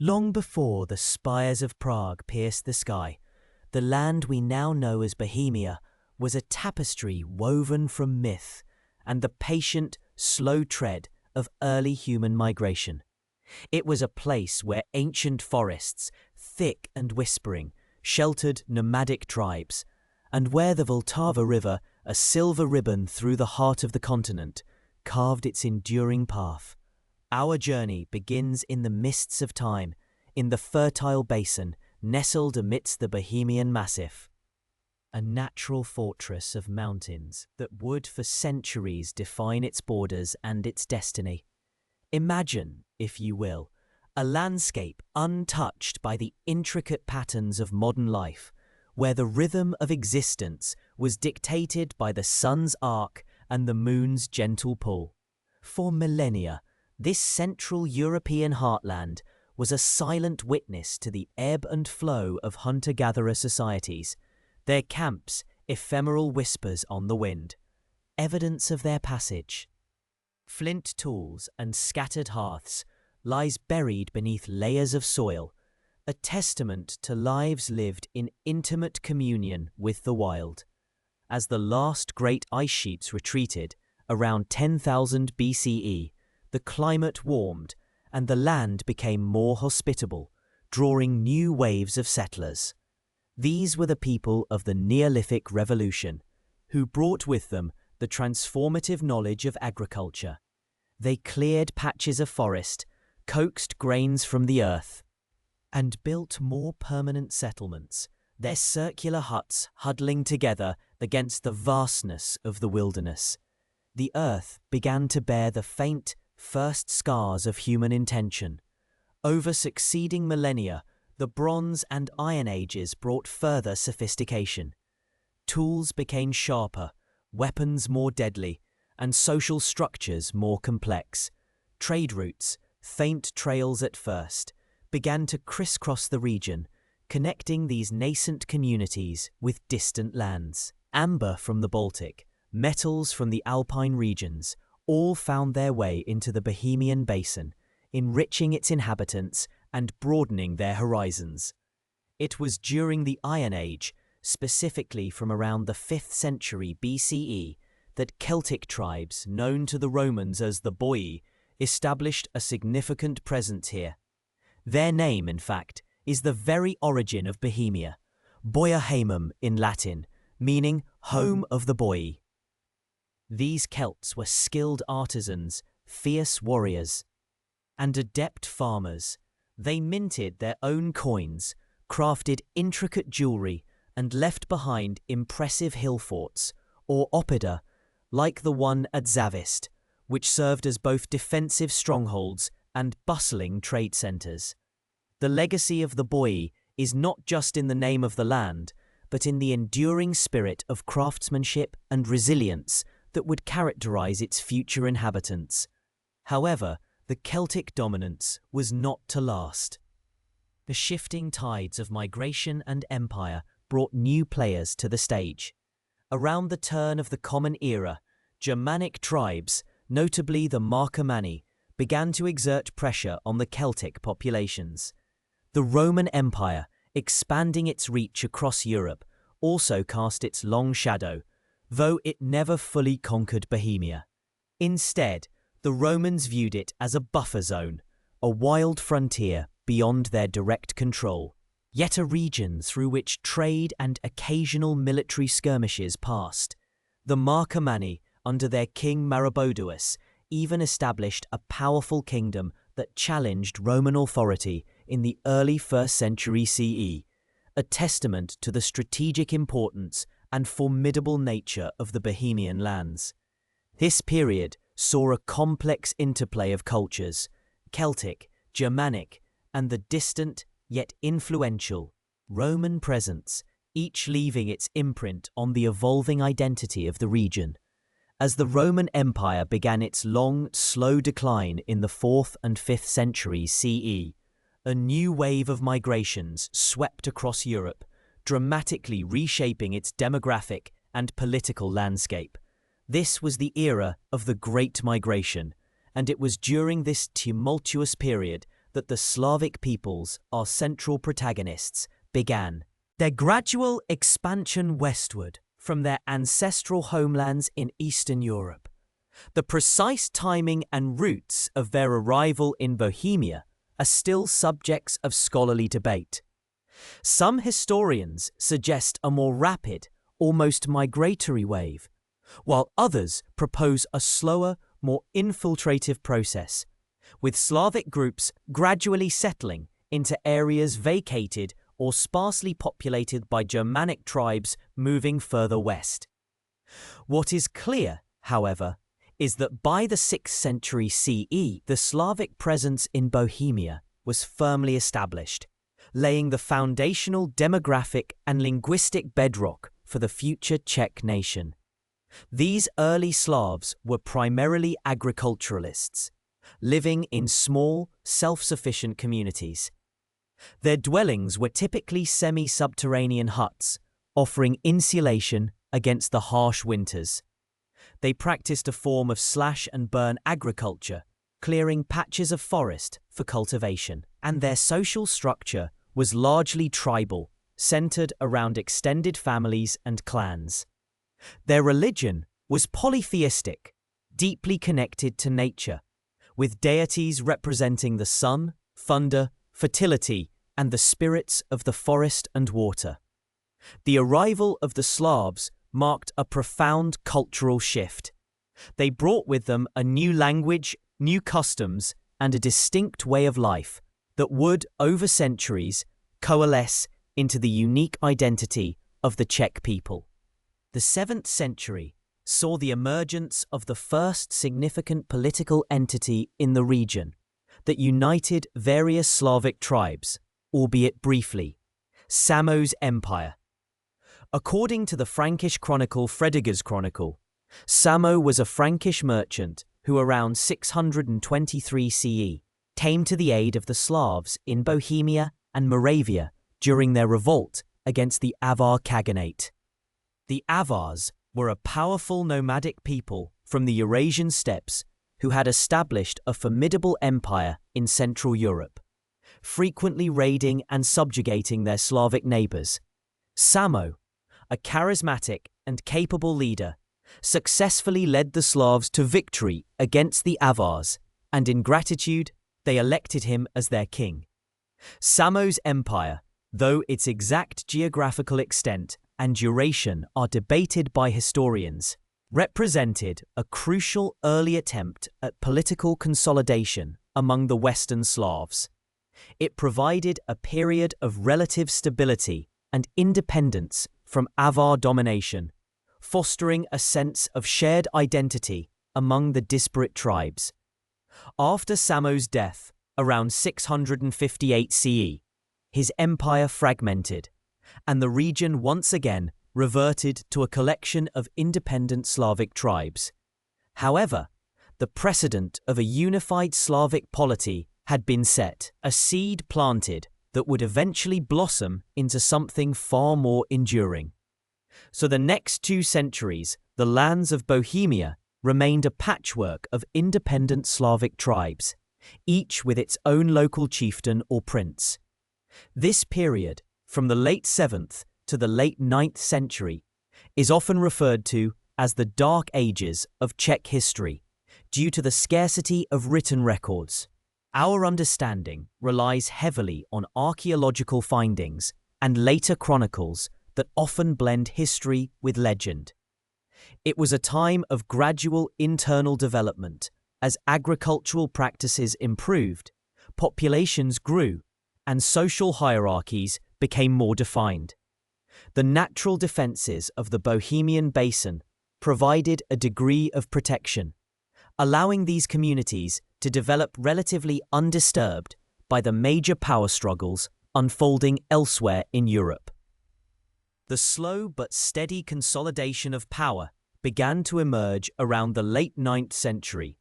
Long before the spires of Prague pierced the sky, the land we now know as Bohemia was a tapestry woven from myth and the patient, slow tread of early human migration. It was a place where ancient forests, thick and whispering, sheltered nomadic tribes, and where the Vltava River, a silver ribbon through the heart of the continent, carved its enduring path. Our journey begins in the mists of time, in the fertile basin nestled amidst the Bohemian Massif, a natural fortress of mountains that would for centuries define its borders and its destiny. Imagine, if you will, a landscape untouched by the intricate patterns of modern life, where the rhythm of existence was dictated by the sun's arc and the moon's gentle pull. For millennia, this central European heartland was a silent witness to the ebb and flow of hunter-gatherer societies, their camps ephemeral whispers on the wind, evidence of their passage. Flint tools and scattered hearths lies buried beneath layers of soil, a testament to lives lived in intimate communion with the wild. As the last great ice sheets retreated, around 10,000 BCE, the climate warmed and the land became more hospitable, drawing new waves of settlers. These were the people of the Neolithic Revolution, who brought with them the transformative knowledge of agriculture. They cleared patches of forest, coaxed grains from the earth, and built more permanent settlements, their circular huts huddling together against the vastness of the wilderness. The earth began to bear the faint, first scars of human intention. Over succeeding millennia, the Bronze and Iron Ages brought further sophistication. Tools became sharper, weapons more deadly, and social structures more complex. Trade routes, faint trails at first, began to crisscross the region, connecting these nascent communities with distant lands. Amber from the Baltic, metals from the Alpine regions, all found their way into the Bohemian basin, enriching its inhabitants and broadening their horizons. It was during the Iron Age, specifically from around the 5th century BCE, that Celtic tribes, known to the Romans as the Boii, established a significant presence here. Their name, in fact, is the very origin of Bohemia, Boiahamum in Latin, meaning home of the Boii. These Celts were skilled artisans, fierce warriors, and adept farmers. They minted their own coins, crafted intricate jewelry, and left behind impressive hill forts, or oppida, like the one at Zavist, which served as both defensive strongholds and bustling trade centres. The legacy of the Boii is not just in the name of the land, but in the enduring spirit of craftsmanship and resilience that would characterise its future inhabitants. However, the Celtic dominance was not to last. The shifting tides of migration and empire brought new players to the stage. Around the turn of the Common Era, Germanic tribes, notably the Marcomanni, began to exert pressure on the Celtic populations. The Roman Empire, expanding its reach across Europe, also cast its long shadow, though it never fully conquered Bohemia. Instead, the Romans viewed it as a buffer zone, a wild frontier beyond their direct control, yet a region through which trade and occasional military skirmishes passed. The Marcomanni, under their king Maroboduus, even established a powerful kingdom that challenged Roman authority in the early 1st century CE, a testament to the strategic importance and formidable nature of the Bohemian lands. This period saw a complex interplay of cultures, Celtic, Germanic, and the distant yet influential Roman presence, each leaving its imprint on the evolving identity of the region. As the Roman Empire began its long, slow decline in the 4th and 5th centuries CE, a new wave of migrations swept across Europe, dramatically reshaping its demographic and political landscape. This was the era of the Great Migration, and it was during this tumultuous period that the Slavic peoples are central protagonists began their gradual expansion westward from their ancestral homelands in Eastern Europe. The precise timing and routes of their arrival in Bohemia are still subjects of scholarly debate. Some historians suggest a more rapid, almost migratory wave, while others propose a slower, more infiltrative process, with Slavic groups gradually settling into areas vacated or sparsely populated by Germanic tribes moving further west. What is clear, however, is that by the 6th century CE, the Slavic presence in Bohemia was firmly established, laying the foundational demographic and linguistic bedrock for the future Czech nation. These early Slavs were primarily agriculturalists, living in small, self-sufficient communities. Their dwellings were typically semi-subterranean huts, offering insulation against the harsh winters. They practiced a form of slash-and-burn agriculture, clearing patches of forest for cultivation, and their social structure was largely tribal, centered around extended families and clans. Their religion was polytheistic, deeply connected to nature, with deities representing the sun, thunder, fertility, and the spirits of the forest and water. The arrival of the Slavs marked a profound cultural shift. They brought with them a new language, new customs, and a distinct way of life that would, over centuries, coalesce into the unique identity of the Czech people. The 7th century saw the emergence of the first significant political entity in the region that united various Slavic tribes, albeit briefly: Samo's Empire. According to the Frankish chronicle Fredegar's Chronicle, Samo was a Frankish merchant who around 623 CE came to the aid of the Slavs in Bohemia and Moravia during their revolt against the Avar Khaganate. The Avars were a powerful nomadic people from the Eurasian steppes who had established a formidable empire in Central Europe, frequently raiding and subjugating their Slavic neighbors. Samo, a charismatic and capable leader, successfully led the Slavs to victory against the Avars, and in gratitude, they elected him as their king. Samo's empire, though its exact geographical extent and duration are debated by historians, represented a crucial early attempt at political consolidation among the Western Slavs. It provided a period of relative stability and independence from Avar domination, fostering a sense of shared identity among the disparate tribes. After Samo's death, around 658 CE, his empire fragmented, and the region once again reverted to a collection of independent Slavic tribes. However, the precedent of a unified Slavic polity had been set, a seed planted that would eventually blossom into something far more enduring. So the next 2 centuries, the lands of Bohemia remained a patchwork of independent Slavic tribes, each with its own local chieftain or prince. This period, from the late 7th to the late 9th century, is often referred to as the Dark Ages of Czech history, due to the scarcity of written records. Our understanding relies heavily on archaeological findings and later chronicles that often blend history with legend. It was a time of gradual internal development as agricultural practices improved, populations grew, and social hierarchies became more defined. The natural defenses of the Bohemian Basin provided a degree of protection, allowing these communities to develop relatively undisturbed by the major power struggles unfolding elsewhere in Europe. The slow but steady consolidation of power began to emerge around the late 9th century,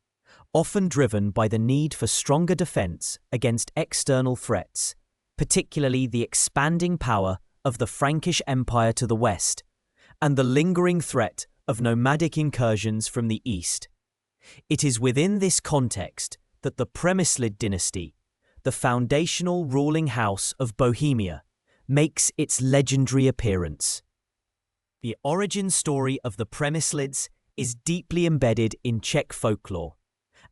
often driven by the need for stronger defense against external threats, particularly the expanding power of the Frankish Empire to the west and the lingering threat of nomadic incursions from the east. It is within this context that the Přemyslids dynasty, the foundational ruling house of Bohemia, makes its legendary appearance. The origin story of the Přemyslids is deeply embedded in Czech folklore,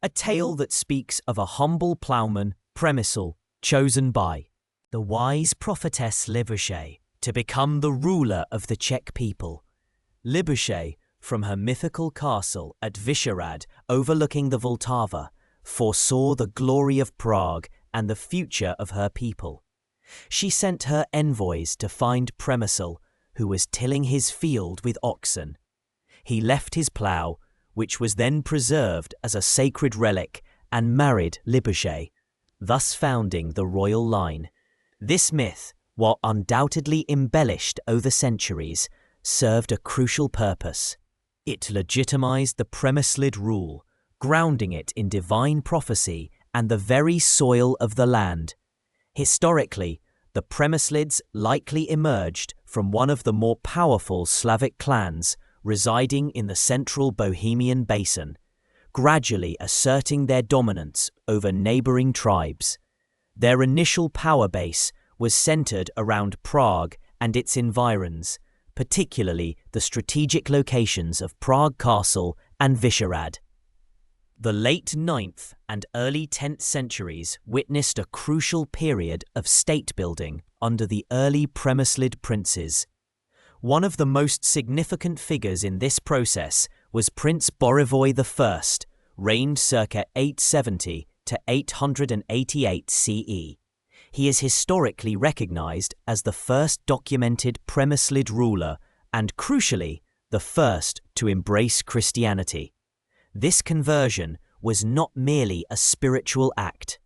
a tale that speaks of a humble ploughman, Přemysl, chosen by the wise prophetess Libuše to become the ruler of the Czech people. Libuše, from her mythical castle at Vyšehrad overlooking the Vltava, foresaw the glory of Prague and the future of her people. She sent her envoys to find Přemysl, who was tilling his field with oxen. He left his plough, which was then preserved as a sacred relic, and married Libuše, thus founding the royal line. This myth, while undoubtedly embellished over centuries, served a crucial purpose. It legitimized the Přemyslid rule, grounding it in divine prophecy and the very soil of the land. Historically, the Přemyslids likely emerged from one of the more powerful Slavic clans residing in the central Bohemian basin, gradually asserting their dominance over neighboring tribes. Their initial power base was centered around Prague and its environs, particularly the strategic locations of Prague Castle and Vyšehrad. The late 9th and early 10th centuries witnessed a crucial period of state-building under the early Přemyslid princes. One of the most significant figures in this process was Prince Bořivoj I, reigned circa 870 to 888 CE. He is historically recognized as the first documented Přemyslid ruler and, crucially, the first to embrace Christianity. This conversion was not merely a spiritual act.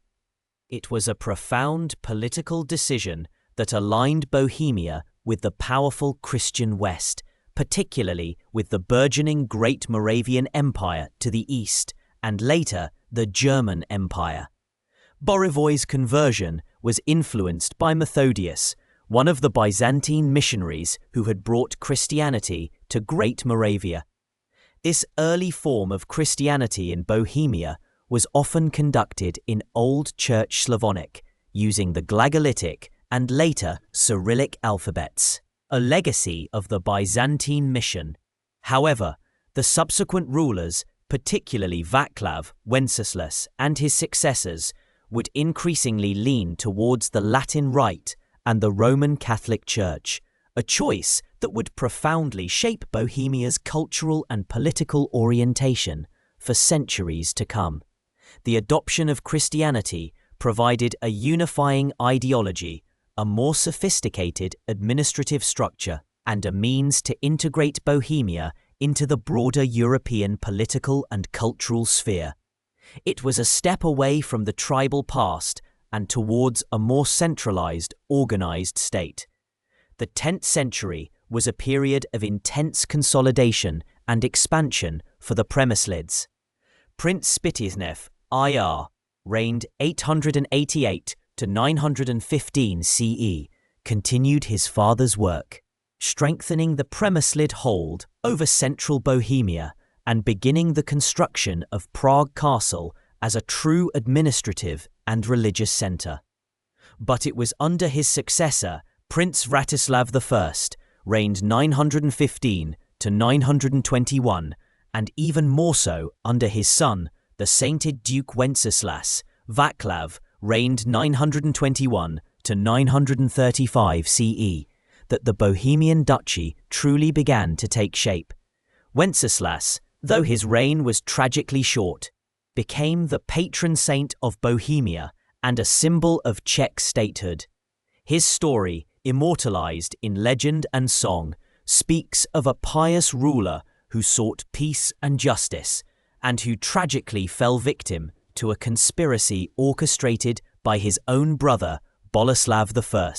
It was a profound political decision that aligned Bohemia with the powerful Christian West, particularly with the burgeoning Great Moravian Empire to the east and later the German Empire. Bořivoj's conversion was influenced by Methodius, one of the Byzantine missionaries who had brought Christianity to Great Moravia. This early form of Christianity in Bohemia was often conducted in Old Church Slavonic, using the Glagolitic and later Cyrillic alphabets, a legacy of the Byzantine mission. However, the subsequent rulers, particularly Václav, Wenceslas, and his successors, would increasingly lean towards the Latin Rite and the Roman Catholic Church, a choice that would profoundly shape Bohemia's cultural and political orientation for centuries to come. The adoption of Christianity provided a unifying ideology, a more sophisticated administrative structure, and a means to integrate Bohemia into the broader European political and cultural sphere. It was a step away from the tribal past and towards a more centralized, organized state. The 10th century was a period of intense consolidation and expansion for the Přemyslids. Prince Spytisnev IR, reigned 888 to 915 CE, continued his father's work, strengthening the Přemyslid hold over central Bohemia and beginning the construction of Prague Castle as a true administrative and religious centre. But it was under his successor, Prince Vratislav I, reigned 915 to 921, and even more so under his son, the sainted Duke Wenceslas, Václav, reigned 921 to 935 CE, that the Bohemian Duchy truly began to take shape. Wenceslas, though his reign was tragically short, became the patron saint of Bohemia and a symbol of Czech statehood. His story, immortalized in legend and song, speaks of a pious ruler who sought peace and justice, and who tragically fell victim to a conspiracy orchestrated by his own brother, Boleslav I.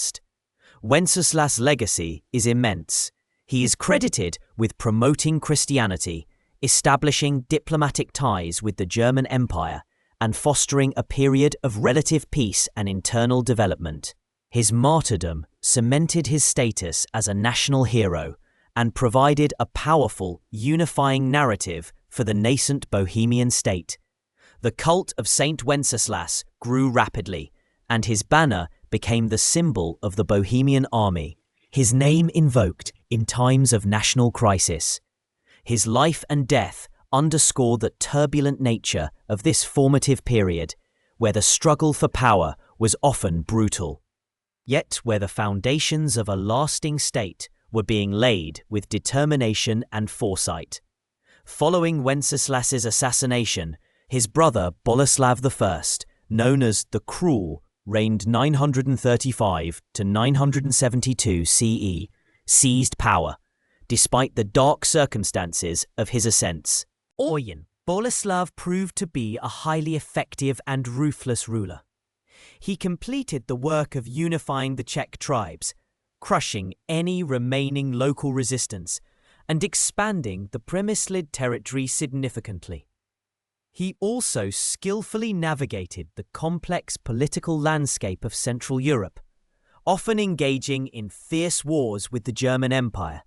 Wenceslas' legacy is immense. He is credited with promoting Christianity, establishing diplomatic ties with the German Empire, and fostering a period of relative peace and internal development. His martyrdom cemented his status as a national hero and provided a powerful, unifying narrative for the nascent Bohemian state. The cult of Saint Wenceslas grew rapidly, and his banner became the symbol of the Bohemian army, his name invoked in times of national crisis. His life and death underscore the turbulent nature of this formative period, where the struggle for power was often brutal, yet where the foundations of a lasting state were being laid with determination and foresight. Following Wenceslas's assassination, his brother Boleslav I, known as the Cruel, reigned 935 to 972 CE, seized power, despite the dark circumstances of his ascents. Boleslav proved to be a highly effective and ruthless ruler. He completed the work of unifying the Czech tribes, crushing any remaining local resistance, and expanding the Přemyslid territory significantly. He also skillfully navigated the complex political landscape of Central Europe, often engaging in fierce wars with the German Empire,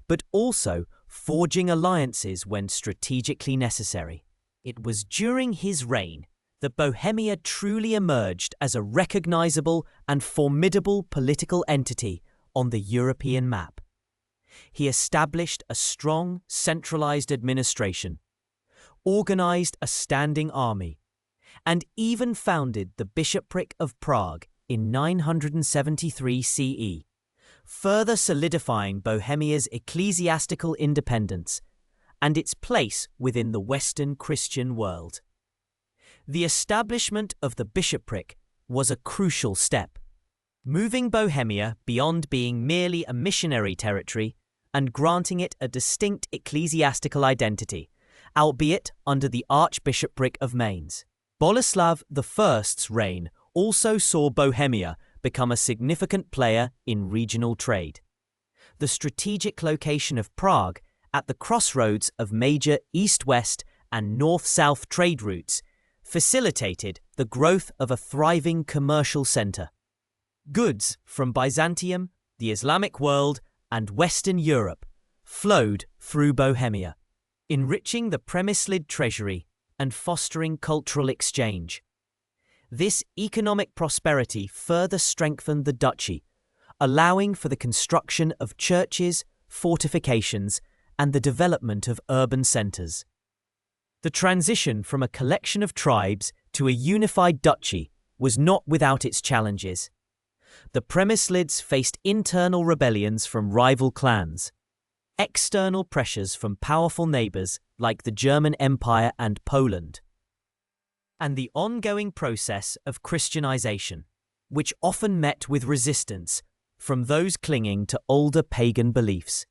but also forging alliances when strategically necessary. It was during his reign that Bohemia truly emerged as a recognizable and formidable political entity on the European map. He established a strong, centralized administration, organized a standing army, and even founded the Bishopric of Prague in 973 CE, further solidifying Bohemia's ecclesiastical independence and its place within the Western Christian world. The establishment of the bishopric was a crucial step, moving Bohemia beyond being merely a missionary territory and granting it a distinct ecclesiastical identity, albeit under the Archbishopric of Mainz. Boleslav I's reign also saw Bohemia become a significant player in regional trade. The strategic location of Prague at the crossroads of major east-west and north-south trade routes facilitated the growth of a thriving commercial center. Goods from Byzantium, the Islamic world, and Western Europe flowed through Bohemia, enriching the Přemyslid treasury and fostering cultural exchange. This economic prosperity further strengthened the Duchy, allowing for the construction of churches, fortifications, and the development of urban centers. The transition from a collection of tribes to a unified duchy was not without its challenges. The Přemyslids faced internal rebellions from rival clans, external pressures from powerful neighbors like the German Empire and Poland, and the ongoing process of Christianization, which often met with resistance from those clinging to older pagan beliefs.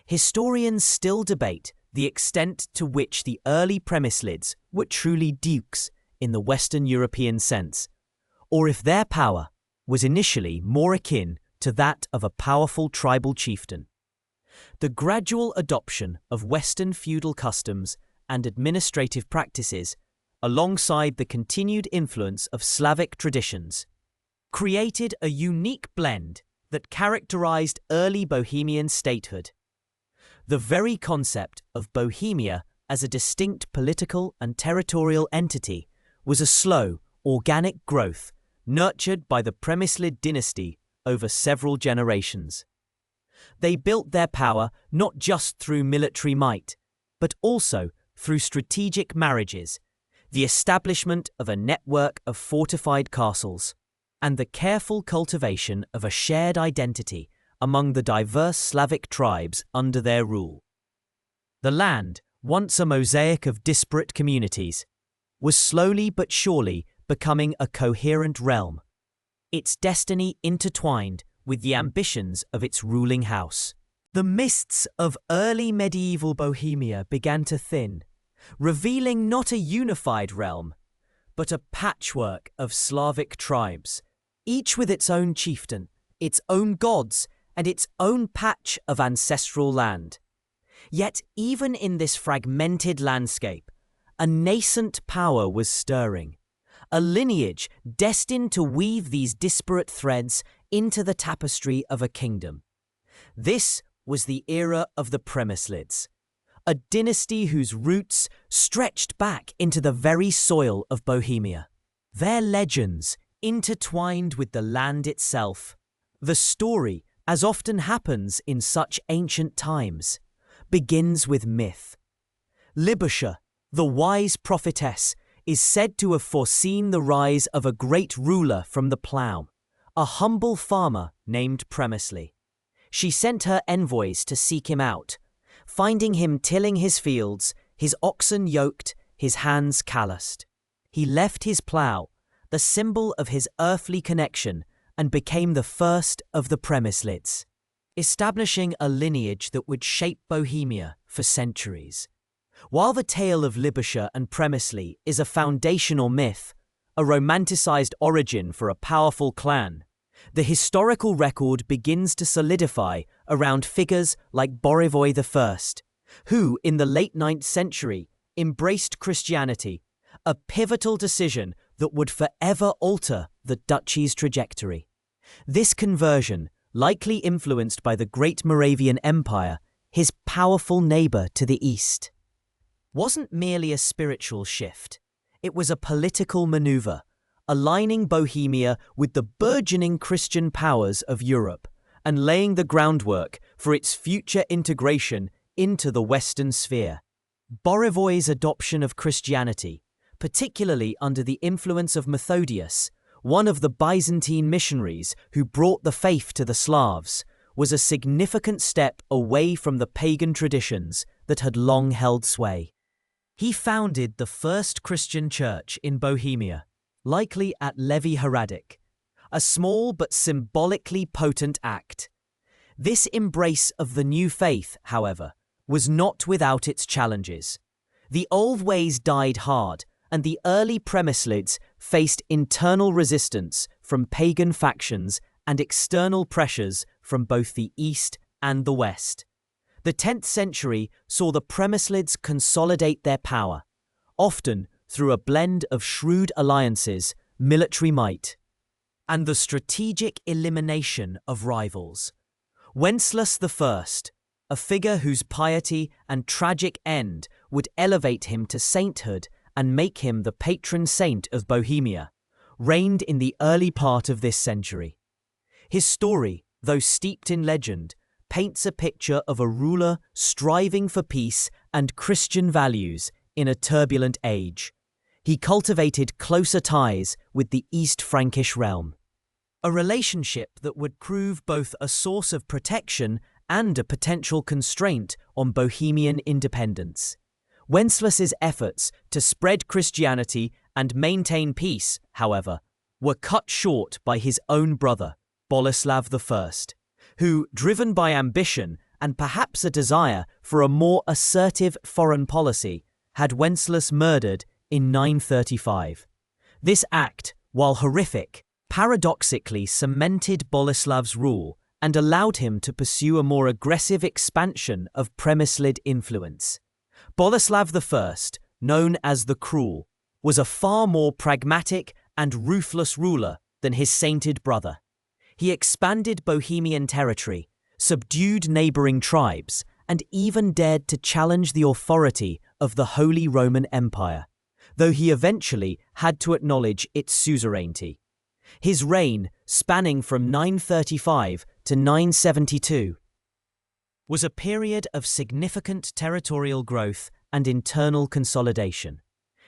Historians still debate the extent to which the early Přemyslids were truly dukes in the Western European sense, or if their power was initially more akin to that of a powerful tribal chieftain. The gradual adoption of Western feudal customs and administrative practices, alongside the continued influence of Slavic traditions, created a unique blend that characterized early Bohemian statehood. The very concept of Bohemia as a distinct political and territorial entity was a slow, organic growth nurtured by the Přemyslid dynasty over several generations. They built their power not just through military might, but also through strategic marriages, the establishment of a network of fortified castles, and the careful cultivation of a shared identity among the diverse Slavic tribes under their rule. The land, once a mosaic of disparate communities, was slowly but surely becoming a coherent realm, its destiny intertwined with the ambitions of its ruling house. The mists of early medieval Bohemia began to thin, revealing not a unified realm, but a patchwork of Slavic tribes, each with its own chieftain, its own gods, and its own patch of ancestral land. Yet even in this fragmented landscape, a nascent power was stirring, a lineage destined to weave these disparate threads into the tapestry of a kingdom. This was the era of the Přemyslids, a dynasty whose roots stretched back into the very soil of Bohemia. Their legends, intertwined with the land itself. The story, as often happens in such ancient times, begins with myth. Libuscha, the wise prophetess, is said to have foreseen the rise of a great ruler from the plough, a humble farmer named Přemyslids. She sent her envoys to seek him out, finding him tilling his fields, his oxen yoked, his hands calloused. He left his plough, the symbol of his earthly connection, and became the first of the Přemyslids, establishing a lineage that would shape Bohemia for centuries. While the tale of Libuscha and Přemyslids is a foundational myth, a romanticized origin for a powerful clan, the historical record begins to solidify around figures like Borivoy I, who, in the late 9th century, embraced Christianity, a pivotal decision that would forever alter the duchy's trajectory. This conversion, likely influenced by the Great Moravian Empire, his powerful neighbor to the east, wasn't merely a spiritual shift. It was a political maneuver, aligning Bohemia with the burgeoning Christian powers of Europe and laying the groundwork for its future integration into the Western sphere. Borivoy's adoption of Christianity, particularly under the influence of Methodius, one of the Byzantine missionaries who brought the faith to the Slavs, was a significant step away from the pagan traditions that had long held sway. He founded the first Christian church in Bohemia, likely at Levi Hradec, a small but symbolically potent act. This embrace of the new faith, however, was not without its challenges. The old ways died hard, and the early Přemyslids faced internal resistance from pagan factions and external pressures from both the east and the west. The 10th century saw the Přemyslids consolidate their power, often through a blend of shrewd alliances, military might, and the strategic elimination of rivals. Wenceslas I, a figure whose piety and tragic end would elevate him to sainthood and make him the patron saint of Bohemia, reigned in the early part of this century. His story, though steeped in legend, paints a picture of a ruler striving for peace and Christian values in a turbulent age. He cultivated closer ties with the East Frankish realm, a relationship that would prove both a source of protection and a potential constraint on Bohemian independence. Wenceslas's efforts to spread Christianity and maintain peace, however, were cut short by his own brother, Boleslav I, who, driven by ambition and perhaps a desire for a more assertive foreign policy, had Wenceslas murdered in 935. This act, while horrific, paradoxically cemented Boleslav's rule and allowed him to pursue a more aggressive expansion of Přemyslid influence. Boleslav I, known as the Cruel, was a far more pragmatic and ruthless ruler than his sainted brother. He expanded Bohemian territory, subdued neighboring tribes, and even dared to challenge the authority of the Holy Roman Empire, though he eventually had to acknowledge its suzerainty. His reign, spanning from 935 to 972, was a period of significant territorial growth and internal consolidation.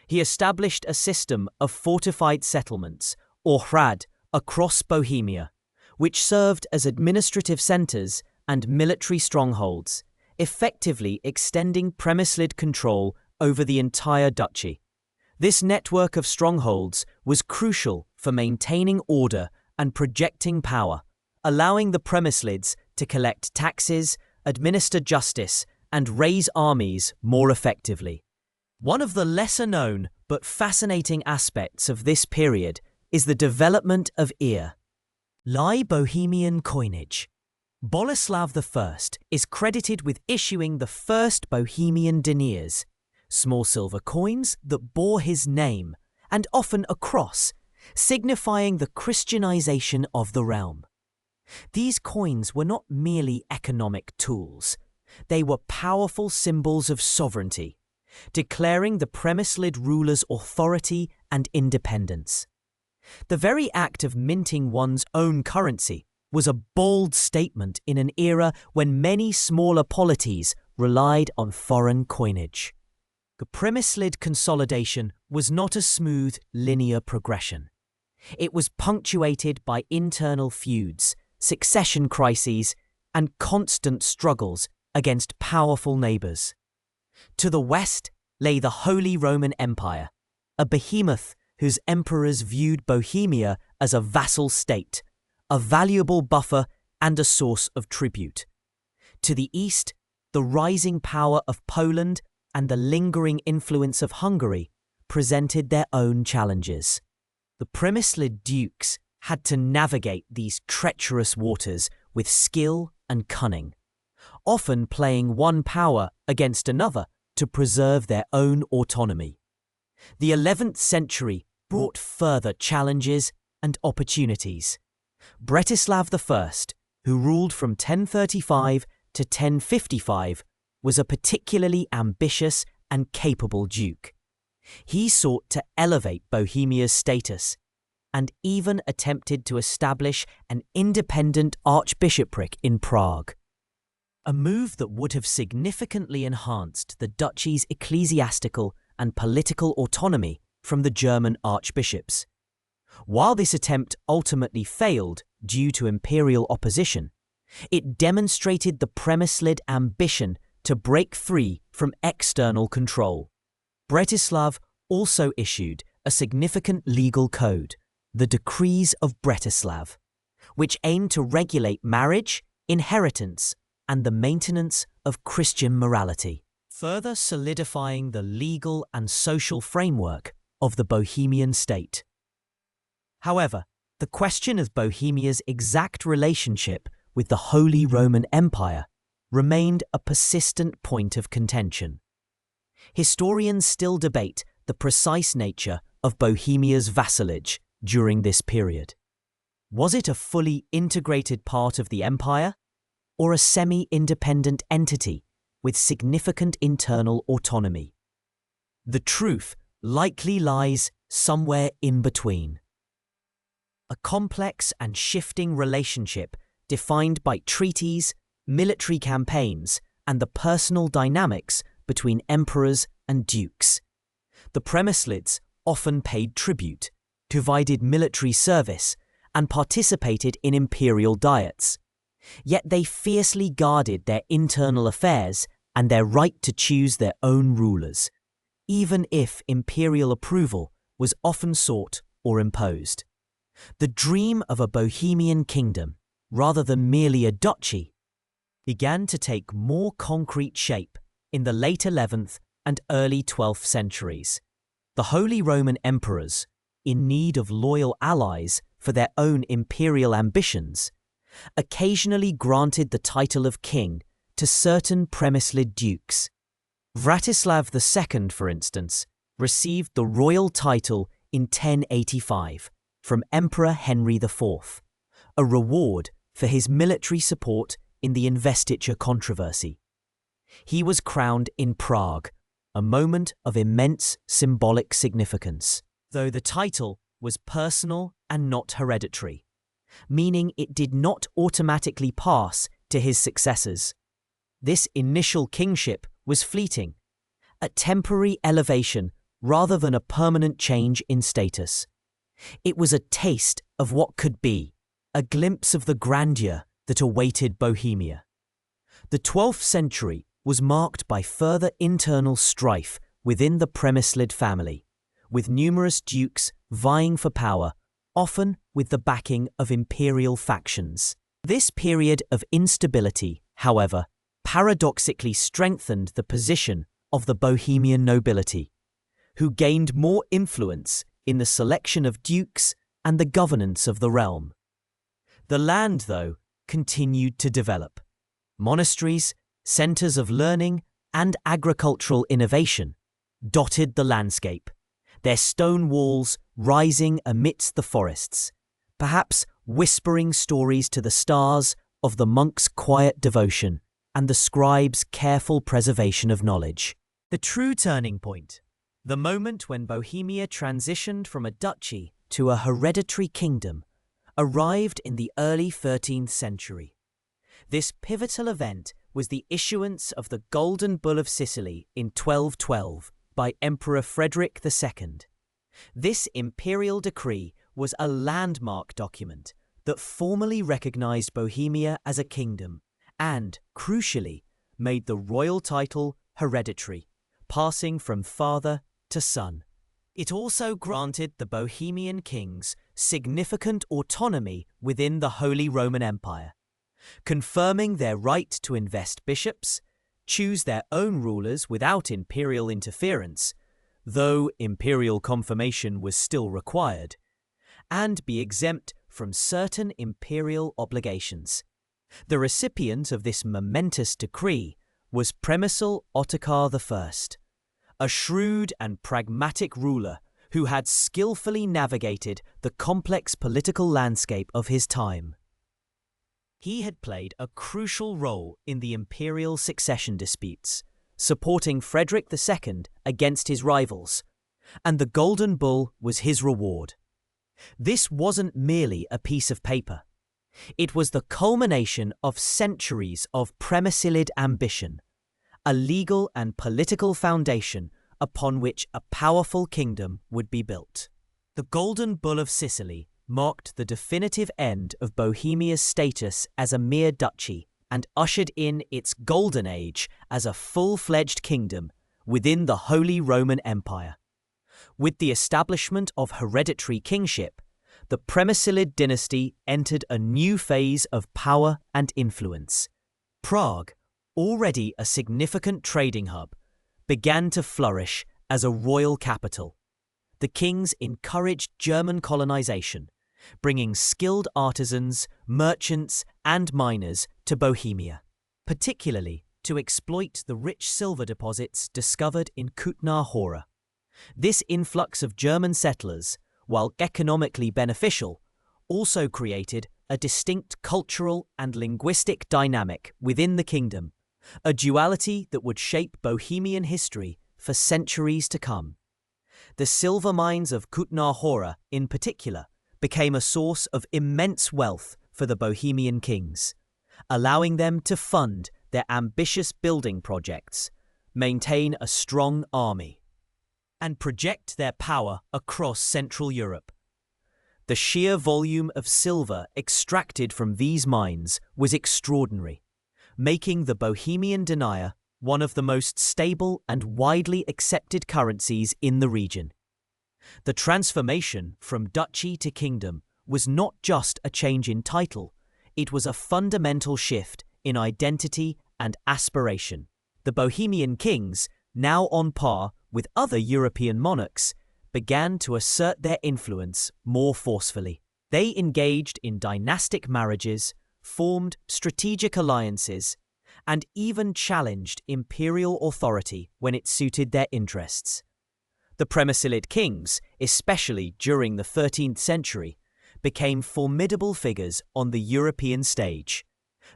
He established a system of fortified settlements, or hrad, across Bohemia, which served as administrative centers and military strongholds, effectively extending Přemyslid control over the entire duchy. This network of strongholds was crucial for maintaining order and projecting power, allowing the Přemyslids to collect taxes, administer justice, and raise armies more effectively. One of the lesser-known but fascinating aspects of this period is the development of Bohemian coinage. Boleslav I is credited with issuing the first Bohemian deniers, small silver coins that bore his name, and often a cross, signifying the Christianization of the realm. These coins were not merely economic tools. They were powerful symbols of sovereignty, declaring the Přemyslid ruler's authority and independence. The very act of minting one's own currency was a bold statement in an era when many smaller polities relied on foreign coinage. The Přemyslid consolidation was not a smooth, linear progression. It was punctuated by internal feuds, succession crises, and constant struggles against powerful neighbours. To the west lay the Holy Roman Empire, a behemoth whose emperors viewed Bohemia as a vassal state, a valuable buffer and a source of tribute. To the east, the rising power of Poland and the lingering influence of Hungary presented their own challenges. The Přemyslid dukes had to navigate these treacherous waters with skill and cunning, often playing one power against another to preserve their own autonomy. The 11th century brought further challenges and opportunities. Bretislav I, who ruled from 1035 to 1055, was a particularly ambitious and capable duke. He sought to elevate Bohemia's status and even attempted to establish an independent archbishopric in Prague, a move that would have significantly enhanced the duchy's ecclesiastical and political autonomy from the German archbishops. While this attempt ultimately failed due to imperial opposition, it demonstrated the Přemyslid ambition to break free from external control. Bretislav also issued a significant legal code, the Decrees of Bretislav, which aimed to regulate marriage, inheritance, and the maintenance of Christian morality, further solidifying the legal and social framework of the Bohemian state. However, the question of Bohemia's exact relationship with the Holy Roman Empire remained a persistent point of contention. Historians still debate the precise nature of Bohemia's vassalage during this period. Was it a fully integrated part of the empire, or a semi-independent entity with significant internal autonomy? The truth likely lies somewhere in between. A complex and shifting relationship defined by treaties, military campaigns, and the personal dynamics between emperors and dukes. The Přemyslids often paid tribute, provided military service, and participated in imperial diets. Yet they fiercely guarded their internal affairs and their right to choose their own rulers, even if imperial approval was often sought or imposed. The dream of a Bohemian kingdom, rather than merely a duchy, began to take more concrete shape in the late 11th and early 12th centuries. The Holy Roman emperors, in need of loyal allies for their own imperial ambitions, occasionally granted the title of king to certain Přemyslid dukes. Vratislav II, for instance, received the royal title in 1085 from Emperor Henry IV, a reward for his military support in the investiture controversy. He was crowned in Prague, a moment of immense symbolic significance, though the title was personal and not hereditary, meaning it did not automatically pass to his successors. This initial kingship was fleeting, a temporary elevation rather than a permanent change in status. It was a taste of what could be, a glimpse of the grandeur that awaited Bohemia. The 12th century was marked by further internal strife within the Přemyslid family, with numerous dukes vying for power, often with the backing of imperial factions. This period of instability, however, paradoxically strengthened the position of the Bohemian nobility, who gained more influence in the selection of dukes and the governance of the realm. The land, though, continued to develop. Monasteries, centres of learning, and agricultural innovation dotted the landscape, their stone walls rising amidst the forests, perhaps whispering stories to the stars of the monks' quiet devotion and the scribes' careful preservation of knowledge. The true turning point, the moment when Bohemia transitioned from a duchy to a hereditary kingdom arrived in the early 13th century. This pivotal event was the issuance of the Golden Bull of Sicily in 1212 by Emperor Frederick II. This imperial decree was a landmark document that formally recognized Bohemia as a kingdom and, crucially, made the royal title hereditary, passing from father to son. It also granted the Bohemian kings significant autonomy within the Holy Roman Empire, confirming their right to invest bishops, choose their own rulers without imperial interference, though imperial confirmation was still required, and be exempt from certain imperial obligations. The recipient of this momentous decree was Přemysl Ottokar I, a shrewd and pragmatic ruler who had skillfully navigated the complex political landscape of his time. He had played a crucial role in the imperial succession disputes, supporting Frederick II against his rivals, and the Golden Bull was his reward. This wasn't merely a piece of paper. It was the culmination of centuries of Přemyslid ambition, a legal and political foundation upon which a powerful kingdom would be built. The Golden Bull of Sicily marked the definitive end of Bohemia's status as a mere duchy and ushered in its golden age as a full-fledged kingdom within the Holy Roman Empire. With the establishment of hereditary kingship, the Přemyslid dynasty entered a new phase of power and influence. Prague, already a significant trading hub, began to flourish as a royal capital. The kings encouraged German colonization, bringing skilled artisans, merchants, and miners to Bohemia, particularly to exploit the rich silver deposits discovered in Kutná Hora. This influx of German settlers, while economically beneficial, also created a distinct cultural and linguistic dynamic within the kingdom, a duality that would shape Bohemian history for centuries to come. The silver mines of Kutná Hora, in particular, became a source of immense wealth for the Bohemian kings, allowing them to fund their ambitious building projects, maintain a strong army, and project their power across Central Europe. The sheer volume of silver extracted from these mines was extraordinary, making the Bohemian dinar one of the most stable and widely accepted currencies in the region. The transformation from duchy to kingdom was not just a change in title, it was a fundamental shift in identity and aspiration. The Bohemian kings, now on par with other European monarchs, began to assert their influence more forcefully. They engaged in dynastic marriages, formed strategic alliances, and even challenged imperial authority when it suited their interests. The Přemyslid kings, especially during the 13th century, became formidable figures on the European stage,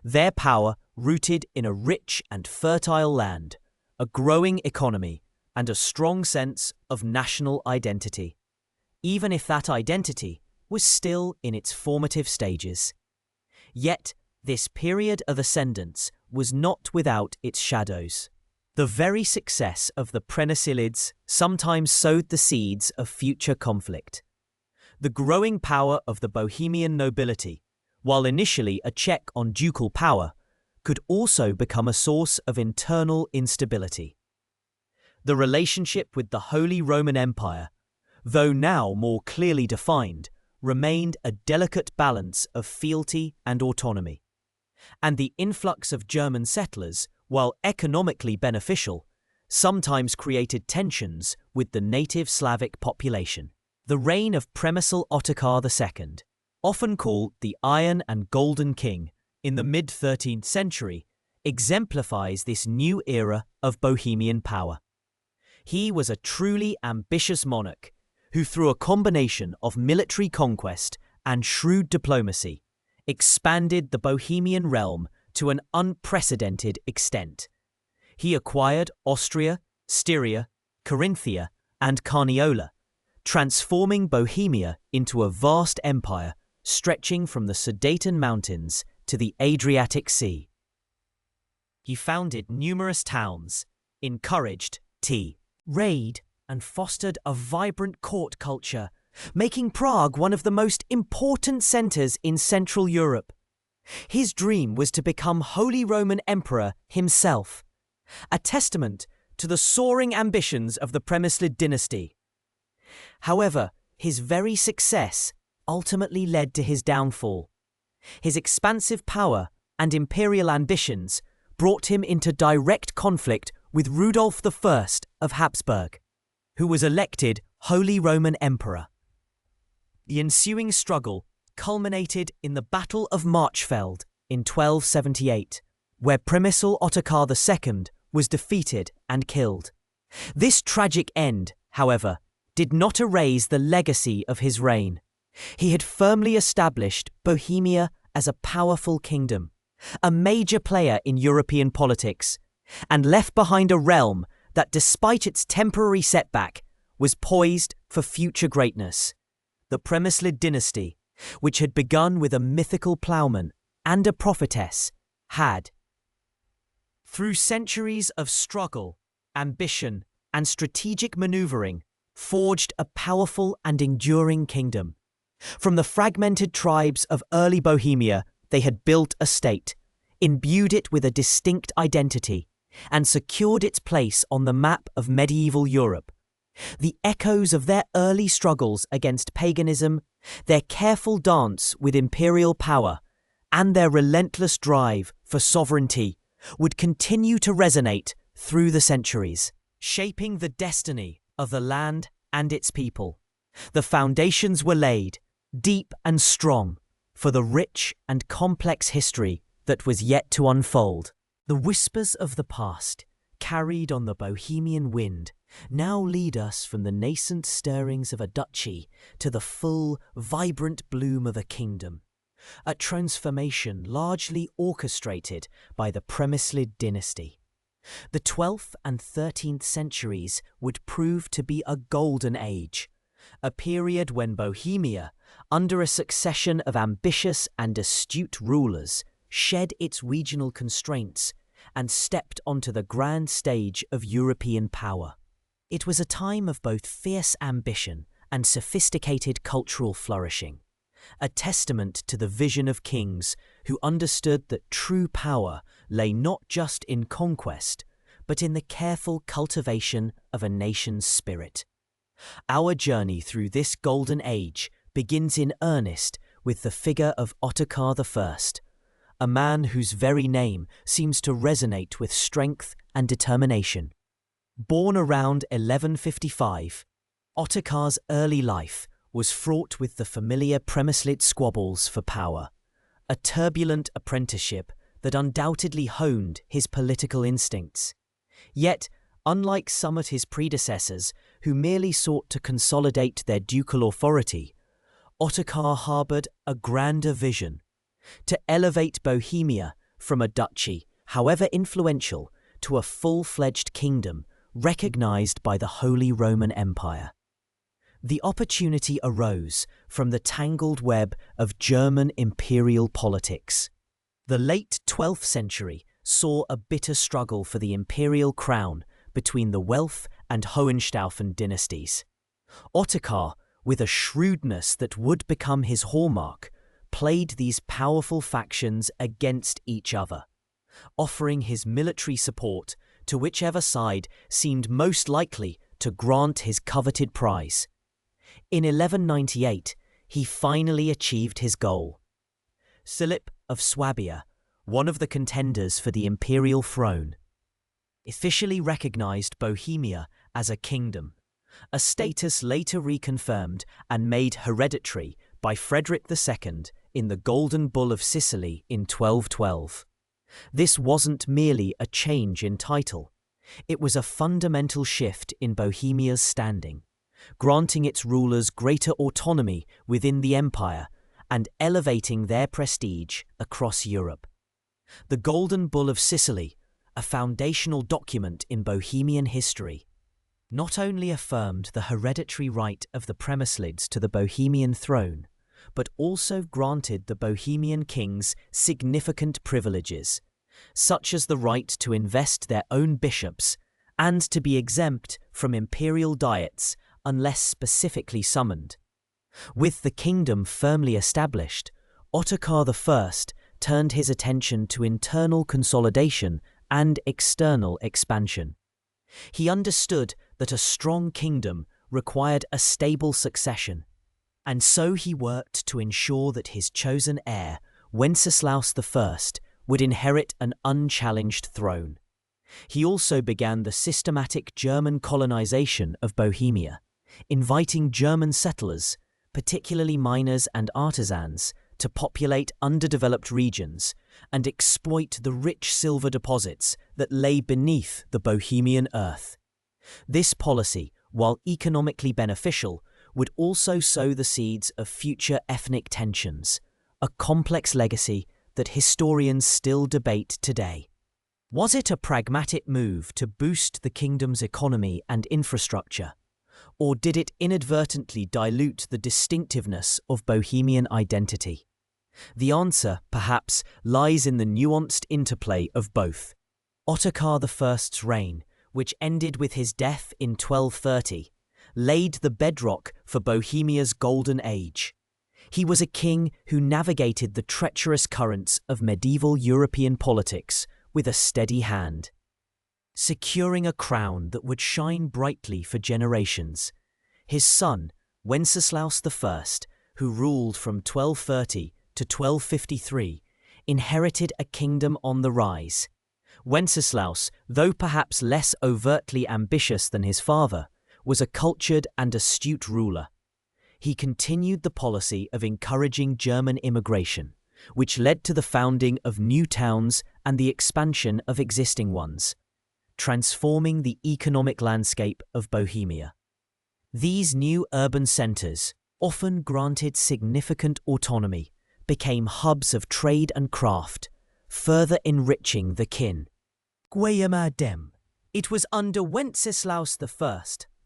their power rooted in a rich and fertile land, a growing economy, and a strong sense of national identity, even if that identity was still in its formative stages. Yet, this period of ascendance was not without its shadows. The very success of the Přemyslids sometimes sowed the seeds of future conflict. The growing power of the Bohemian nobility, while initially a check on ducal power, could also become a source of internal instability. The relationship with the Holy Roman Empire, though now more clearly defined, remained a delicate balance of fealty and autonomy. And the influx of German settlers, while economically beneficial, sometimes created tensions with the native Slavic population. The reign of Přemysl Ottokar II, often called the Iron and Golden King, in the mid-13th century, exemplifies this new era of Bohemian power. He was a truly ambitious monarch who, through a combination of military conquest and shrewd diplomacy, expanded the Bohemian realm to an unprecedented extent. He acquired Austria, Styria, Carinthia, and Carniola, transforming Bohemia into a vast empire stretching from the Sudeten Mountains to the Adriatic Sea. He founded numerous towns, encouraged trade, and fostered a vibrant court culture, making Prague one of the most important centers in Central Europe. His dream was to become Holy Roman Emperor himself, a testament to the soaring ambitions of the Přemyslid dynasty. However, his very success ultimately led to his downfall. His expansive power and imperial ambitions brought him into direct conflict with Rudolf I of Habsburg, who was elected Holy Roman Emperor. The ensuing struggle culminated in the Battle of Marchfeld in 1278, where Přemysl Ottokar II was defeated and killed. This tragic end, however, did not erase the legacy of his reign. He had firmly established Bohemia as a powerful kingdom, a major player in European politics, and left behind a realm that, despite its temporary setback, was poised for future greatness. The Přemyslid dynasty, which had begun with a mythical ploughman and a prophetess, had, through centuries of struggle, ambition, and strategic maneuvering, forged a powerful and enduring kingdom. From the fragmented tribes of early Bohemia, they had built a state, imbued it with a distinct identity, and secured its place on the map of medieval Europe. The echoes of their early struggles against paganism, their careful dance with imperial power, and their relentless drive for sovereignty would continue to resonate through the centuries, shaping the destiny of the land and its people. The foundations were laid, deep and strong, for the rich and complex history that was yet to unfold. The whispers of the past, carried on the Bohemian wind, now lead us from the nascent stirrings of a duchy to the full, vibrant bloom of a kingdom, a transformation largely orchestrated by the Přemyslid dynasty. The 12th and 13th centuries would prove to be a golden age, a period when Bohemia, under a succession of ambitious and astute rulers, shed its regional constraints and stepped onto the grand stage of European power. It was a time of both fierce ambition and sophisticated cultural flourishing, a testament to the vision of kings who understood that true power lay not just in conquest, but in the careful cultivation of a nation's spirit. Our journey through this golden age begins in earnest with the figure of Ottokar I, a man whose very name seems to resonate with strength and determination. Born around 1155, Ottokar's early life was fraught with the familiar Přemyslid squabbles for power, a turbulent apprenticeship that undoubtedly honed his political instincts. Yet, unlike some of his predecessors who merely sought to consolidate their ducal authority, Ottokar harboured a grander vision: to elevate Bohemia from a duchy, however influential, to a full-fledged kingdom recognised by the Holy Roman Empire. The opportunity arose from the tangled web of German imperial politics. The late 12th century saw a bitter struggle for the imperial crown between the Welf and Hohenstaufen dynasties. Ottokar, with a shrewdness that would become his hallmark, played these powerful factions against each other, offering his military support to whichever side seemed most likely to grant his coveted prize. In 1198, he finally achieved his goal. Philip of Swabia, one of the contenders for the imperial throne, officially recognized Bohemia as a kingdom, a status later reconfirmed and made hereditary by Frederick II in the Golden Bull of Sicily in 1212. This wasn't merely a change in title. It was a fundamental shift in Bohemia's standing, granting its rulers greater autonomy within the empire and elevating their prestige across Europe. The Golden Bull of Sicily, a foundational document in Bohemian history, not only affirmed the hereditary right of the Přemyslids to the Bohemian throne, but also granted the Bohemian kings significant privileges, such as the right to invest their own bishops and to be exempt from imperial diets unless specifically summoned. With the kingdom firmly established, Ottokar I turned his attention to internal consolidation and external expansion. He understood that a strong kingdom required a stable succession, and so he worked to ensure that his chosen heir, Wenceslaus I, would inherit an unchallenged throne. He also began the systematic German colonization of Bohemia, inviting German settlers, particularly miners and artisans, to populate underdeveloped regions and exploit the rich silver deposits that lay beneath the Bohemian earth. This policy, while economically beneficial, would also sow the seeds of future ethnic tensions, a complex legacy that historians still debate today. Was it a pragmatic move to boost the kingdom's economy and infrastructure, or did it inadvertently dilute the distinctiveness of Bohemian identity? The answer, perhaps, lies in the nuanced interplay of both. Ottokar I's reign, which ended with his death in 1230, laid the bedrock for Bohemia's golden age. He was a king who navigated the treacherous currents of medieval European politics with a steady hand, securing a crown that would shine brightly for generations. His son, Wenceslaus I, who ruled from 1230 to 1253, inherited a kingdom on the rise. Wenceslaus, though perhaps less overtly ambitious than his father, was a cultured and astute ruler. He continued the policy of encouraging German immigration, which led to the founding of new towns and the expansion of existing ones, transforming the economic landscape of Bohemia. These new urban centers, often granted significant autonomy, became hubs of trade and craft, further enriching the kin. It was under Wenceslaus I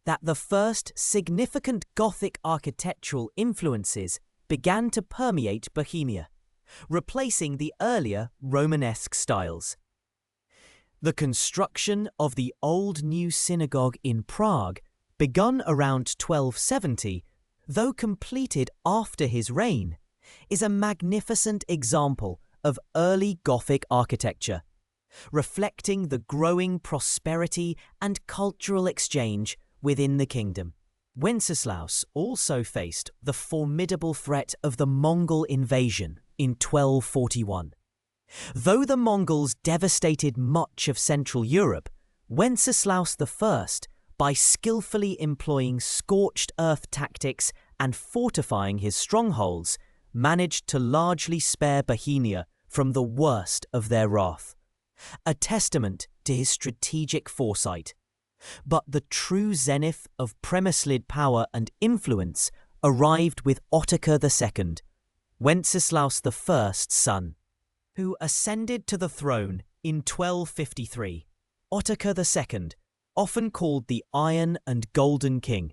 that the first significant Gothic architectural influences began to permeate Bohemia, replacing the earlier Romanesque styles. The construction of the Old New Synagogue in Prague, begun around 1270, though completed after his reign, is a magnificent example of early Gothic architecture, reflecting the growing prosperity and cultural exchange within the kingdom. Wenceslaus also faced the formidable threat of the Mongol invasion in 1241. Though the Mongols devastated much of Central Europe, Wenceslaus I, by skillfully employing scorched earth tactics and fortifying his strongholds, managed to largely spare Bohemia from the worst of their wrath, a testament to his strategic foresight. But the true zenith of Přemyslid power and influence arrived with Ottokar II, Wenceslaus I's son, who ascended to the throne in 1253. Ottokar II, often called the Iron and Golden King,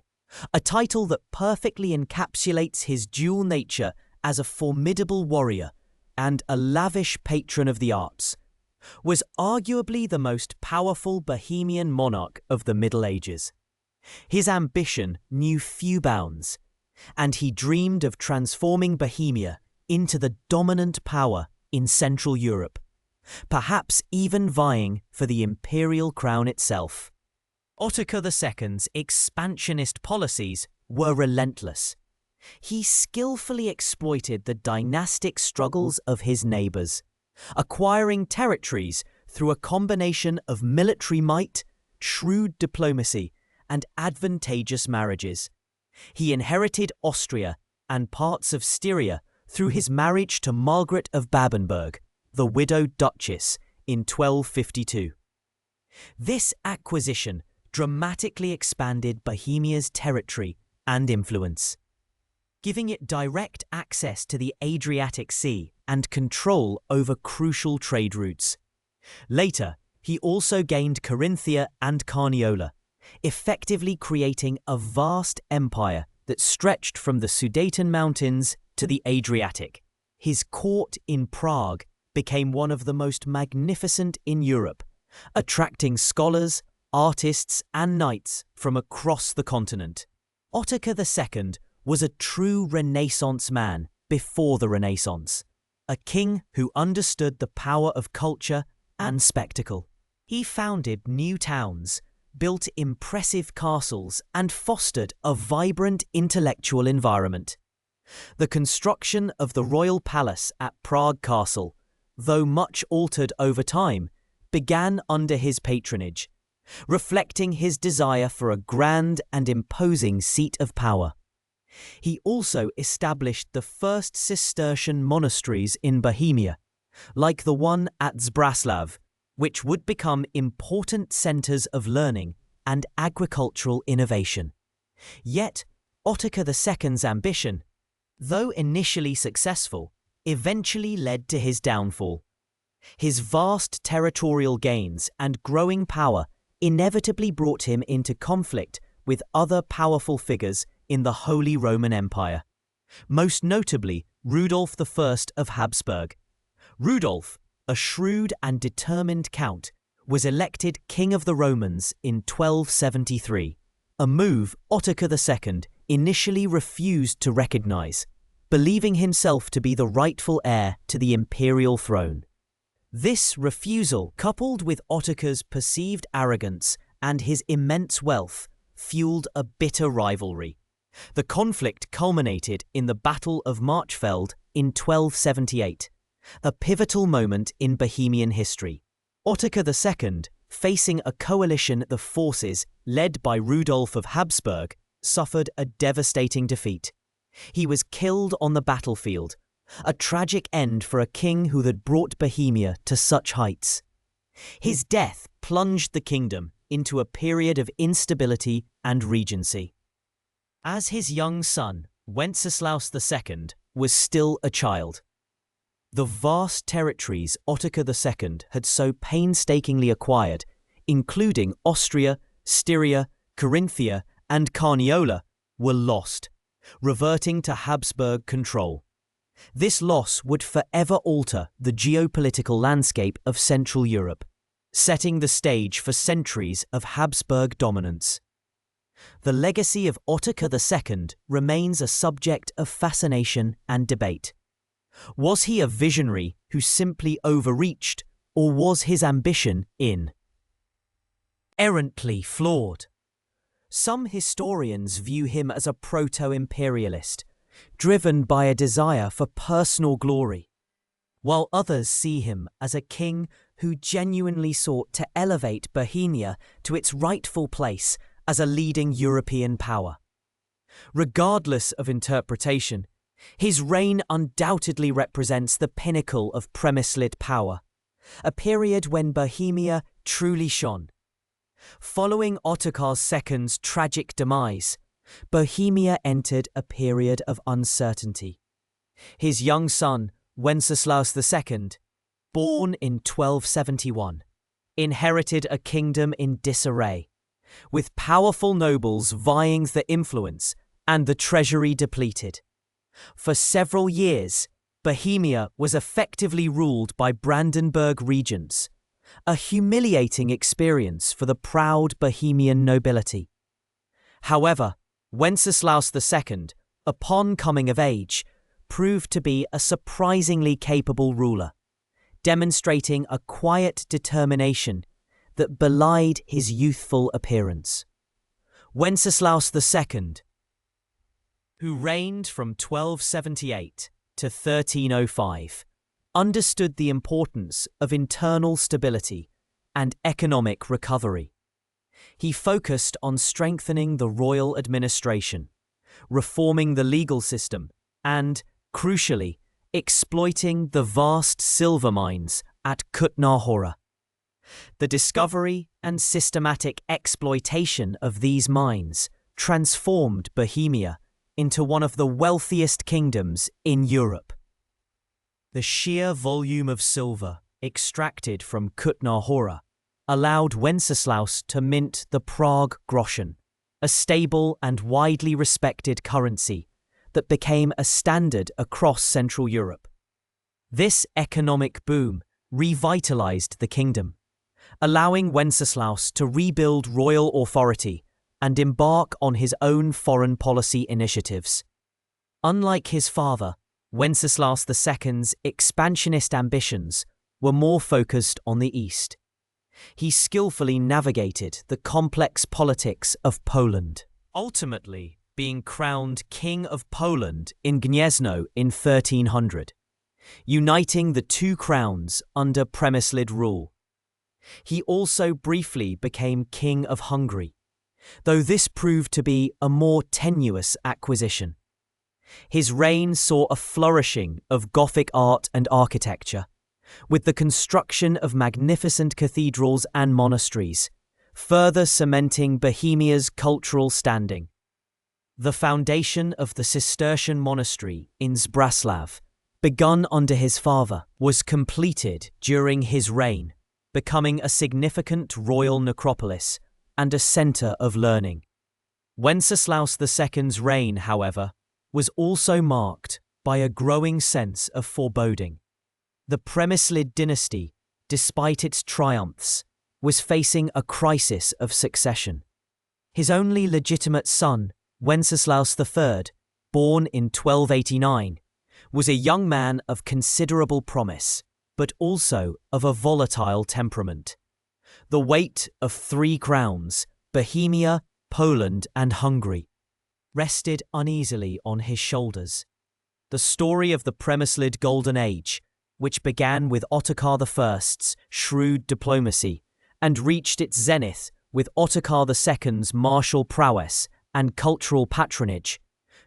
a title that perfectly encapsulates his dual nature as a formidable warrior and a lavish patron of the arts, was arguably the most powerful Bohemian monarch of the Middle Ages. His ambition knew few bounds, and he dreamed of transforming Bohemia into the dominant power in Central Europe, perhaps even vying for the imperial crown itself. Ottokar II's expansionist policies were relentless. He skillfully exploited the dynastic struggles of his neighbours, acquiring territories through a combination of military might, shrewd diplomacy, and advantageous marriages. He inherited Austria and parts of Styria through his marriage to Margaret of Babenberg, the widowed duchess, in 1252. This acquisition dramatically expanded Bohemia's territory and influence, giving it direct access to the Adriatic Sea and control over crucial trade routes. Later, he also gained Carinthia and Carniola, effectively creating a vast empire that stretched from the Sudeten Mountains to the Adriatic. His court in Prague became one of the most magnificent in Europe, attracting scholars, artists, and knights from across the continent. Ottokar II was a true Renaissance man before the Renaissance, a king who understood the power of culture and spectacle. He founded new towns, built impressive castles, and fostered a vibrant intellectual environment. The construction of the royal palace at Prague Castle, though much altered over time, began under his patronage, reflecting his desire for a grand and imposing seat of power. He also established the first Cistercian monasteries in Bohemia, like the one at Zbraslav, which would become important centers of learning and agricultural innovation. Yet, Ottokar II's ambition, though initially successful, eventually led to his downfall. His vast territorial gains and growing power inevitably brought him into conflict with other powerful figures in the Holy Roman Empire, most notably Rudolf I of Habsburg. Rudolf, a shrewd and determined count, was elected King of the Romans in 1273, a move Ottokar II initially refused to recognize, believing himself to be the rightful heir to the imperial throne. This refusal, coupled with Ottokar's perceived arrogance and his immense wealth, fueled a bitter rivalry. The conflict culminated in the Battle of Marchfeld in 1278, a pivotal moment in Bohemian history. Ottokar II, facing a coalition of forces led by Rudolf of Habsburg, suffered a devastating defeat. He was killed on the battlefield, a tragic end for a king who had brought Bohemia to such heights. His death plunged the kingdom into a period of instability and regency. As his young son, Wenceslaus II, was still a child, the vast territories Ottokar II had so painstakingly acquired, including Austria, Styria, Carinthia, and Carniola, were lost, reverting to Habsburg control. This loss would forever alter the geopolitical landscape of Central Europe, setting the stage for centuries of Habsburg dominance. The legacy of Ottokar II remains a subject of fascination and debate. Was he a visionary who simply overreached, or was his ambition inherently flawed? Some historians view him as a proto-imperialist, driven by a desire for personal glory, while others see him as a king who genuinely sought to elevate Bohemia to its rightful place as a leading European power. Regardless of interpretation, his reign undoubtedly represents the pinnacle of Přemyslid power, a period when Bohemia truly shone. Following Ottokar II's tragic demise, Bohemia entered a period of uncertainty. His young son, Wenceslaus II, born in 1271, inherited a kingdom in disarray, with powerful nobles vying for influence and the treasury depleted. For several years, Bohemia was effectively ruled by Brandenburg regents, a humiliating experience for the proud Bohemian nobility. However, Wenceslaus II, upon coming of age, proved to be a surprisingly capable ruler, demonstrating a quiet determination that belied his youthful appearance. Wenceslaus II, who reigned from 1278 to 1305, understood the importance of internal stability and economic recovery. He focused on strengthening the royal administration, reforming the legal system, and, crucially, exploiting the vast silver mines at Kutná Hora. The discovery and systematic exploitation of these mines transformed Bohemia into one of the wealthiest kingdoms in Europe. The sheer volume of silver extracted from Kutná Hora, allowed Wenceslaus to mint the Prague groschen, a stable and widely respected currency that became a standard across Central Europe. This economic boom revitalized the kingdom, allowing Wenceslaus to rebuild royal authority and embark on his own foreign policy initiatives. Unlike his father, Wenceslaus II's expansionist ambitions were more focused on the east. He skillfully navigated the complex politics of Poland, ultimately being crowned King of Poland in Gniezno in 1300, uniting the two crowns under Přemyslid rule. He also briefly became King of Hungary, though this proved to be a more tenuous acquisition. His reign saw a flourishing of Gothic art and architecture, with the construction of magnificent cathedrals and monasteries, further cementing Bohemia's cultural standing. The foundation of the Cistercian monastery in Zbraslav, begun under his father, was completed during his reign, becoming a significant royal necropolis and a centre of learning. Wenceslaus II's reign, however, was also marked by a growing sense of foreboding. The Přemyslid dynasty, despite its triumphs, was facing a crisis of succession. His only legitimate son, Wenceslaus III, born in 1289, was a young man of considerable promise, but also of a volatile temperament. The weight of three crowns, Bohemia, Poland, and Hungary, rested uneasily on his shoulders. The story of the Přemyslid Golden Age, which began with Ottokar I's shrewd diplomacy and reached its zenith with Ottokar II's martial prowess and cultural patronage,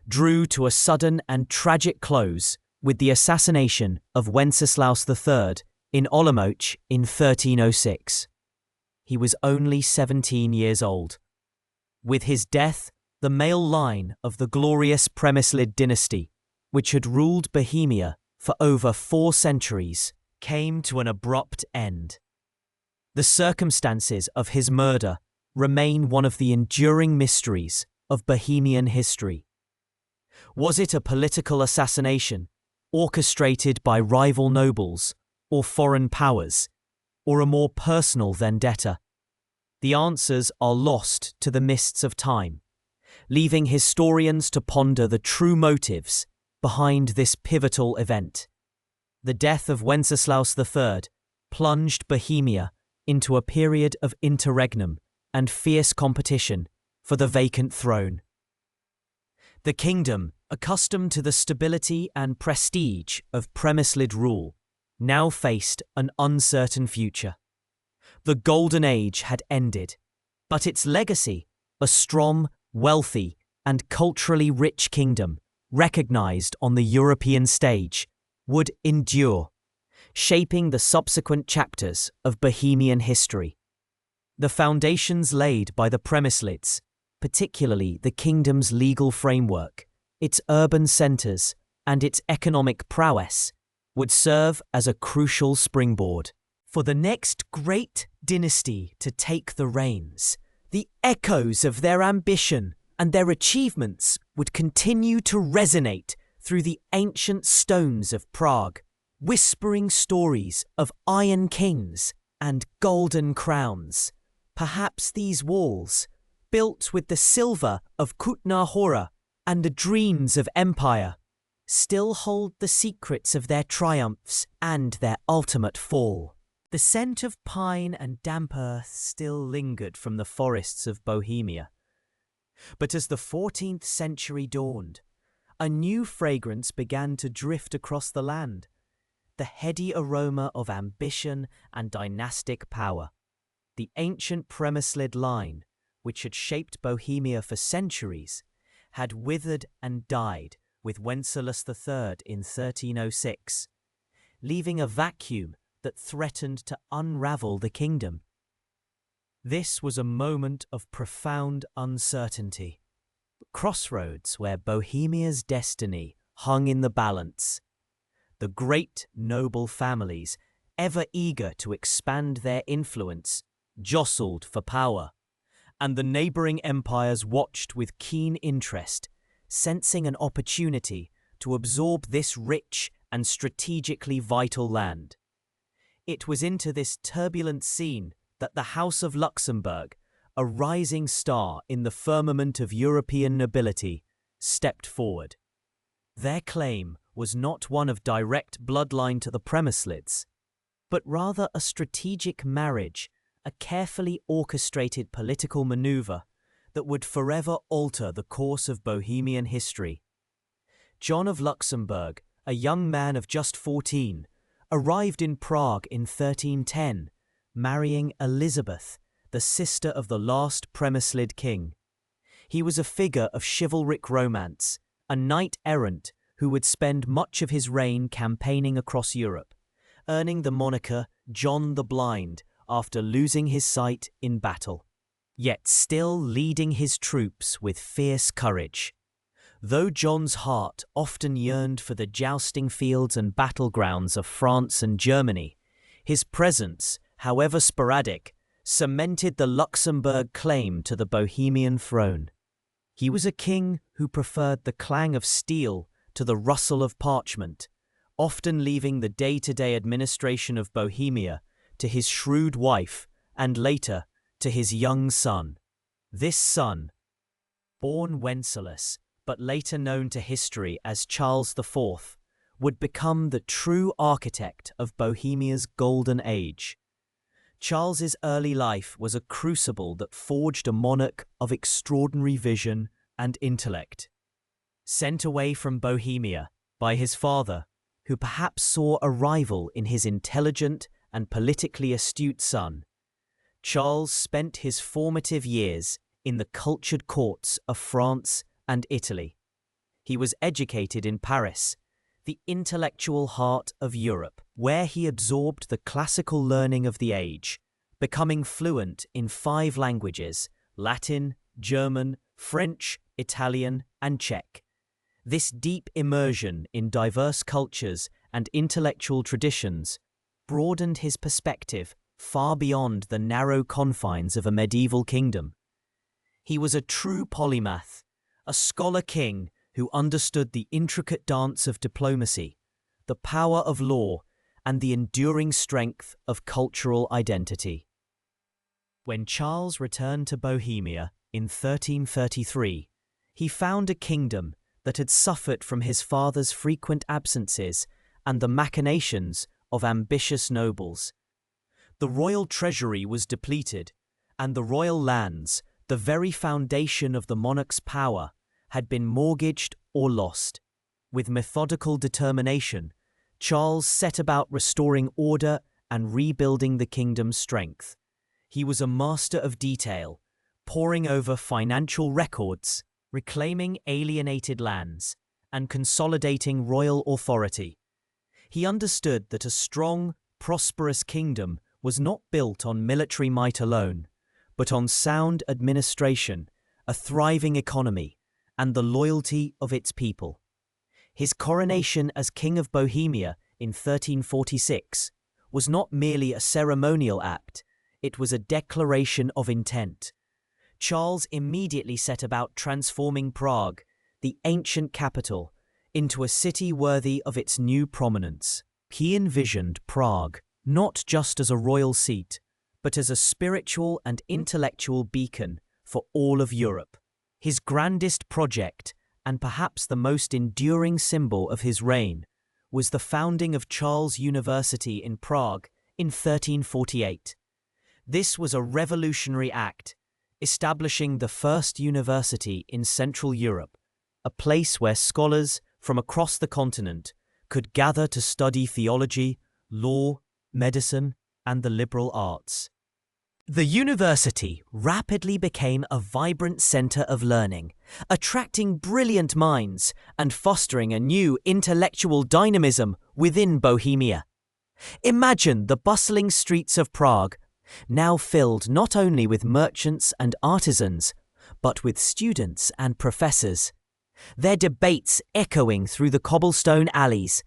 drew to a sudden and tragic close with the assassination of Wenceslaus III in Olomouc in 1306. He was only 17 years old. With his death, the male line of the glorious Přemyslid dynasty, which had ruled Bohemia for over 4 centuries, came to an abrupt end. The circumstances of his murder remain one of the enduring mysteries of Bohemian history. Was it a political assassination, orchestrated by rival nobles or foreign powers, or a more personal vendetta? The answers are lost to the mists of time, leaving historians to ponder the true motives behind this pivotal event. The death of Wenceslaus III plunged Bohemia into a period of interregnum and fierce competition for the vacant throne. The kingdom, accustomed to the stability and prestige of Přemyslid rule, now faced an uncertain future. The Golden Age had ended, but its legacy, a strong, wealthy, and culturally rich kingdom, recognized on the European stage, would endure, shaping the subsequent chapters of Bohemian history. The foundations laid by the Přemyslids, particularly the kingdom's legal framework, its urban centers, and its economic prowess, would serve as a crucial springboard for the next great dynasty to take the reins. The echoes of their ambition and their achievements would continue to resonate through the ancient stones of Prague, whispering stories of iron kings and golden crowns. Perhaps these walls, built with the silver of Kutná Hora and the dreams of empire, still hold the secrets of their triumphs and their ultimate fall. The scent of pine and damp earth still lingered from the forests of Bohemia. But as the 14th century dawned, a new fragrance began to drift across the land, the heady aroma of ambition and dynastic power. The ancient Přemyslid line, which had shaped Bohemia for centuries, had withered and died with Wenceslaus III in 1306, leaving a vacuum that threatened to unravel the kingdom. This was a moment of profound uncertainty, crossroads where Bohemia's destiny hung in the balance. The great noble families, ever eager to expand their influence, jostled for power, and the neighboring empires watched with keen interest, sensing an opportunity to absorb this rich and strategically vital land. It was into this turbulent scene that the House of Luxembourg, a rising star in the firmament of European nobility, stepped forward. Their claim was not one of direct bloodline to the Přemyslids, but rather a strategic marriage, a carefully orchestrated political maneuver that would forever alter the course of Bohemian history. John of Luxembourg, a young man of just 14, arrived in Prague in 1310, marrying Elizabeth, the sister of the last Přemyslid king. He was a figure of chivalric romance, a knight-errant who would spend much of his reign campaigning across Europe, earning the moniker John the Blind after losing his sight in battle, yet still leading his troops with fierce courage. Though John's heart often yearned for the jousting fields and battlegrounds of France and Germany, his presence, however sporadic, cemented the Luxembourg claim to the Bohemian throne. He was a king who preferred the clang of steel to the rustle of parchment, often leaving the day-to-day administration of Bohemia to his shrewd wife and later to his young son. This son, born Wenceslas, but later known to history as Charles IV, would become the true architect of Bohemia's golden age. Charles's early life was a crucible that forged a monarch of extraordinary vision and intellect. Sent away from Bohemia by his father, who perhaps saw a rival in his intelligent and politically astute son, Charles spent his formative years in the cultured courts of France and Italy. He was educated in Paris, the intellectual heart of Europe, where he absorbed the classical learning of the age, becoming fluent in 5 languages: Latin, German, French, Italian, and Czech. This deep immersion in diverse cultures and intellectual traditions broadened his perspective far beyond the narrow confines of a medieval kingdom. He was a true polymath, a scholar king who understood the intricate dance of diplomacy, the power of law, and the enduring strength of cultural identity. When Charles returned to Bohemia in 1333, he found a kingdom that had suffered from his father's frequent absences and the machinations of ambitious nobles. The royal treasury was depleted, and the royal lands, the very foundation of the monarch's power, had been mortgaged or lost. With methodical determination, Charles set about restoring order and rebuilding the kingdom's strength. He was a master of detail, poring over financial records, reclaiming alienated lands, and consolidating royal authority. He understood that a strong, prosperous kingdom was not built on military might alone, but on sound administration, a thriving economy, and the loyalty of its people. His coronation as King of Bohemia in 1346 was not merely a ceremonial act, it was a declaration of intent. Charles immediately set about transforming Prague, the ancient capital, into a city worthy of its new prominence. He envisioned Prague not just as a royal seat, but as a spiritual and intellectual beacon for all of Europe. His grandest project, and perhaps the most enduring symbol of his reign, was the founding of Charles University in Prague in 1348. This was a revolutionary act, establishing the first university in Central Europe, a place where scholars from across the continent could gather to study theology, law, medicine, and the liberal arts. The university rapidly became a vibrant center of learning, attracting brilliant minds and fostering a new intellectual dynamism within Bohemia. Imagine the bustling streets of Prague, now filled not only with merchants and artisans, but with students and professors. Their debates echoing through the cobblestone alleys,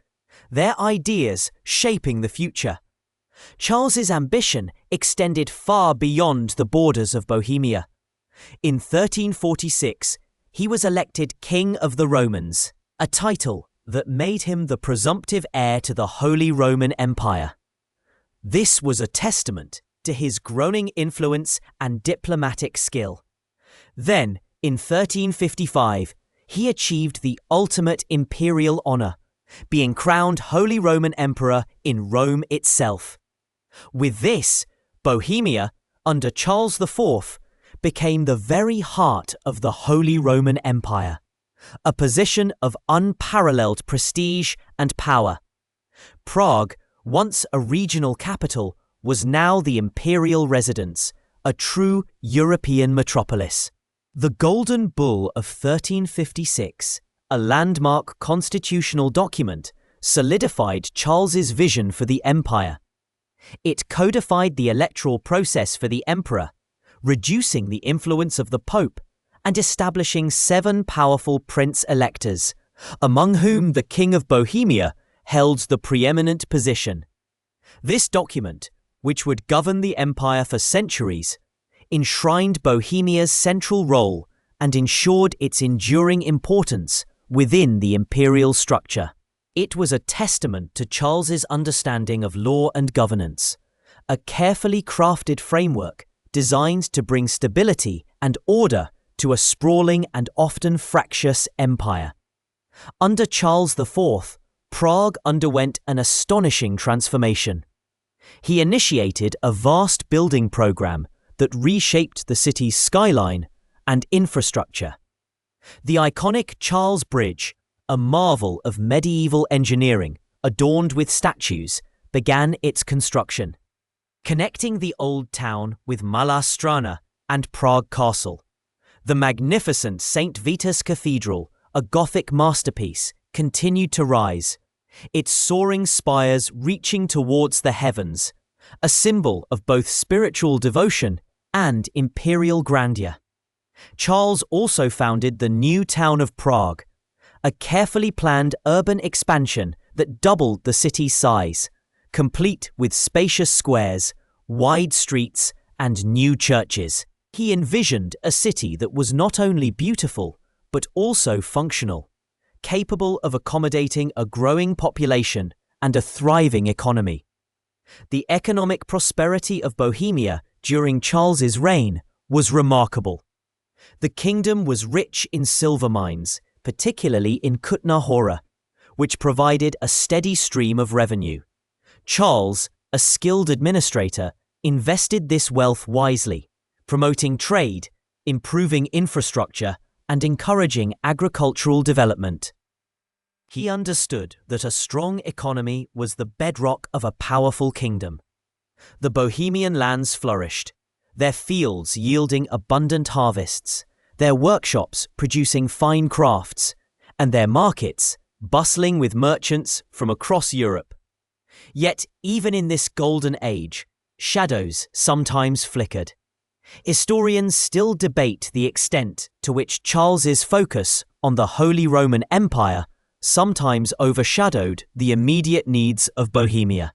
their ideas shaping the future. Charles's ambition extended far beyond the borders of Bohemia. In 1346, he was elected King of the Romans, a title that made him the presumptive heir to the Holy Roman Empire. This was a testament to his growing influence and diplomatic skill. Then, in 1355, he achieved the ultimate imperial honor, being crowned Holy Roman Emperor in Rome itself. With this, Bohemia, under Charles IV, became the very heart of the Holy Roman Empire, a position of unparalleled prestige and power. Prague, once a regional capital, was now the imperial residence, a true European metropolis. The Golden Bull of 1356, a landmark constitutional document, solidified Charles's vision for the empire. It codified the electoral process for the emperor, reducing the influence of the Pope and establishing 7 powerful prince-electors, among whom the King of Bohemia held the preeminent position. This document, which would govern the empire for centuries, enshrined Bohemia's central role and ensured its enduring importance within the imperial structure. It was a testament to Charles's understanding of law and governance, a carefully crafted framework designed to bring stability and order to a sprawling and often fractious empire. Under Charles IV, Prague underwent an astonishing transformation. He initiated a vast building program that reshaped the city's skyline and infrastructure. The iconic Charles Bridge, a marvel of medieval engineering adorned with statues, began its construction, connecting the old town with Malá Strana and Prague Castle. The magnificent St. Vitus Cathedral, a Gothic masterpiece, continued to rise, its soaring spires reaching towards the heavens, a symbol of both spiritual devotion and imperial grandeur. Charles also founded the new town of Prague, a carefully planned urban expansion that doubled the city's size, complete with spacious squares, wide streets, and new churches. He envisioned a city that was not only beautiful, but also functional, capable of accommodating a growing population and a thriving economy. The economic prosperity of Bohemia during Charles's reign was remarkable. The kingdom was rich in silver mines, particularly in Kutná Hora, which provided a steady stream of revenue. Charles, a skilled administrator, invested this wealth wisely, promoting trade, improving infrastructure, and encouraging agricultural development. He understood that a strong economy was the bedrock of a powerful kingdom. The Bohemian lands flourished, their fields yielding abundant harvests, their workshops producing fine crafts, and their markets bustling with merchants from across Europe. Yet, even in this golden age, shadows sometimes flickered. Historians still debate the extent to which Charles's focus on the Holy Roman Empire sometimes overshadowed the immediate needs of Bohemia.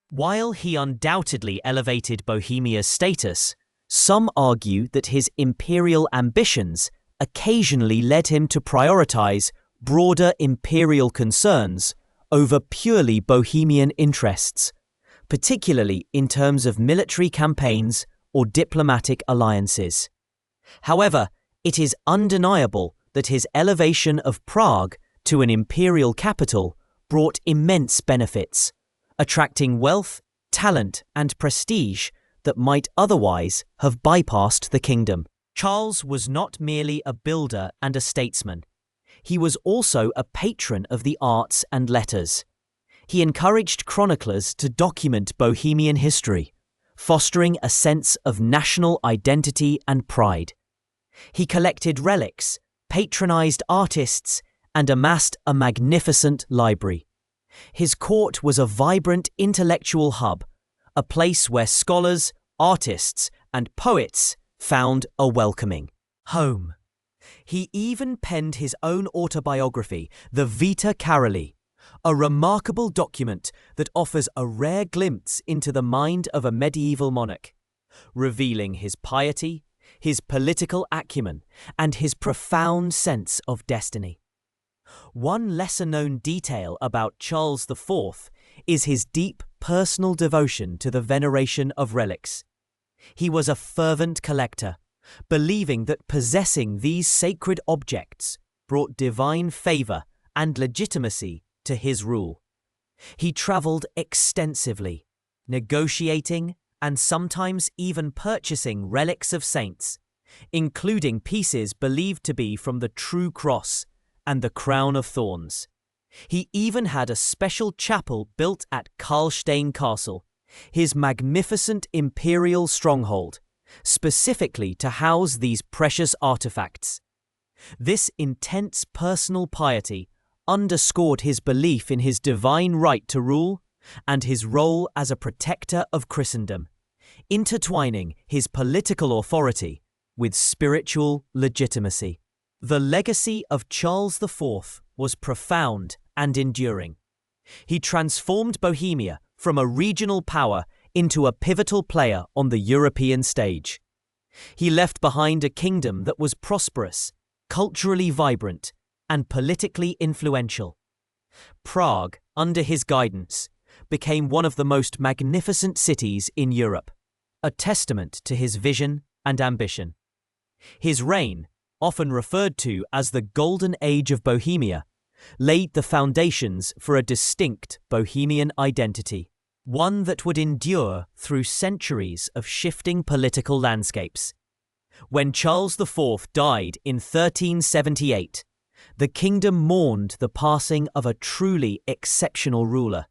While he undoubtedly elevated Bohemia's status, some argue that his imperial ambitions occasionally led him to prioritize broader imperial concerns over purely Bohemian interests, particularly in terms of military campaigns or diplomatic alliances. However, it is undeniable that his elevation of Prague to an imperial capital brought immense benefits, attracting wealth, talent, and prestige that might otherwise have bypassed the kingdom. Charles was not merely a builder and a statesman. He was also a patron of the arts and letters. He encouraged chroniclers to document Bohemian history, fostering a sense of national identity and pride. He collected relics, patronized artists, and amassed a magnificent library. His court was a vibrant intellectual hub, a place where scholars, artists, and poets found a welcoming home. He even penned his own autobiography, the Vita Caroli, a remarkable document that offers a rare glimpse into the mind of a medieval monarch, revealing his piety, his political acumen, and his profound sense of destiny. One lesser-known detail about Charles IV is his deep personal devotion to the veneration of relics. He was a fervent collector, believing that possessing these sacred objects brought divine favor and legitimacy to his rule. He traveled extensively, negotiating and sometimes even purchasing relics of saints, including pieces believed to be from the true cross and the crown of thorns. He even had a special chapel built at Karlstein Castle, his magnificent imperial stronghold, specifically to house these precious artifacts. This intense personal piety underscored his belief in his divine right to rule and his role as a protector of Christendom, intertwining his political authority with spiritual legitimacy. The legacy of Charles IV was profound and enduring. He transformed Bohemia from a regional power into a pivotal player on the European stage. He left behind a kingdom that was prosperous, culturally vibrant, and politically influential. Prague, under his guidance, became one of the most magnificent cities in Europe, a testament to his vision and ambition. His reign, often referred to as the Golden Age of Bohemia, laid the foundations for a distinct Bohemian identity, one that would endure through centuries of shifting political landscapes. When Charles IV died in 1378, the kingdom mourned the passing of a truly exceptional ruler,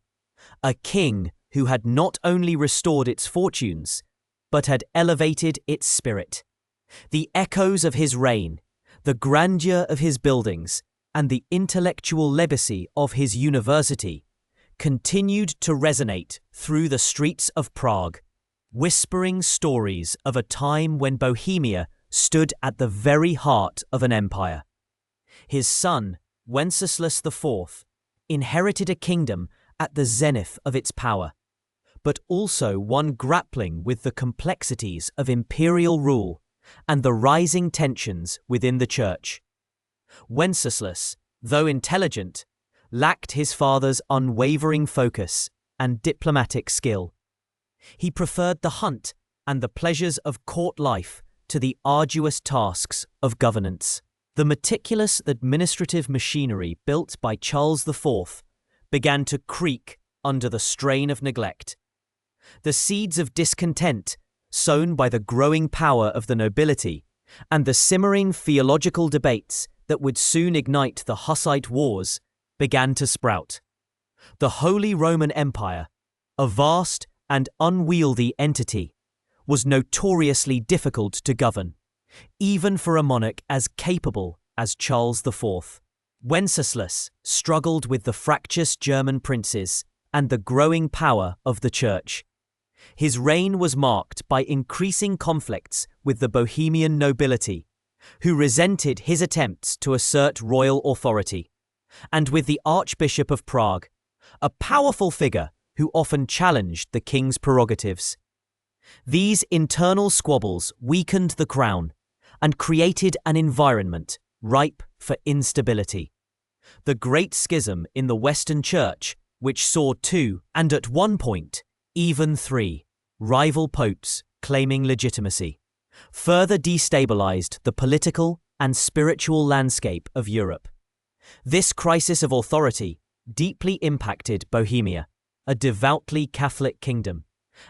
a king who had not only restored its fortunes, but had elevated its spirit. The echoes of his reign, the grandeur of his buildings, and the intellectual legacy of his university continued to resonate through the streets of Prague, whispering stories of a time when Bohemia stood at the very heart of an empire. His son, Wenceslas IV, inherited a kingdom at the zenith of its power, but also one grappling with the complexities of imperial rule and the rising tensions within the church. Wenceslas, though intelligent, lacked his father's unwavering focus and diplomatic skill. He preferred the hunt and the pleasures of court life to the arduous tasks of governance. The meticulous administrative machinery built by Charles IV began to creak under the strain of neglect. The seeds of discontent, sown by the growing power of the nobility, and the simmering theological debates that would soon ignite the Hussite wars, began to sprout. The Holy Roman Empire, a vast and unwieldy entity, was notoriously difficult to govern, even for a monarch as capable as Charles IV. Wenceslas struggled with the fractious German princes and the growing power of the church. His reign was marked by increasing conflicts with the Bohemian nobility, who resented his attempts to assert royal authority, and with the Archbishop of Prague, a powerful figure who often challenged the king's prerogatives. These internal squabbles weakened the crown and created an environment ripe for instability. The Great Schism in the Western Church, which saw two, and at one point, even three, rival popes claiming legitimacy, further destabilized the political and spiritual landscape of Europe. This crisis of authority deeply impacted Bohemia, a devoutly Catholic kingdom,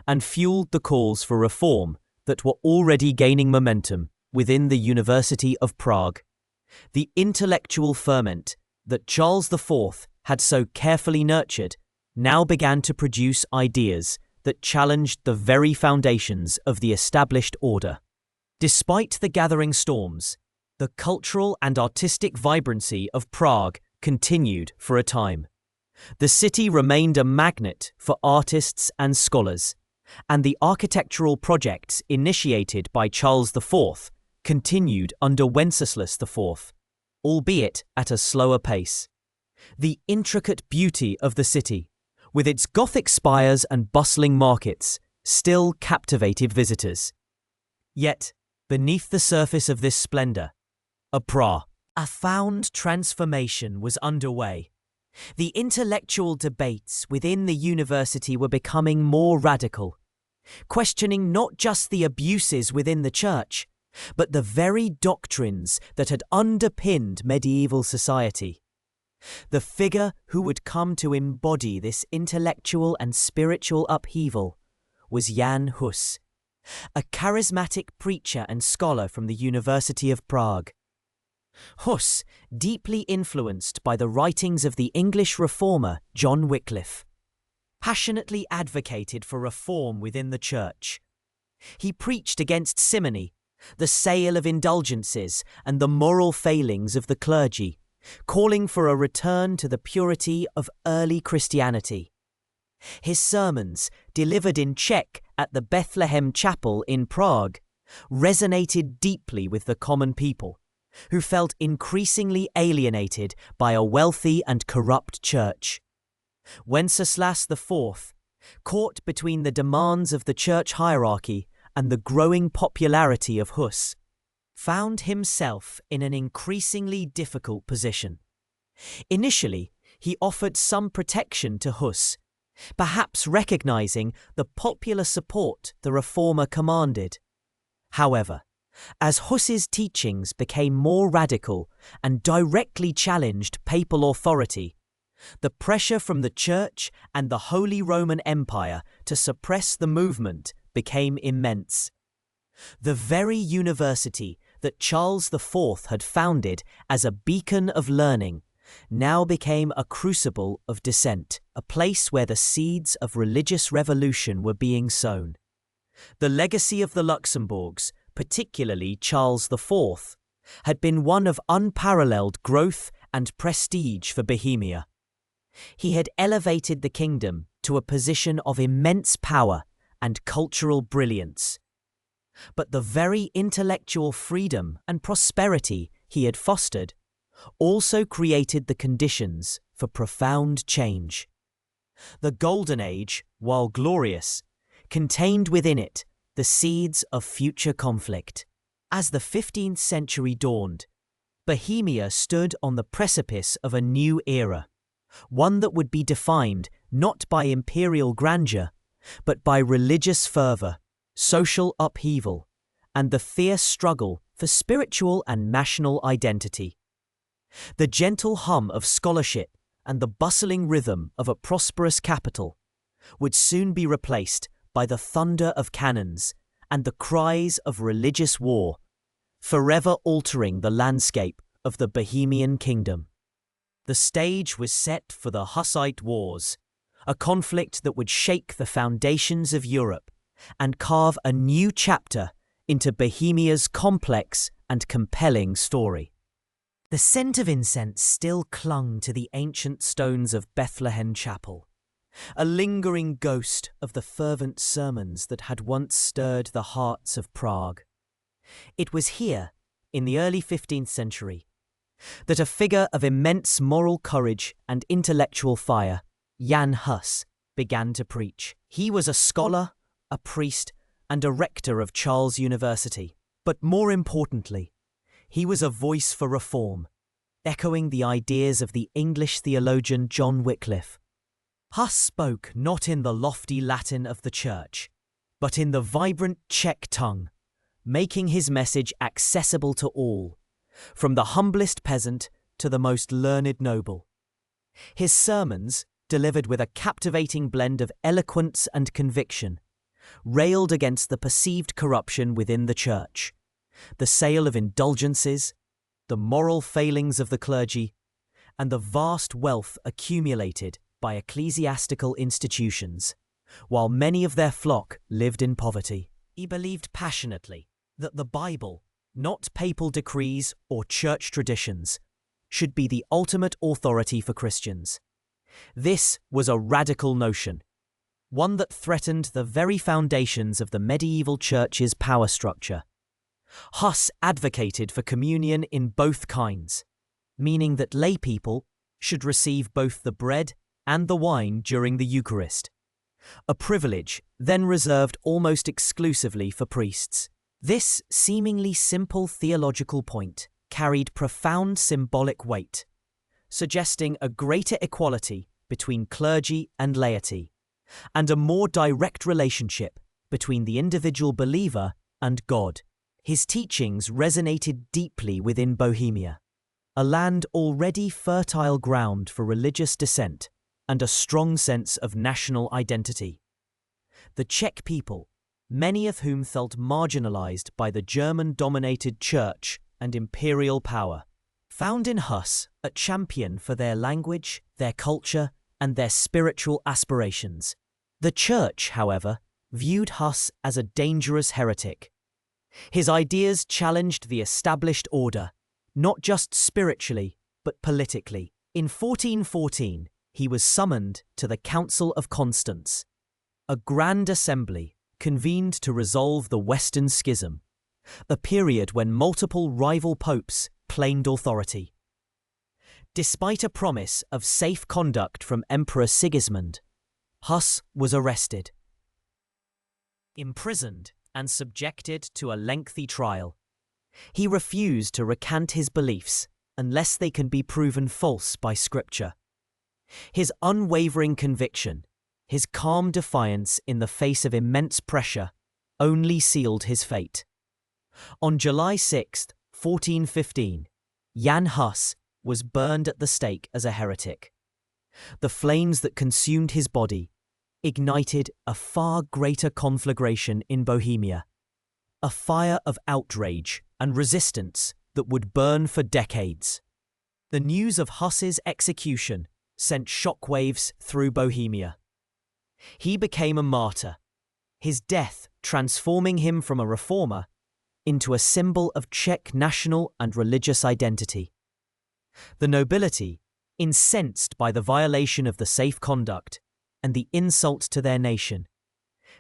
and fueled the calls for reform that were already gaining momentum within the University of Prague. The intellectual ferment that Charles IV had so carefully nurtured now began to produce ideas that challenged the very foundations of the established order. Despite the gathering storms, the cultural and artistic vibrancy of Prague continued for a time. The city remained a magnet for artists and scholars, and the architectural projects initiated by Charles IV continued under Wenceslas IV, albeit at a slower pace. The intricate beauty of the city, with its Gothic spires and bustling markets, still captivated visitors. Yet, beneath the surface of this splendor, a profound transformation was underway. The intellectual debates within the university were becoming more radical, questioning not just the abuses within the church, but the very doctrines that had underpinned medieval society. The figure who would come to embody this intellectual and spiritual upheaval was Jan Hus, a charismatic preacher and scholar from the University of Prague. Hus, deeply influenced by the writings of the English reformer John Wycliffe, passionately advocated for reform within the church. He preached against simony, the sale of indulgences, and the moral failings of the clergy, calling for a return to the purity of early Christianity. His sermons, delivered in Czech at the Bethlehem Chapel in Prague, resonated deeply with the common people, who felt increasingly alienated by a wealthy and corrupt church. Wenceslas IV, caught between the demands of the church hierarchy and the growing popularity of Hus, found himself in an increasingly difficult position. Initially, he offered some protection to Hus, perhaps recognizing the popular support the reformer commanded. However, as Hus's teachings became more radical and directly challenged papal authority, the pressure from the Church and the Holy Roman Empire to suppress the movement became immense. The very university that Charles IV had founded as a beacon of learning now became a crucible of dissent, a place where the seeds of religious revolution were being sown. The legacy of the Luxembourgs, particularly Charles IV, had been one of unparalleled growth and prestige for Bohemia. He had elevated the kingdom to a position of immense power and cultural brilliance. But the very intellectual freedom and prosperity he had fostered also created the conditions for profound change. The Golden Age, while glorious, contained within it the seeds of future conflict. As the 15th century dawned, Bohemia stood on the precipice of a new era, one that would be defined not by imperial grandeur, but by religious fervor, social upheaval, and the fierce struggle for spiritual and national identity. The gentle hum of scholarship and the bustling rhythm of a prosperous capital would soon be replaced by the thunder of cannons and the cries of religious war, forever altering the landscape of the Bohemian kingdom. The stage was set for the Hussite Wars, a conflict that would shake the foundations of Europe and carve a new chapter into Bohemia's complex and compelling story. The scent of incense still clung to the ancient stones of Bethlehem Chapel, a lingering ghost of the fervent sermons that had once stirred the hearts of Prague. It was here, in the early 15th century, that a figure of immense moral courage and intellectual fire, Jan Hus, began to preach. He was a scholar, a priest, and a rector of Charles University. But more importantly, he was a voice for reform, echoing the ideas of the English theologian John Wycliffe. Hus spoke not in the lofty Latin of the Church, but in the vibrant Czech tongue, making his message accessible to all, from the humblest peasant to the most learned noble. His sermons, delivered with a captivating blend of eloquence and conviction, railed against the perceived corruption within the Church, the sale of indulgences, the moral failings of the clergy, and the vast wealth accumulated by ecclesiastical institutions, while many of their flock lived in poverty. He believed passionately that the Bible, not papal decrees or church traditions, should be the ultimate authority for Christians. This was a radical notion, one that threatened the very foundations of the medieval church's power structure. Hus advocated for communion in both kinds, meaning that lay people, should receive both the bread and the wine during the Eucharist, a privilege then reserved almost exclusively for priests. This seemingly simple theological point carried profound symbolic weight, suggesting a greater equality between clergy and laity, and a more direct relationship between the individual believer and God. His teachings resonated deeply within Bohemia, a land already fertile ground for religious dissent and a strong sense of national identity. The Czech people, many of whom felt marginalized by the German-dominated church and imperial power, found in Huss a champion for their language, their culture, and their spiritual aspirations. The church, however, viewed Huss as a dangerous heretic. His ideas challenged the established order, not just spiritually, but politically. In 1414, he was summoned to the Council of Constance, a grand assembly convened to resolve the Western Schism, a period when multiple rival popes claimed authority. Despite a promise of safe conduct from Emperor Sigismund, Huss was arrested, imprisoned, and subjected to a lengthy trial. He refused to recant his beliefs unless they can be proven false by Scripture. His unwavering conviction, his calm defiance in the face of immense pressure, only sealed his fate. On July 6, 1415, Jan Hus was burned at the stake as a heretic. The flames that consumed his body ignited a far greater conflagration in Bohemia, a fire of outrage and resistance that would burn for decades. The news of Huss's execution sent shockwaves through Bohemia. He became a martyr, his death transforming him from a reformer into a symbol of Czech national and religious identity. The nobility, incensed by the violation of the safe conduct and the insult to their nation,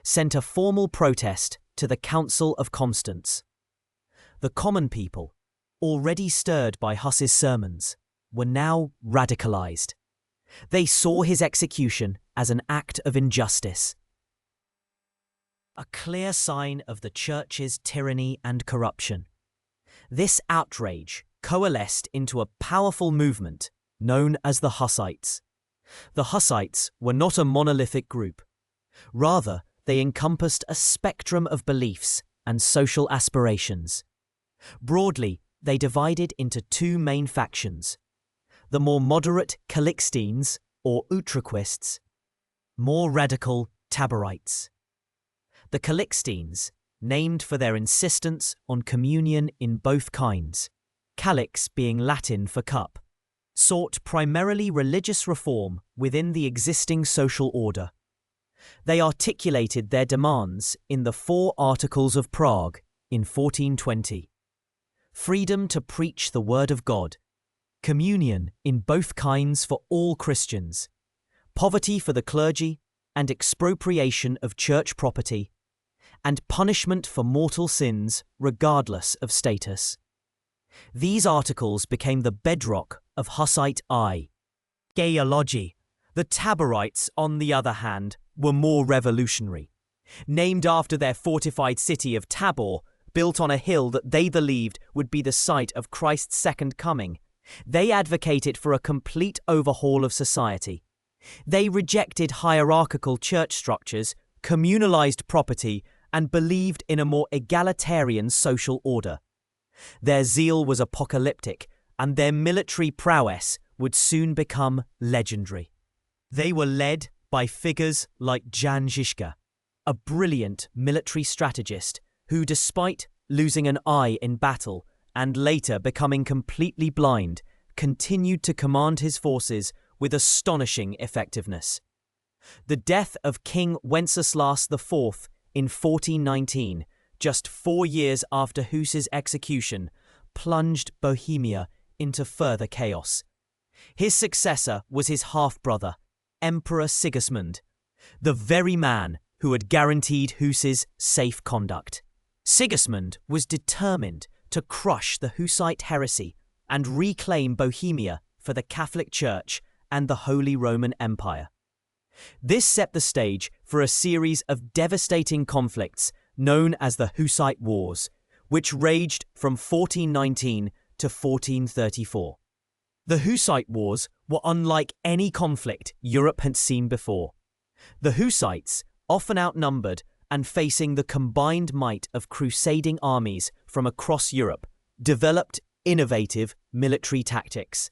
sent a formal protest to the Council of Constance. The common people, already stirred by Huss's sermons, were now radicalized. They saw his execution as an act of injustice, a clear sign of the Church's tyranny and corruption. This outrage coalesced into a powerful movement known as the Hussites. The Hussites were not a monolithic group. Rather, they encompassed a spectrum of beliefs and social aspirations. Broadly, they divided into two main factions: the more moderate Calixtines, or Utraquists, more radical Taborites. The Calixtines, named for their insistence on communion in both kinds, calix being Latin for cup, sought primarily religious reform within the existing social order. They articulated their demands in the 4 Articles of Prague in 1420. Freedom to preach the word of God, communion in both kinds for all Christians, poverty for the clergy, and expropriation of church property, and punishment for mortal sins regardless of status. These articles became the bedrock of Hussite ideology. The Taborites, on the other hand, were more revolutionary. Named after their fortified city of Tabor, built on a hill that they believed would be the site of Christ's second coming, they advocated for a complete overhaul of society. They rejected hierarchical church structures, communalized property, and believed in a more egalitarian social order. Their zeal was apocalyptic, and their military prowess would soon become legendary. They were led by figures like Jan Žižka, a brilliant military strategist who, despite losing an eye in battle and later becoming completely blind, continued to command his forces with astonishing effectiveness. The death of King Wenceslas IV in 1419, just 4 years after Huss's execution, plunged Bohemia into further chaos. His successor was his half-brother, Emperor Sigismund, the very man who had guaranteed Huss's safe conduct. Sigismund was determined to crush the Hussite heresy and reclaim Bohemia for the Catholic Church and the Holy Roman Empire. This set the stage for a series of devastating conflicts known as the Hussite Wars, which raged from 1419 to 1434. The Hussite Wars were unlike any conflict Europe had seen before. The Hussites, often outnumbered and facing the combined might of crusading armies from across Europe, developed innovative military tactics.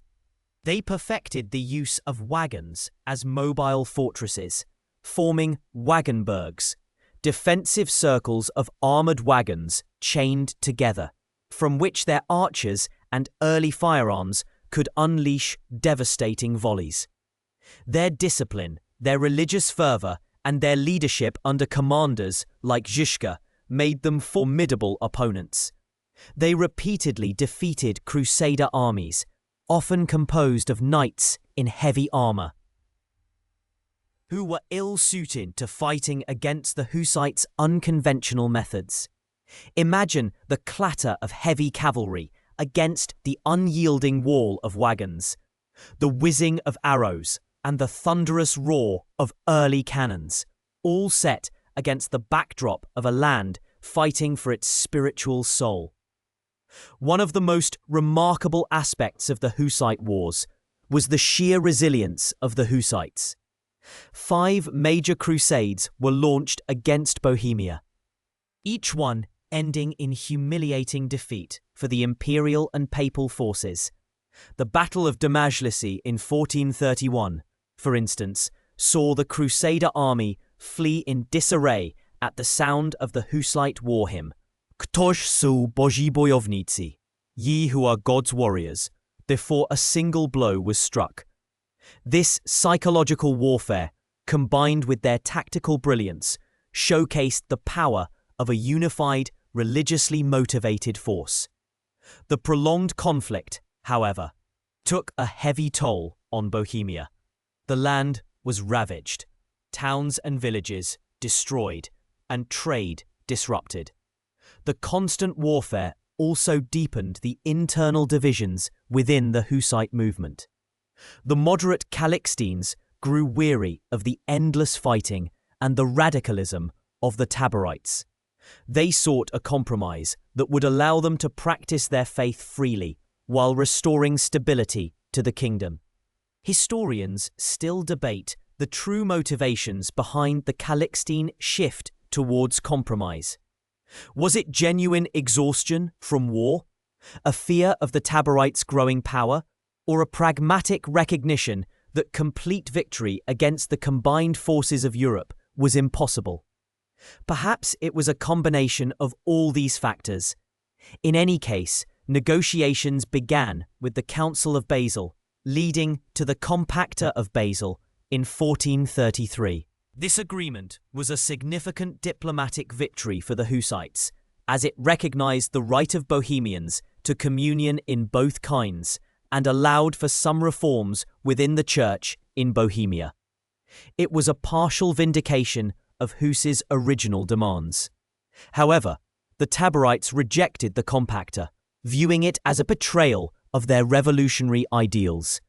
They perfected the use of wagons as mobile fortresses, forming wagonburgs, defensive circles of armoured wagons chained together, from which their archers and early firearms could unleash devastating volleys. Their discipline, their religious fervour, and their leadership under commanders like Žižka made them formidable opponents. They repeatedly defeated crusader armies, often composed of knights in heavy armour, who were ill-suited to fighting against the Hussites' unconventional methods. Imagine the clatter of heavy cavalry against the unyielding wall of wagons, the whizzing of arrows, and the thunderous roar of early cannons, all set against the backdrop of a land fighting for its spiritual soul. One of the most remarkable aspects of the Hussite Wars was the sheer resilience of the Hussites. 5 major crusades were launched against Bohemia, each one ending in humiliating defeat for the imperial and papal forces. The Battle of Damajlisi in 1431, for instance, saw the Crusader army flee in disarray at the sound of the Hussite war hymn, Ktoś są Bożi bojownicy, ye who are God's warriors, before a single blow was struck. This psychological warfare, combined with their tactical brilliance, showcased the power of a unified, religiously motivated force. The prolonged conflict, however, took a heavy toll on Bohemia. The land was ravaged, towns and villages destroyed, and trade disrupted. The constant warfare also deepened the internal divisions within the Hussite movement. The moderate Calixtines grew weary of the endless fighting and the radicalism of the Taborites. They sought a compromise that would allow them to practice their faith freely while restoring stability to the kingdom. Historians still debate the true motivations behind the Calixtine shift towards compromise. Was it genuine exhaustion from war, a fear of the Taborites' growing power, or a pragmatic recognition that complete victory against the combined forces of Europe was impossible? Perhaps it was a combination of all these factors. In any case, negotiations began with the Council of Basel, leading to the Compacta of Basel in 1433. This agreement was a significant diplomatic victory for the Hussites, as it recognized the right of Bohemians to communion in both kinds and allowed for some reforms within the church in Bohemia. It was a partial vindication of Hus's original demands. However, the Taborites rejected the Compacta, viewing it as a betrayal of their revolutionary ideals.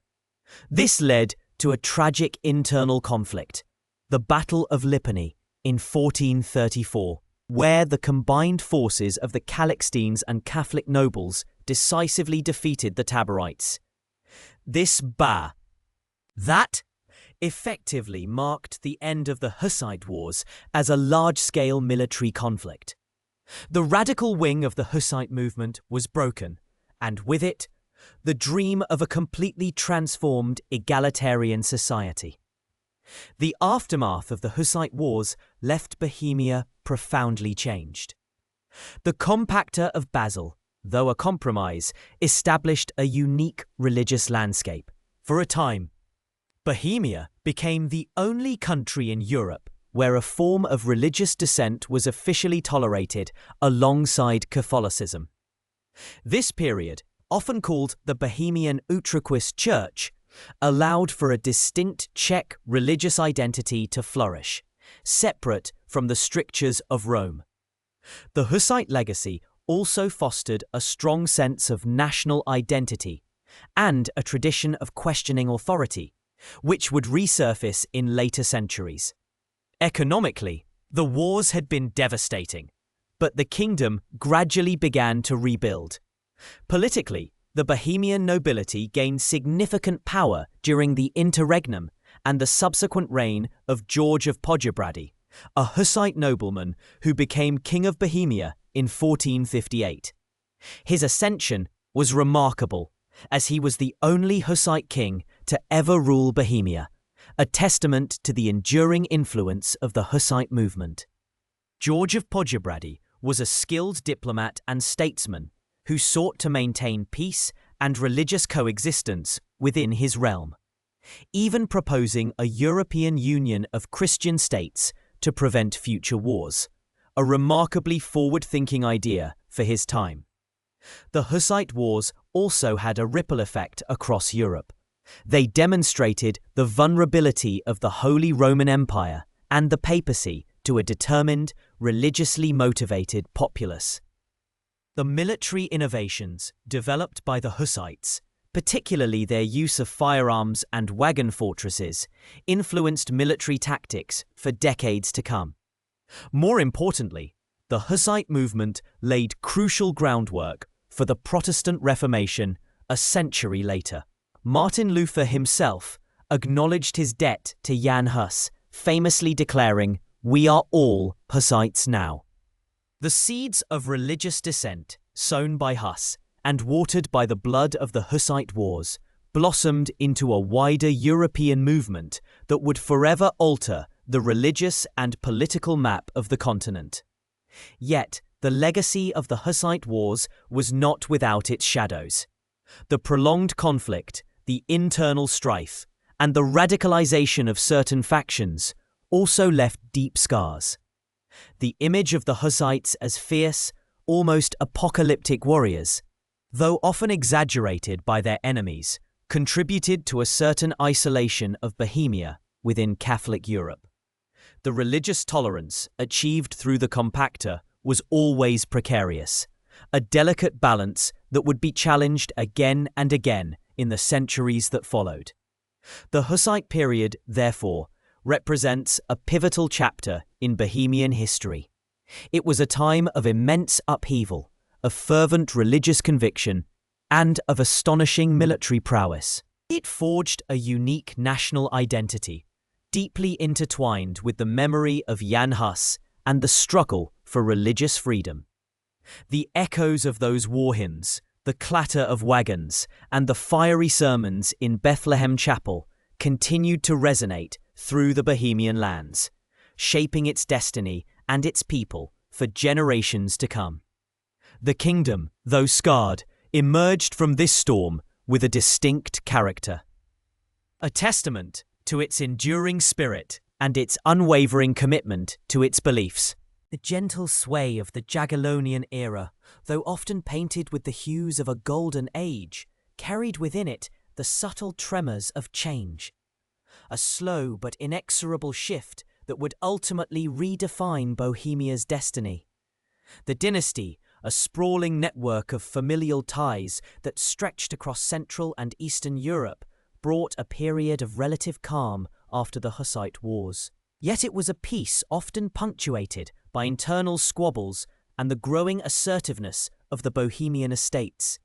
This led to a tragic internal conflict, the Battle of Lipany in 1434, where the combined forces of the Calixtines and Catholic nobles decisively defeated the Taborites. That effectively marked the end of the Hussite Wars as a large-scale military conflict. The radical wing of the Hussite movement was broken, and with it, the dream of a completely transformed egalitarian society. The aftermath of the Hussite Wars left Bohemia profoundly changed. The Compacta of Basel, though a compromise, established a unique religious landscape. For a time, Bohemia became the only country in Europe where a form of religious dissent was officially tolerated alongside Catholicism. This period, often called the Bohemian Utraquist Church, allowed for a distinct Czech religious identity to flourish, separate from the strictures of Rome. The Hussite legacy also fostered a strong sense of national identity, and a tradition of questioning authority, which would resurface in later centuries. Economically, the wars had been devastating, but the kingdom gradually began to rebuild. Politically, the Bohemian nobility gained significant power during the interregnum and the subsequent reign of George of Poděbrady, a Hussite nobleman who became King of Bohemia in 1458. His ascension was remarkable, as he was the only Hussite king to ever rule Bohemia, a testament to the enduring influence of the Hussite movement. George of Poděbrady was a skilled diplomat and statesman who sought to maintain peace and religious coexistence within his realm, even proposing a European union of Christian states to prevent future wars, a remarkably forward-thinking idea for his time. The Hussite Wars also had a ripple effect across Europe. They demonstrated the vulnerability of the Holy Roman Empire and the papacy to a determined, religiously motivated populace. The military innovations developed by the Hussites, particularly their use of firearms and wagon fortresses, influenced military tactics for decades to come. More importantly, the Hussite movement laid crucial groundwork for the Protestant Reformation a century later. Martin Luther himself acknowledged his debt to Jan Hus, famously declaring, "We are all Hussites now." The seeds of religious dissent, sown by Hus and watered by the blood of the Hussite Wars, blossomed into a wider European movement that would forever alter the religious and political map of the continent. Yet, the legacy of the Hussite Wars was not without its shadows. The prolonged conflict, the internal strife, and the radicalization of certain factions also left deep scars. The image of the Hussites as fierce, almost apocalyptic warriors, though often exaggerated by their enemies, contributed to a certain isolation of Bohemia within Catholic Europe. The religious tolerance achieved through the Compacta was always precarious, a delicate balance that would be challenged again and again in the centuries that followed. The Hussite period, therefore, represents a pivotal chapter in Bohemian history. It was a time of immense upheaval, of fervent religious conviction, and of astonishing military prowess. It forged a unique national identity, deeply intertwined with the memory of Jan Hus and the struggle for religious freedom. The echoes of those war hymns, the clatter of wagons, and the fiery sermons in Bethlehem Chapel continued to resonate through the Bohemian lands, shaping its destiny and its people for generations to come. The kingdom, though scarred, emerged from this storm with a distinct character, a testament to its enduring spirit and its unwavering commitment to its beliefs. The gentle sway of the Jagiellonian era, though often painted with the hues of a golden age, carried within it the subtle tremors of change. A slow but inexorable shift that would ultimately redefine Bohemia's destiny. The dynasty, a sprawling network of familial ties that stretched across Central and Eastern Europe, brought a period of relative calm after the Hussite Wars. Yet it was a peace often punctuated by internal squabbles and the growing assertiveness of the Bohemian estates.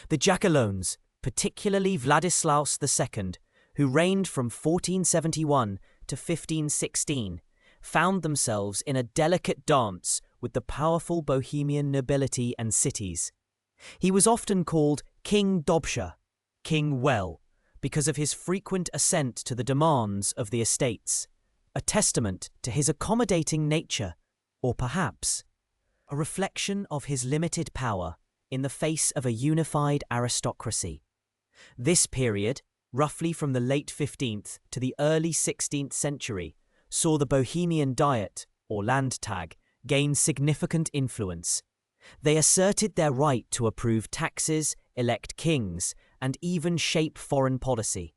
The Jagiellons, particularly Vladislaus II, who reigned from 1471 to 1516, found themselves in a delicate dance with the powerful Bohemian nobility and cities. He was often called King Dobrze, King Well, because of his frequent assent to the demands of the estates, a testament to his accommodating nature, or perhaps a reflection of his limited power in the face of a unified aristocracy. This period, roughly from the late 15th to the early 16th century, saw the Bohemian Diet, or Landtag, gain significant influence. They asserted their right to approve taxes, elect kings, and even shape foreign policy,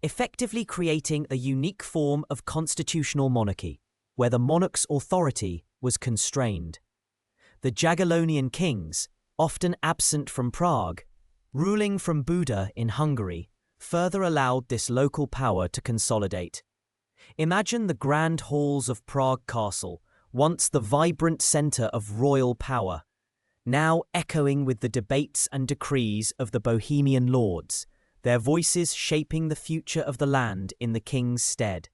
effectively creating a unique form of constitutional monarchy, where the monarch's authority was constrained. The Jagiellonian kings, often absent from Prague, Ruling from Buda in Hungary further allowed this local power to consolidate. Imagine the grand halls of Prague Castle, once the vibrant centre of royal power, now echoing with the debates and decrees of the Bohemian lords, their voices shaping the future of the land in the king's stead.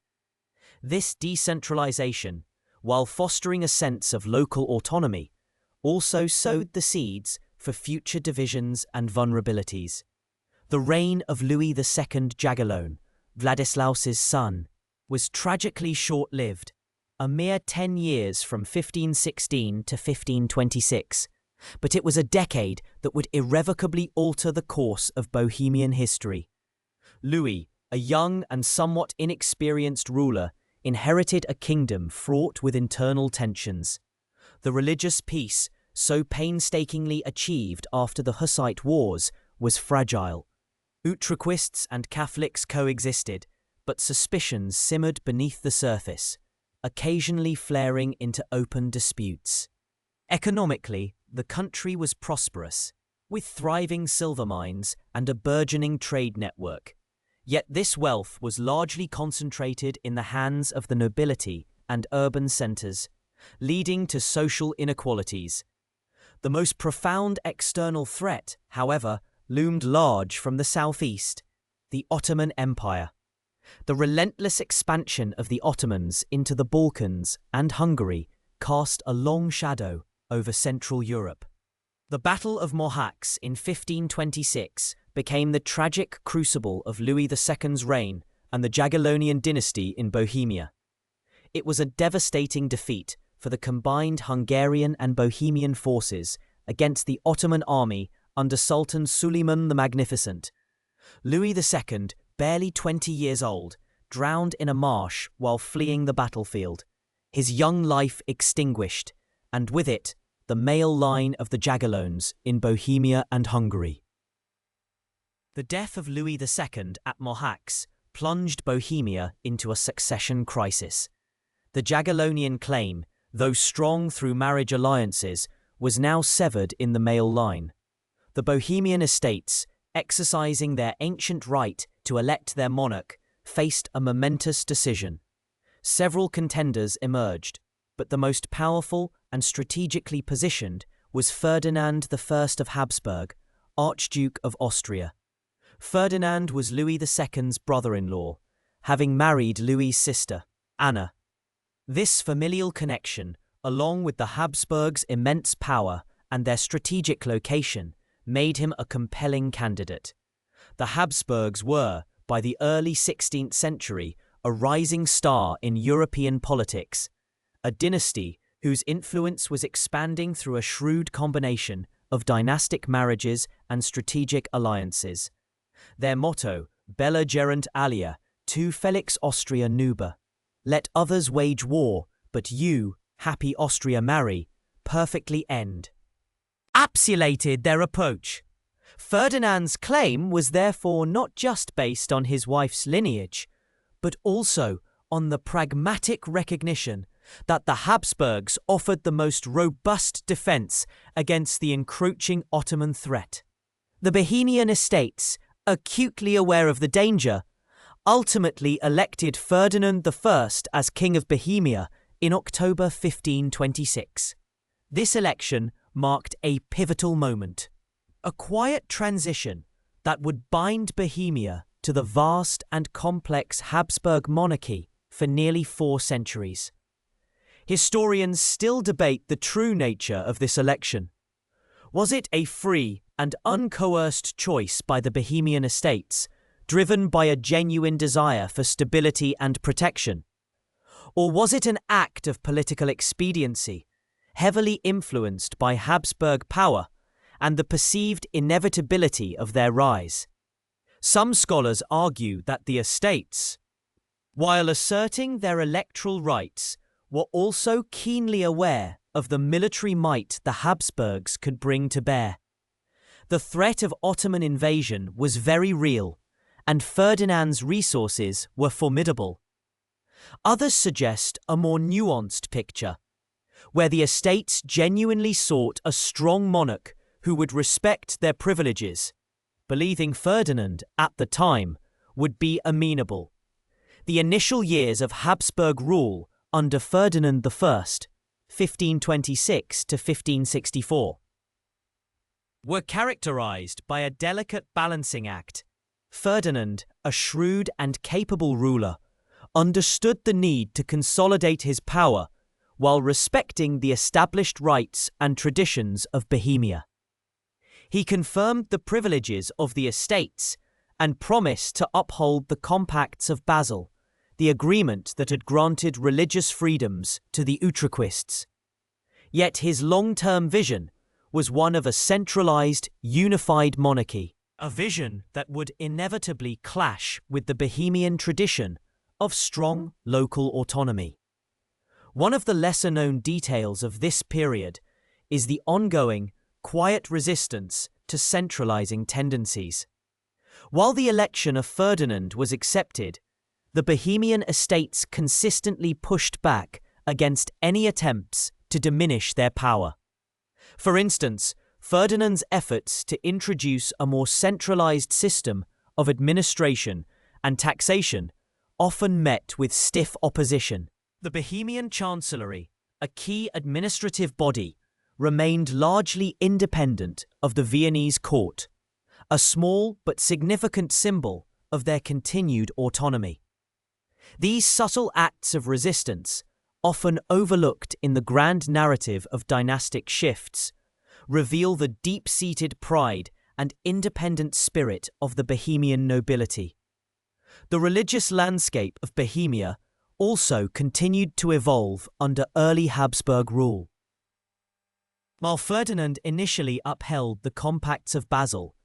This decentralization, while fostering a sense of local autonomy, also sowed the seeds for future divisions and vulnerabilities. The reign of Louis II Jagiellon, Vladislaus's son, was tragically short-lived, a mere 10 years from 1516 to 1526, but it was a decade that would irrevocably alter the course of Bohemian history. Louis, a young and somewhat inexperienced ruler, inherited a kingdom fraught with internal tensions. The religious peace, so painstakingly achieved after the Hussite wars, was fragile. Outrequists and Catholics coexisted, but suspicions simmered beneath the surface, occasionally flaring into open disputes. Economically, the country was prosperous, with thriving silver mines and a burgeoning trade network. Yet this wealth was largely concentrated in the hands of the nobility and urban centres, leading to social inequalities. The most profound external threat, however, loomed large from the southeast, the Ottoman Empire. The relentless expansion of the Ottomans into the Balkans and Hungary cast a long shadow over Central Europe. The Battle of Mohacs in 1526 became the tragic crucible of Louis II's reign and the Jagiellonian dynasty in Bohemia. It was a devastating defeat for the combined Hungarian and Bohemian forces against the Ottoman army under Sultan Suleiman the Magnificent. Louis II, barely 20 years old, drowned in a marsh while fleeing the battlefield, his young life extinguished, and with it, the male line of the Jagiellons in Bohemia and Hungary. The death of Louis II at Mohacs plunged Bohemia into a succession crisis. The Jagiellonian claim, though strong through marriage alliances, was now severed in the male line. The Bohemian estates, exercising their ancient right to elect their monarch, faced a momentous decision. Several contenders emerged, but the most powerful and strategically positioned was Ferdinand I of Habsburg, Archduke of Austria. Ferdinand was Louis II's brother-in-law, having married Louis's sister, Anna. This familial connection, along with the Habsburgs' immense power and their strategic location, made him a compelling candidate. The Habsburgs were, by the early 16th century, a rising star in European politics, a dynasty whose influence was expanding through a shrewd combination of dynastic marriages and strategic alliances. Their motto, Bella gerunt alia, tu felix Austria nuba, let others wage war, but you, happy Austria marry, perfectly end, encapsulated their approach. Ferdinand's claim was therefore not just based on his wife's lineage, but also on the pragmatic recognition that the Habsburgs offered the most robust defense against the encroaching Ottoman threat. The Bohemian estates, acutely aware of the danger, ultimately elected Ferdinand I as King of Bohemia in October 1526. This election marked a pivotal moment, a quiet transition that would bind Bohemia to the vast and complex Habsburg monarchy for nearly 4 centuries. Historians still debate the true nature of this election. Was it a free and uncoerced choice by the Bohemian estates, driven by a genuine desire for stability and protection? Or was it an act of political expediency, heavily influenced by Habsburg power and the perceived inevitability of their rise? Some scholars argue that the estates, while asserting their electoral rights, were also keenly aware of the military might the Habsburgs could bring to bear. The threat of Ottoman invasion was very real, and Ferdinand's resources were formidable. Others suggest a more nuanced picture, where the estates genuinely sought a strong monarch who would respect their privileges, believing Ferdinand, at the time, would be amenable. The initial years of Habsburg rule under Ferdinand I, 1526 to 1564, were characterized by a delicate balancing act. Ferdinand, a shrewd and capable ruler, understood the need to consolidate his power while respecting the established rights and traditions of Bohemia. He confirmed the privileges of the estates and promised to uphold the Compacts of Basel, the agreement that had granted religious freedoms to the Utrechists. Yet his long-term vision was one of a centralized, unified monarchy, a vision that would inevitably clash with the Bohemian tradition of strong local autonomy. One of the lesser-known details of this period is the ongoing, quiet resistance to centralizing tendencies. While the election of Ferdinand was accepted, the Bohemian estates consistently pushed back against any attempts to diminish their power. For instance, Ferdinand's efforts to introduce a more centralized system of administration and taxation often met with stiff opposition. The Bohemian Chancellery, a key administrative body, remained largely independent of the Viennese court, a small but significant symbol of their continued autonomy. These subtle acts of resistance, often overlooked in the grand narrative of dynastic shifts, reveal the deep-seated pride and independent spirit of the Bohemian nobility. The religious landscape of Bohemia also continued to evolve under early Habsburg rule. While Ferdinand initially upheld the Compacts of Basel,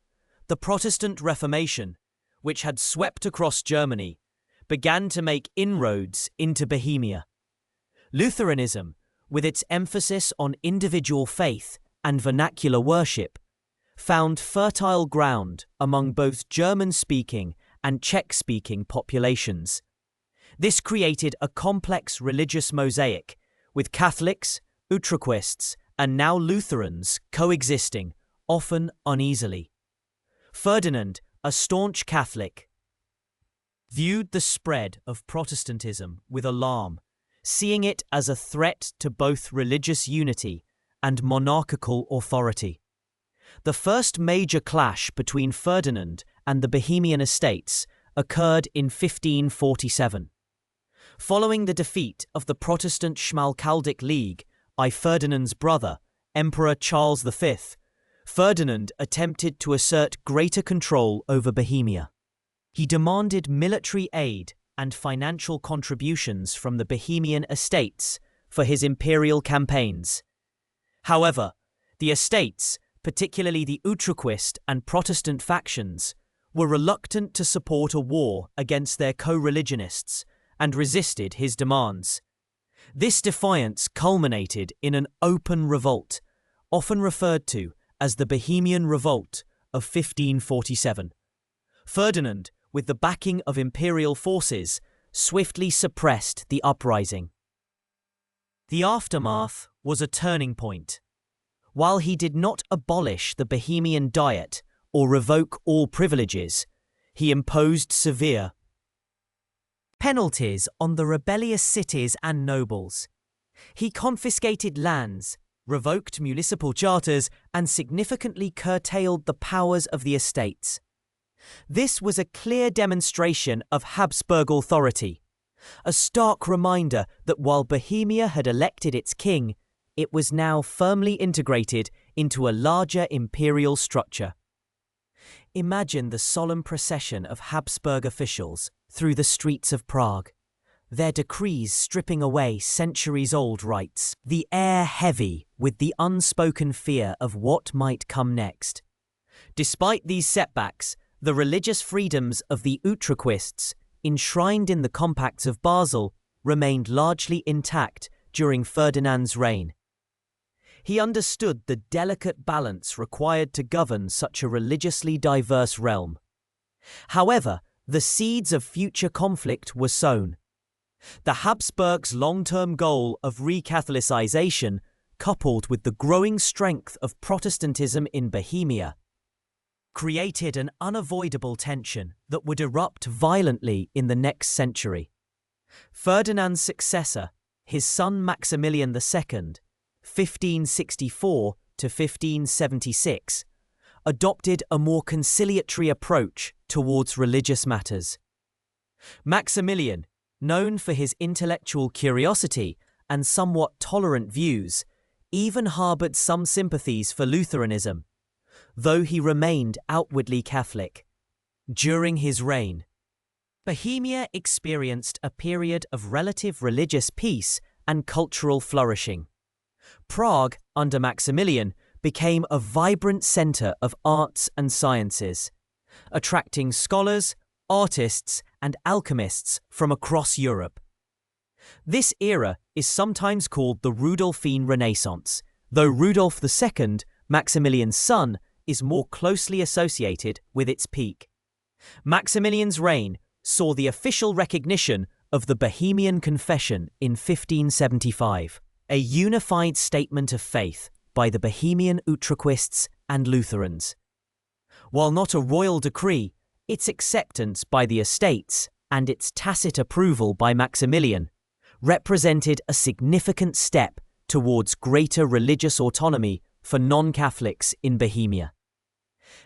the Protestant Reformation, which had swept across Germany, began to make inroads into Bohemia. Lutheranism, with its emphasis on individual faith and vernacular worship, found fertile ground among both German-speaking and Czech-speaking populations. This created a complex religious mosaic, with Catholics, Utrechists, and now Lutherans coexisting, often uneasily. Ferdinand, a staunch Catholic, viewed the spread of Protestantism with alarm, seeing it as a threat to both religious unity and monarchical authority. The first major clash between Ferdinand and the Bohemian estates occurred in 1547. Following the defeat of the Protestant Schmalkaldic League by Ferdinand's brother, Emperor Charles V, Ferdinand attempted to assert greater control over Bohemia. He demanded military aid and financial contributions from the Bohemian estates for his imperial campaigns. However, the estates, particularly the Utrechtist and Protestant factions, were reluctant to support a war against their co-religionists and resisted his demands. This defiance culminated in an open revolt, often referred to as the Bohemian Revolt of 1547. Ferdinand, with the backing of imperial forces, swiftly suppressed the uprising. The aftermath was a turning point. While he did not abolish the Bohemian Diet or revoke all privileges, he imposed severe penalties on the rebellious cities and nobles. He confiscated lands, revoked municipal charters, and significantly curtailed the powers of the estates. This was a clear demonstration of Habsburg authority, a stark reminder that while Bohemia had elected its king, it was now firmly integrated into a larger imperial structure. Imagine the solemn procession of Habsburg officials through the streets of Prague, their decrees stripping away centuries-old rights, the air heavy with the unspoken fear of what might come next. Despite these setbacks, the religious freedoms of the Utrechists, enshrined in the Compacts of Basel, remained largely intact during Ferdinand's reign. He understood the delicate balance required to govern such a religiously diverse realm. However, the seeds of future conflict were sown. The Habsburgs' long-term goal of re-Catholicization, coupled with the growing strength of Protestantism in Bohemia, created an unavoidable tension that would erupt violently in the next century. Ferdinand's successor, his son Maximilian II, 1564 to 1576, adopted a more conciliatory approach towards religious matters. Maximilian, known for his intellectual curiosity and somewhat tolerant views, even harbored some sympathies for Lutheranism, though he remained outwardly Catholic. During his reign, Bohemia experienced a period of relative religious peace and cultural flourishing. Prague, under Maximilian, became a vibrant centre of arts and sciences, attracting scholars, artists, and alchemists from across Europe. This era is sometimes called the Rudolphine Renaissance, though Rudolf II, Maximilian's son, is more closely associated with its peak. Maximilian's reign saw the official recognition of the Bohemian Confession in 1575, a unified statement of faith by the Bohemian Utraquists and Lutherans. While not a royal decree, its acceptance by the estates and its tacit approval by Maximilian represented a significant step towards greater religious autonomy for non-Catholics in Bohemia.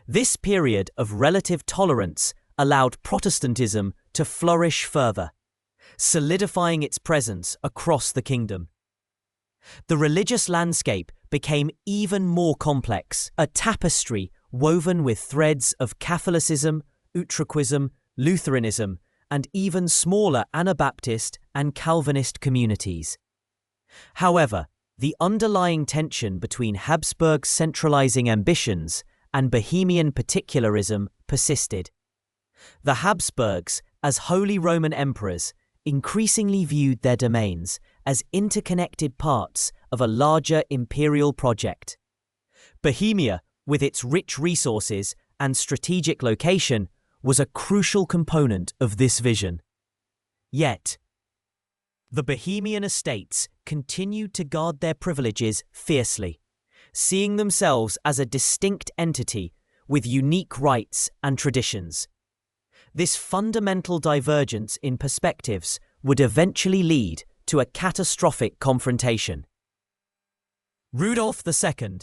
This period of relative tolerance allowed Protestantism to flourish further, solidifying its presence across the kingdom. The religious landscape became even more complex, a tapestry woven with threads of Catholicism, Utraquism, Lutheranism, and even smaller Anabaptist and Calvinist communities. However, the underlying tension between Habsburg's centralizing ambitions and Bohemian particularism persisted. The Habsburgs, as Holy Roman Emperors, increasingly viewed their domains as interconnected parts of a larger imperial project. Bohemia, with its rich resources and strategic location, was a crucial component of this vision. Yet, the Bohemian estates continued to guard their privileges fiercely, seeing themselves as a distinct entity with unique rights and traditions. This fundamental divergence in perspectives would eventually lead to a catastrophic confrontation. Rudolf II,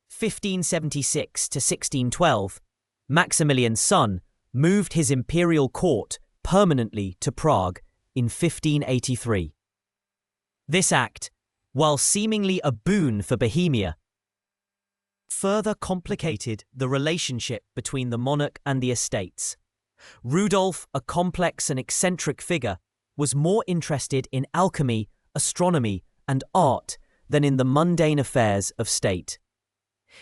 1576 to 1612, Maximilian's son, moved his imperial court permanently to Prague in 1583. This act, while seemingly a boon for Bohemia, further complicated the relationship between the monarch and the estates. Rudolf, a complex and eccentric figure, was more interested in alchemy, astronomy, and art than in the mundane affairs of state.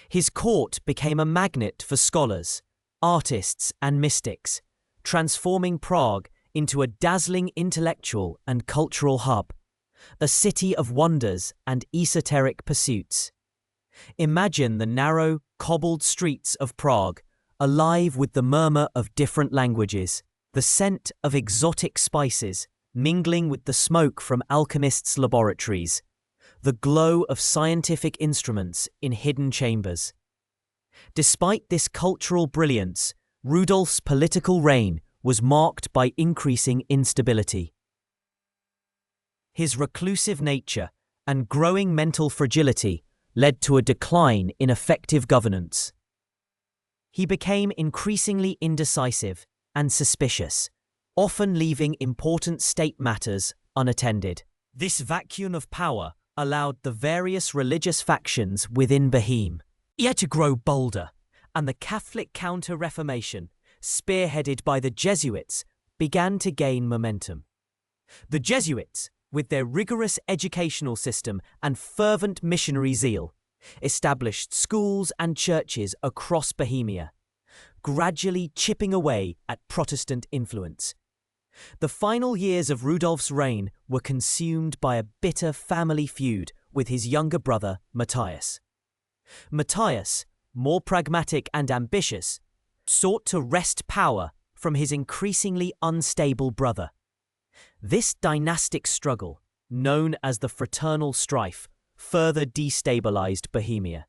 His court became a magnet for scholars, artists, and mystics, transforming Prague into a dazzling intellectual and cultural hub, a city of wonders and esoteric pursuits. Imagine the narrow, cobbled streets of Prague, alive with the murmur of different languages, the scent of exotic spices mingling with the smoke from alchemists' laboratories, the glow of scientific instruments in hidden chambers. Despite this cultural brilliance, Rudolf's political reign was marked by increasing instability. His reclusive nature and growing mental fragility led to a decline in effective governance. He became increasingly indecisive and suspicious, often leaving important state matters unattended. This vacuum of power allowed the various religious factions within Bohemia to grow bolder, and the Catholic Counter-Reformation, spearheaded by the Jesuits, began to gain momentum. The Jesuits, with their rigorous educational system and fervent missionary zeal, established schools and churches across Bohemia, gradually chipping away at Protestant influence. The final years of Rudolf's reign were consumed by a bitter family feud with his younger brother, Matthias. Matthias, more pragmatic and ambitious, sought to wrest power from his increasingly unstable brother. This dynastic struggle, known as the Fraternal Strife, further destabilized Bohemia.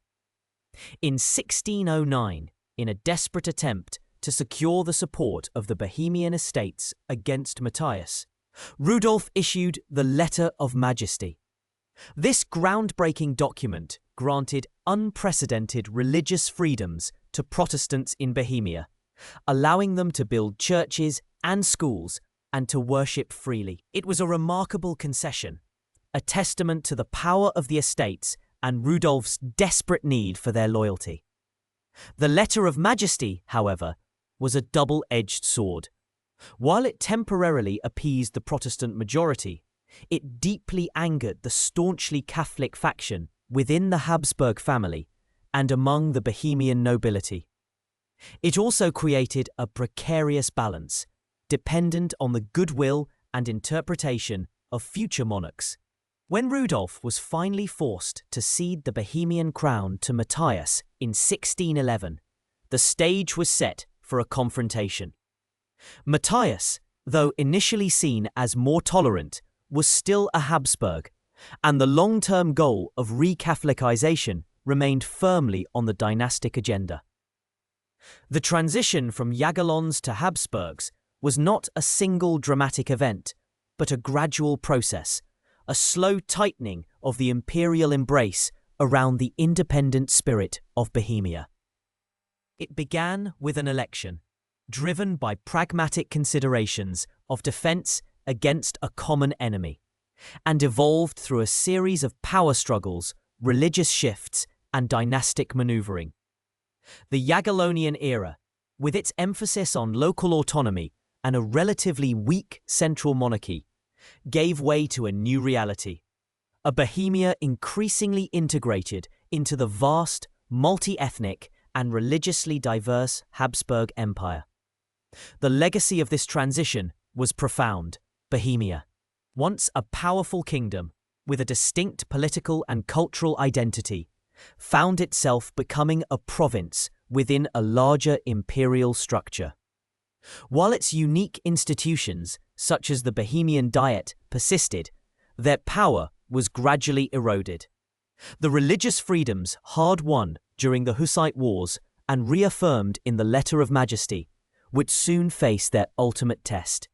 In 1609, in a desperate attempt to secure the support of the Bohemian estates against Matthias, Rudolf issued the Letter of Majesty. This groundbreaking document granted unprecedented religious freedoms to Protestants in Bohemia, allowing them to build churches and schools and to worship freely. It was a remarkable concession, a testament to the power of the estates and Rudolf's desperate need for their loyalty. The Letter of Majesty, however, was a double-edged sword. While it temporarily appeased the Protestant majority, it deeply angered the staunchly Catholic faction within the Habsburg family and among the Bohemian nobility. It also created a precarious balance, dependent on the goodwill and interpretation of future monarchs. When Rudolf was finally forced to cede the Bohemian crown to Matthias in 1611, the stage was set for a confrontation. Matthias, though initially seen as more tolerant, was still a Habsburg, and the long-term goal of re-Catholicization remained firmly on the dynastic agenda. The transition from Jagiellons to Habsburgs was not a single dramatic event, but a gradual process, a slow tightening of the imperial embrace around the independent spirit of Bohemia. It began with an election, driven by pragmatic considerations of defense against a common enemy, and evolved through a series of power struggles, religious shifts, and dynastic maneuvering. The Jagiellonian era, with its emphasis on local autonomy and a relatively weak central monarchy, gave way to a new reality, a Bohemia increasingly integrated into the vast, multi-ethnic, and religiously diverse Habsburg Empire. The legacy of this transition was profound. Bohemia, once a powerful kingdom with a distinct political and cultural identity, found itself becoming a province within a larger imperial structure. While its unique institutions, such as the Bohemian Diet, persisted, their power was gradually eroded. The religious freedoms hard-won during the Hussite Wars and reaffirmed in the Letter of Majesty would soon face their ultimate test.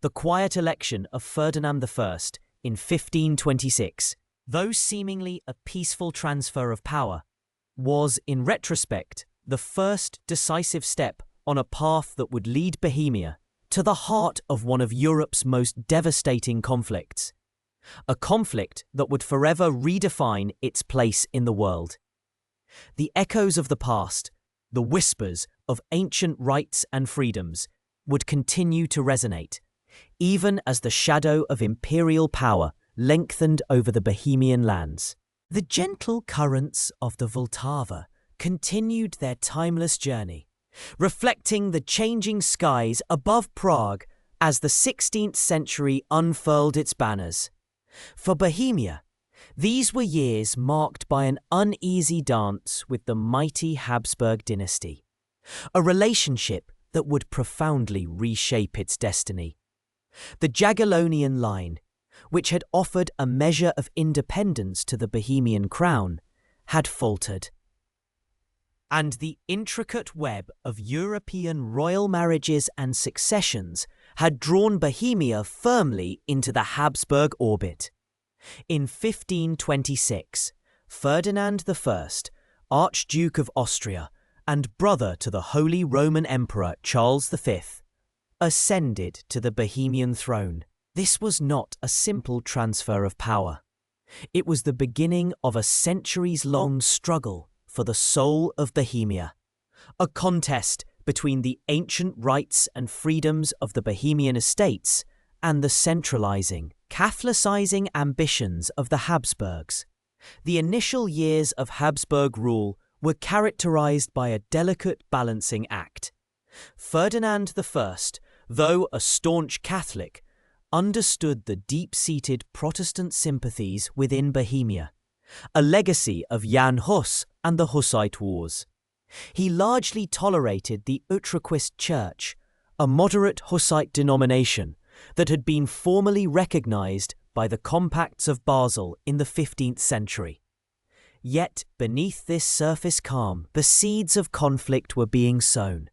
The quiet election of Ferdinand I in 1526, though seemingly a peaceful transfer of power, was, in retrospect, the first decisive step on a path that would lead Bohemia to the heart of one of Europe's most devastating conflicts, a conflict that would forever redefine its place in the world. The echoes of the past, the whispers of ancient rights and freedoms, would continue to resonate, even as the shadow of imperial power lengthened over the Bohemian lands. The gentle currents of the Vltava continued their timeless journey, reflecting the changing skies above Prague as the 16th century unfurled its banners. For Bohemia, these were years marked by an uneasy dance with the mighty Habsburg dynasty, a relationship that would profoundly reshape its destiny. The Jagiellonian line, which had offered a measure of independence to the Bohemian crown, had faltered. And the intricate web of European royal marriages and successions had drawn Bohemia firmly into the Habsburg orbit. In 1526, Ferdinand I, Archduke of Austria and brother to the Holy Roman Emperor Charles V, ascended to the Bohemian throne. This was not a simple transfer of power. It was the beginning of a centuries-long struggle for the soul of Bohemia, a contest between the ancient rights and freedoms of the Bohemian estates and the centralizing, Catholicizing ambitions of the Habsburgs. The initial years of Habsburg rule were characterized by a delicate balancing act. Ferdinand I, though a staunch Catholic, understood the deep-seated Protestant sympathies within Bohemia, a legacy of Jan Hus and the Hussite Wars. He largely tolerated the Utrechtist Church, a moderate Hussite denomination that had been formally recognized by the Compacts of Basel in the 15th century. Yet beneath this surface calm, the seeds of conflict were being sown.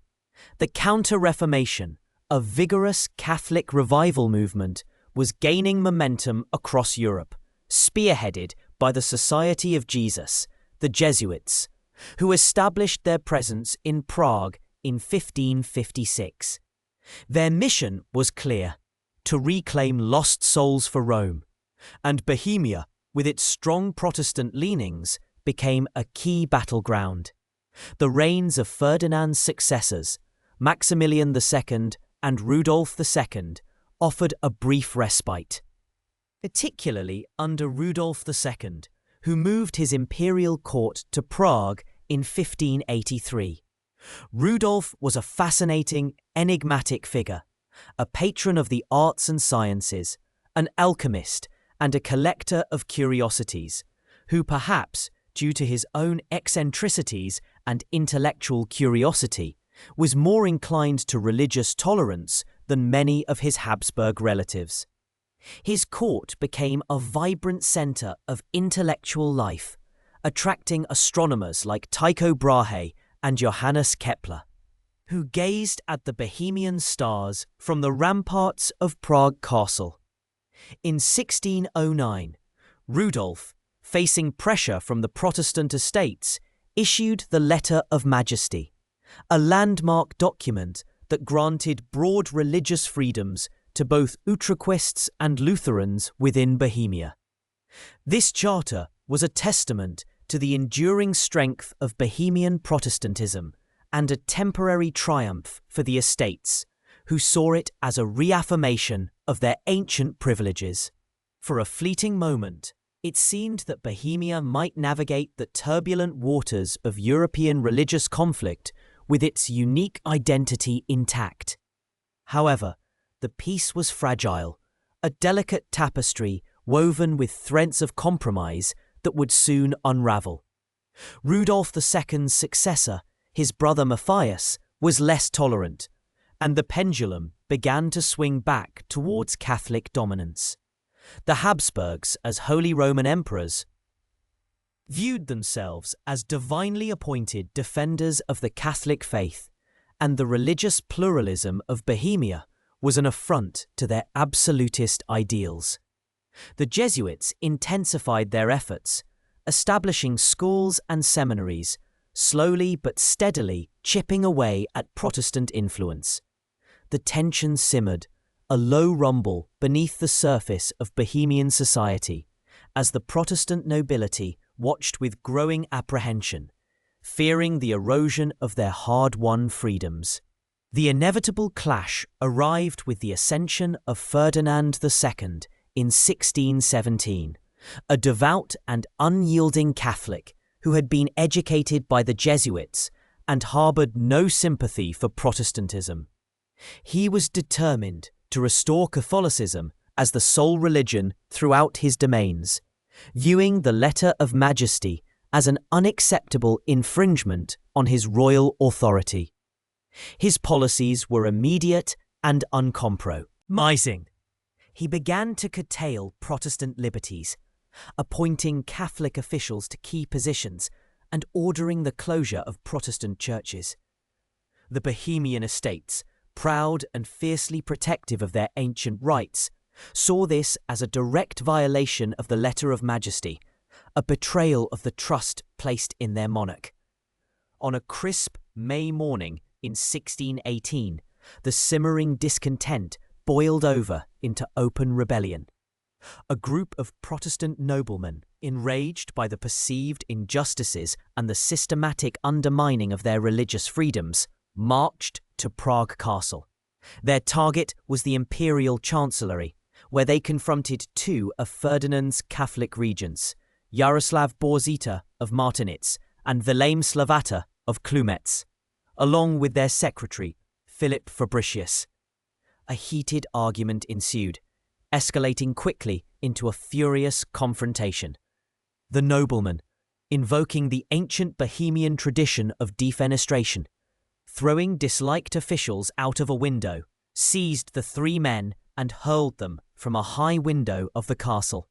The Counter-Reformation, a vigorous Catholic revival movement, was gaining momentum across Europe, spearheaded by the Society of Jesus, the Jesuits, who established their presence in Prague in 1556. Their mission was clear: to reclaim lost souls for Rome, and Bohemia, with its strong Protestant leanings, became a key battleground. The reigns of Ferdinand's successors, Maximilian II and Rudolf II, offered a brief respite, particularly under Rudolf II, who moved his imperial court to Prague in 1583. Rudolf was a fascinating, enigmatic figure, a patron of the arts and sciences, an alchemist, and a collector of curiosities, who perhaps, due to his own eccentricities and intellectual curiosity, was more inclined to religious tolerance than many of his Habsburg relatives. His court became a vibrant centre of intellectual life, attracting astronomers like Tycho Brahe and Johannes Kepler, who gazed at the Bohemian stars from the ramparts of Prague Castle. In 1609, Rudolf, facing pressure from the Protestant estates, issued the Letter of Majesty, a landmark document that granted broad religious freedoms to both Utrechists and Lutherans within Bohemia. This charter was a testament to the enduring strength of Bohemian Protestantism and a temporary triumph for the estates, who saw it as a reaffirmation of their ancient privileges. For a fleeting moment, it seemed that Bohemia might navigate the turbulent waters of European religious conflict with its unique identity intact. However, the peace was fragile, a delicate tapestry woven with threads of compromise that would soon unravel. Rudolf II's successor, his brother Matthias, was less tolerant, and the pendulum began to swing back towards Catholic dominance. The Habsburgs, as Holy Roman Emperors, viewed themselves as divinely appointed defenders of the Catholic faith, and the religious pluralism of Bohemia was an affront to their absolutist ideals. The Jesuits intensified their efforts, establishing schools and seminaries, slowly but steadily chipping away at Protestant influence. The tension simmered, a low rumble beneath the surface of Bohemian society, as the Protestant nobility watched with growing apprehension, fearing the erosion of their hard-won freedoms. The inevitable clash arrived with the ascension of Ferdinand II in 1617, a devout and unyielding Catholic who had been educated by the Jesuits and harboured no sympathy for Protestantism. He was determined to restore Catholicism as the sole religion throughout his domains, viewing the Letter of Majesty as an unacceptable infringement on his royal authority. His policies were immediate and uncompromising. He began to curtail Protestant liberties, appointing Catholic officials to key positions and ordering the closure of Protestant churches. The Bohemian estates, proud and fiercely protective of their ancient rights, saw this as a direct violation of the Letter of Majesty, a betrayal of the trust placed in their monarch. On a crisp May morning in 1618, the simmering discontent boiled over into open rebellion. A group of Protestant noblemen, enraged by the perceived injustices and the systematic undermining of their religious freedoms, marched to Prague Castle. Their target was the imperial chancellery, where they confronted two of Ferdinand's Catholic regents, Jaroslav Borzita of Martinitz and Wilhelm Slavata of Clumetz, along with their secretary, Philip Fabricius. A heated argument ensued, escalating quickly into a furious confrontation. The nobleman, invoking the ancient Bohemian tradition of defenestration, throwing disliked officials out of a window, seized the three men and hurled them from a high window of the castle.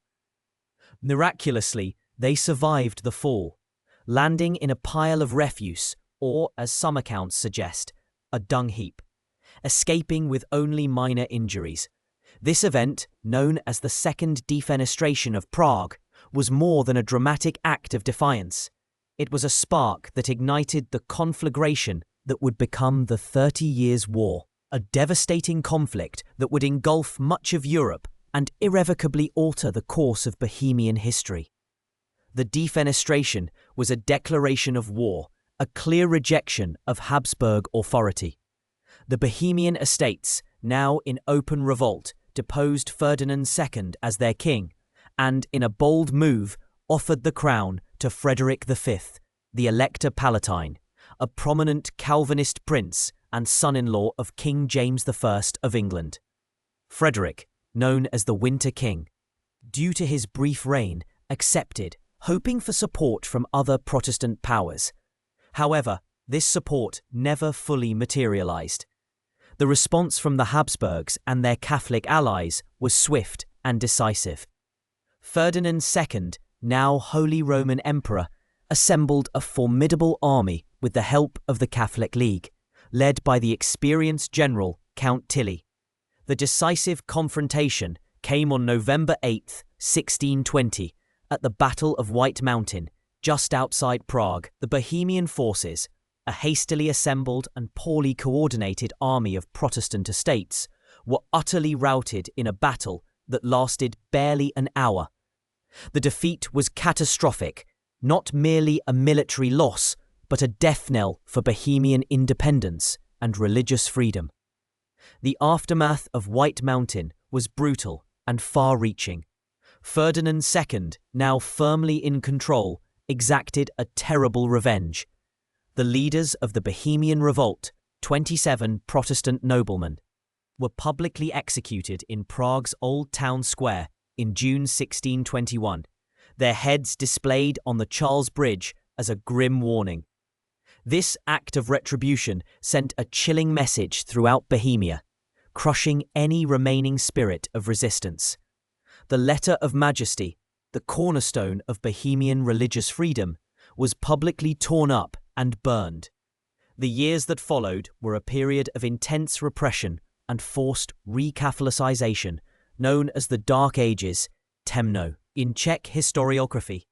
Miraculously, They survived the fall, landing in a pile of refuse, or, as some accounts suggest, a dung heap, escaping with only minor injuries. This event, known as the Second Defenestration of Prague, was more than a dramatic act of defiance. It was a spark that ignited the conflagration that would become the 30 Years' War, a devastating conflict that would engulf much of Europe and irrevocably alter the course of Bohemian history. The defenestration was a declaration of war, a clear rejection of Habsburg authority. The Bohemian estates, now in open revolt, deposed Ferdinand II as their king, and, in a bold move, offered the crown to Frederick V, the Elector Palatine, a prominent Calvinist prince and son-in-law of King James I of England. Frederick, known as the Winter King, due to his brief reign, accepted, hoping for support from other Protestant powers. However, this support never fully materialized. The response from the Habsburgs and their Catholic allies was swift and decisive. Ferdinand II, now Holy Roman Emperor, assembled a formidable army with the help of the Catholic League, led by the experienced general Count Tilly. The decisive confrontation came on November 8, 1620, at the Battle of White Mountain, just outside Prague. The Bohemian forces, a hastily assembled and poorly coordinated army of Protestant estates, were utterly routed in a battle that lasted barely an hour. The defeat was catastrophic, not merely a military loss, but a death knell for Bohemian independence and religious freedom. The aftermath of White Mountain was brutal and far-reaching. Ferdinand II, now firmly in control, exacted a terrible revenge. The leaders of the Bohemian Revolt, 27 Protestant noblemen, were publicly executed in Prague's Old Town Square in June 1621, their heads displayed on the Charles Bridge as a grim warning. This act of retribution sent a chilling message throughout Bohemia, crushing any remaining spirit of resistance. The Letter of Majesty, the cornerstone of Bohemian religious freedom, was publicly torn up and burned. The years that followed were a period of intense repression and forced re-Catholicization, known as the Dark Ages, temno, in Czech historiography.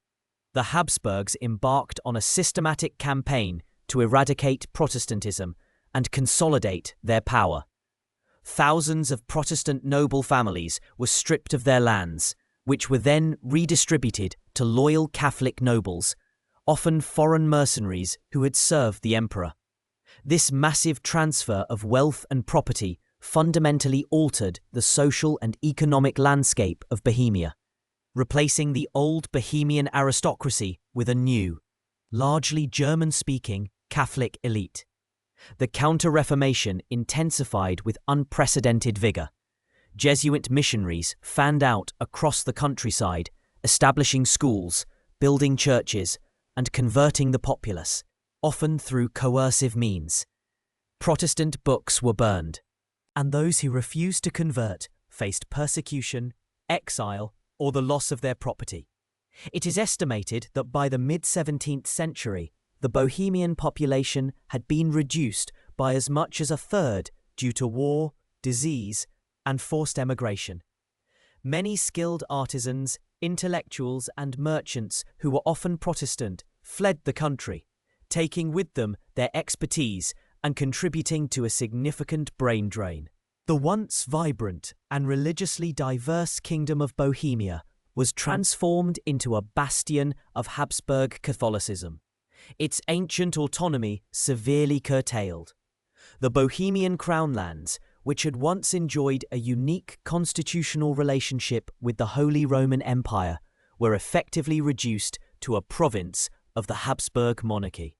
The Habsburgs embarked on a systematic campaign to eradicate Protestantism and consolidate their power. Thousands of Protestant noble families were stripped of their lands, which were then redistributed to loyal Catholic nobles, often foreign mercenaries who had served the emperor. This massive transfer of wealth and property fundamentally altered the social and economic landscape of Bohemia, replacing the old Bohemian aristocracy with a new, largely German-speaking Catholic elite. The Counter-Reformation intensified with unprecedented vigor. Jesuit missionaries fanned out across the countryside, establishing schools, building churches, and converting the populace, often through coercive means. Protestant books were burned, and those who refused to convert faced persecution, exile, or the loss of their property. It is estimated that by the mid-17th century, the Bohemian population had been reduced by as much as a third due to war, disease, and forced emigration. Many skilled artisans, intellectuals, and merchants who were often Protestant fled the country, taking with them their expertise and contributing to a significant brain drain. The once vibrant and religiously diverse Kingdom of Bohemia was transformed into a bastion of Habsburg Catholicism, its ancient autonomy severely curtailed. The Bohemian Crown lands, which had once enjoyed a unique constitutional relationship with the Holy Roman Empire, were effectively reduced to a province of the Habsburg monarchy.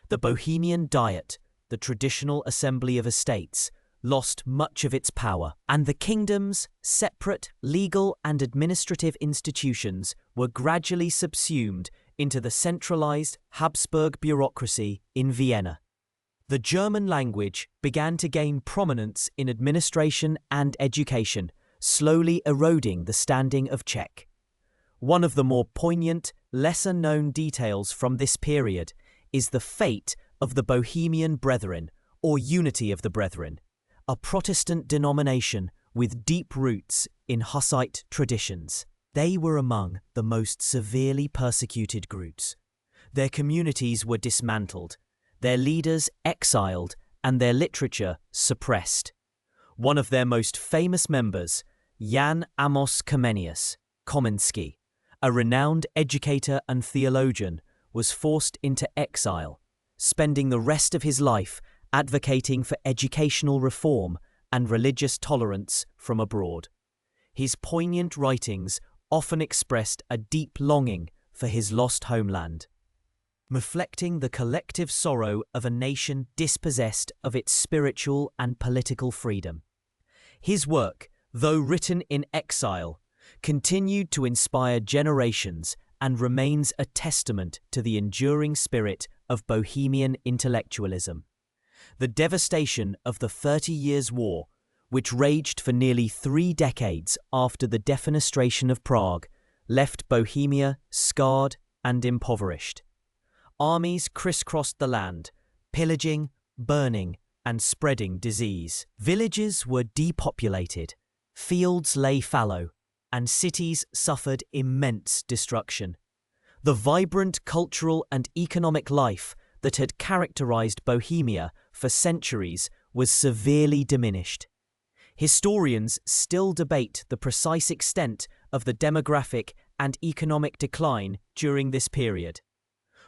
The Bohemian Diet, the traditional assembly of estates, lost much of its power, and the kingdom's separate legal and administrative institutions were gradually subsumed into the centralized Habsburg bureaucracy in Vienna. The German language began to gain prominence in administration and education, slowly eroding the standing of Czech. One of the more poignant lesser-known details from this period is the fate of the Bohemian Brethren, or Unity of the Brethren, a Protestant denomination with deep roots in Hussite traditions. They were among the most severely persecuted groups. Their communities were dismantled, their leaders exiled, and their literature suppressed. One of their most famous members, Jan Amos Comenius Komensky, a renowned educator and theologian, was forced into exile, spending the rest of his life advocating for educational reform and religious tolerance from abroad. His poignant writings often expressed a deep longing for his lost homeland, reflecting the collective sorrow of a nation dispossessed of its spiritual and political freedom. His work, though written in exile, continued to inspire generations and remains a testament to the enduring spirit of Bohemian intellectualism. The devastation of the 30 Years' War, which raged for nearly 3 decades after the defenestration of Prague, left Bohemia scarred and impoverished. Armies crisscrossed the land, pillaging, burning, and spreading disease. Villages were depopulated, fields lay fallow, and cities suffered immense destruction. The vibrant cultural and economic life that had characterized Bohemia for centuries was severely diminished. Historians still debate the precise extent of the demographic and economic decline during this period.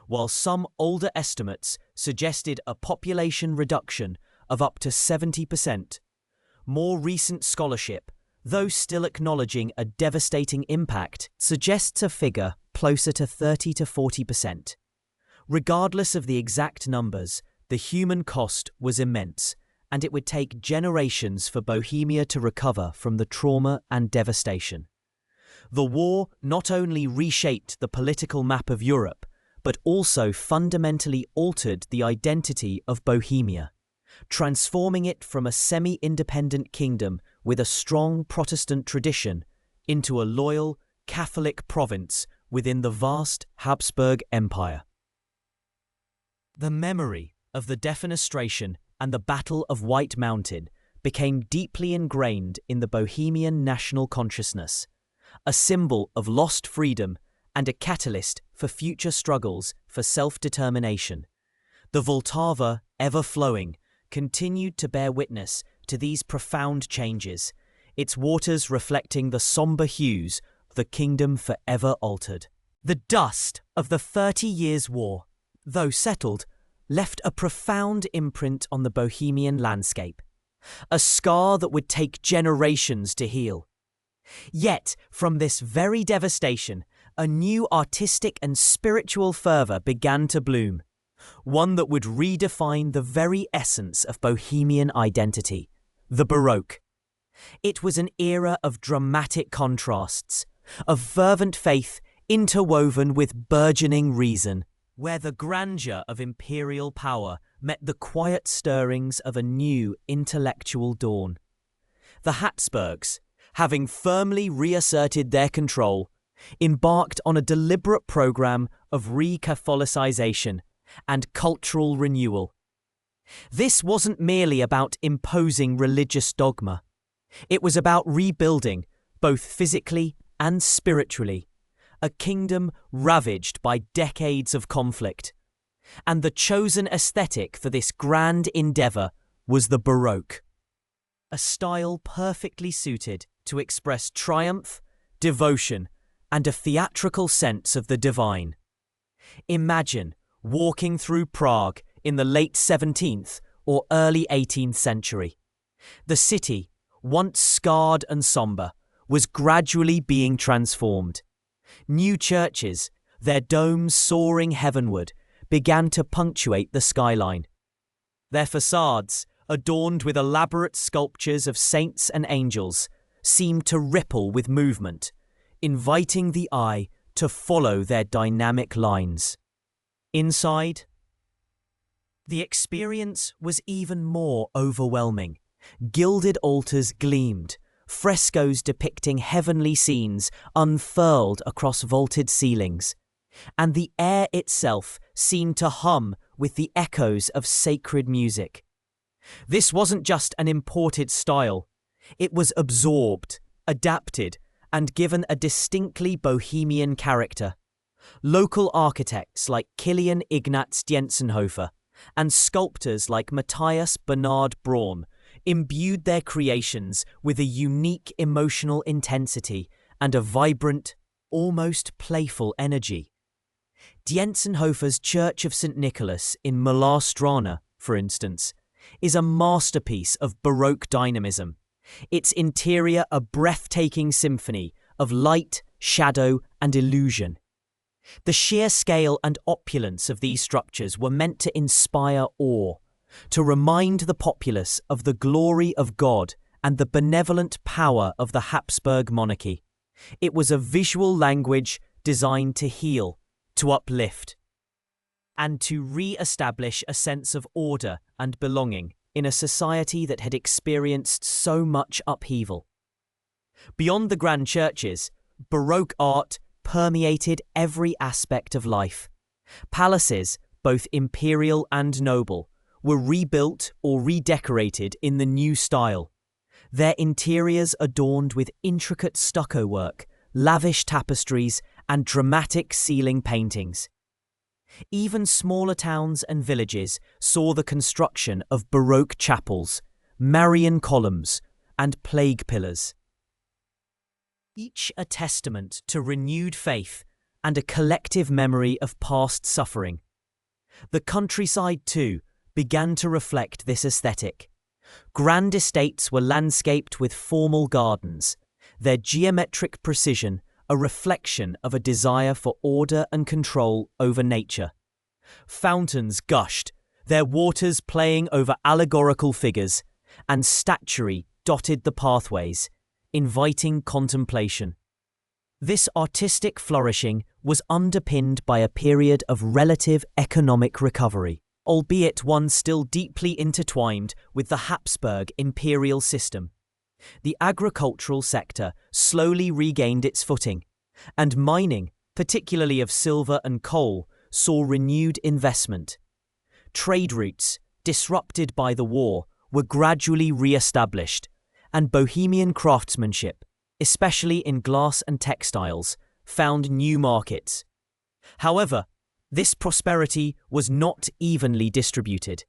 While some older estimates suggested a population reduction of up to 70%, more recent scholarship, though still acknowledging a devastating impact, suggests a figure closer to 30 to 40%. Regardless of the exact numbers, the human cost was immense, and it would take generations for Bohemia to recover from the trauma and devastation. The war not only reshaped the political map of Europe, but also fundamentally altered the identity of Bohemia, transforming it from a semi-independent kingdom with a strong Protestant tradition into a loyal Catholic province within the vast Habsburg Empire. The memory of the defenestration and the Battle of White Mountain became deeply ingrained in the Bohemian national consciousness, a symbol of lost freedom and a catalyst for future struggles for self-determination. The Vltava, ever flowing, continued to bear witness to these profound changes, its waters reflecting the somber hues of the kingdom forever altered. The dust of the 30 Years' War, though settled, left a profound imprint on the Bohemian landscape, a scar that would take generations to heal. Yet, from this very devastation, a new artistic and spiritual fervour began to bloom, one that would redefine the very essence of Bohemian identity, the Baroque. It was an era of dramatic contrasts, of fervent faith interwoven with burgeoning reason, where the grandeur of imperial power met the quiet stirrings of a new intellectual dawn. The Habsburgs, having firmly reasserted their control, embarked on a deliberate program of re-Catholicization and cultural renewal. This wasn't merely about imposing religious dogma. It was about rebuilding, both physically and spiritually, a kingdom ravaged by decades of conflict. And the chosen aesthetic for this grand endeavour was the Baroque, a style perfectly suited to express triumph, devotion, and a theatrical sense of the divine. Imagine walking through Prague in the late 17th or early 18th century. The city, once scarred and sombre, was gradually being transformed. New churches, their domes soaring heavenward, began to punctuate the skyline. Their facades, adorned with elaborate sculptures of saints and angels, seemed to ripple with movement, inviting the eye to follow their dynamic lines. Inside, the experience was even more overwhelming. Gilded altars gleamed, frescoes depicting heavenly scenes unfurled across vaulted ceilings. and the air itself seemed to hum with the echoes of sacred music. This wasn't just an imported style, it was absorbed, adapted, and given a distinctly Bohemian character. Local architects like Kilian Ignaz Dientzenhofer and sculptors like Matthias Bernhard Braun imbued their creations with a unique emotional intensity and a vibrant, almost playful energy. Dientzenhofer's Church of St. Nicholas in Malá for instance, is a masterpiece of Baroque dynamism, its interior a breathtaking symphony of light, shadow, and illusion. The sheer scale and opulence of these structures were meant to inspire awe, to remind the populace of the glory of God and the benevolent power of the Habsburg monarchy. It was a visual language designed to heal, to uplift, and to re-establish a sense of order and belonging in a society that had experienced so much upheaval. Beyond the grand churches, Baroque art permeated every aspect of life. Palaces, both imperial and noble, were rebuilt or redecorated in the new style, their interiors adorned with intricate stucco work, lavish tapestries, and dramatic ceiling paintings. Even smaller towns and villages saw the construction of Baroque chapels, Marian columns, and plague pillars, each a testament to renewed faith and a collective memory of past suffering. The countryside, too, began to reflect this aesthetic. Grand estates were landscaped with formal gardens, their geometric precision a reflection of a desire for order and control over nature. Fountains gushed, their waters playing over allegorical figures, and statuary dotted the pathways, inviting contemplation. This artistic flourishing was underpinned by a period of relative economic recovery, albeit one still deeply intertwined with the Habsburg imperial system. The agricultural sector slowly regained its footing, and mining, particularly of silver and coal, saw renewed investment. Trade routes, disrupted by the war, were gradually re-established, and Bohemian craftsmanship, especially in glass and textiles, found new markets. However, this prosperity was not evenly distributed.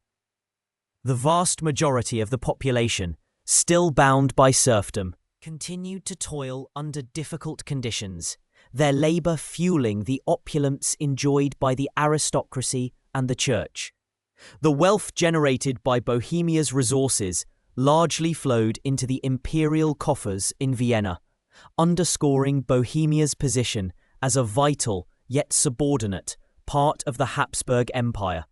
The vast majority of the population, still bound by serfdom, continued to toil under difficult conditions, their labour fueling the opulence enjoyed by the aristocracy and the church. The wealth generated by Bohemia's resources largely flowed into the imperial coffers in Vienna, underscoring Bohemia's position as a vital yet subordinate part of the Habsburg Empire.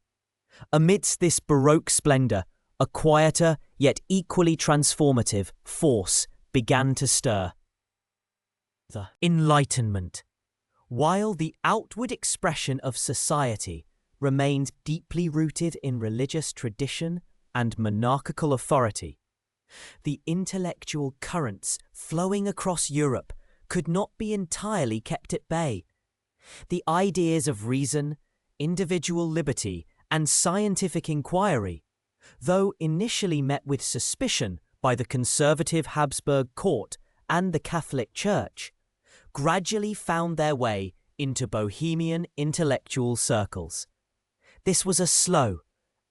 Amidst this Baroque splendour, a quieter yet equally transformative force began to stir. The Enlightenment. While the outward expression of society remained deeply rooted in religious tradition and monarchical authority, the intellectual currents flowing across Europe could not be entirely kept at bay. The ideas of reason, individual liberty, and scientific inquiry, though initially met with suspicion by the conservative Habsburg court and the Catholic Church, gradually found their way into Bohemian intellectual circles. This was a slow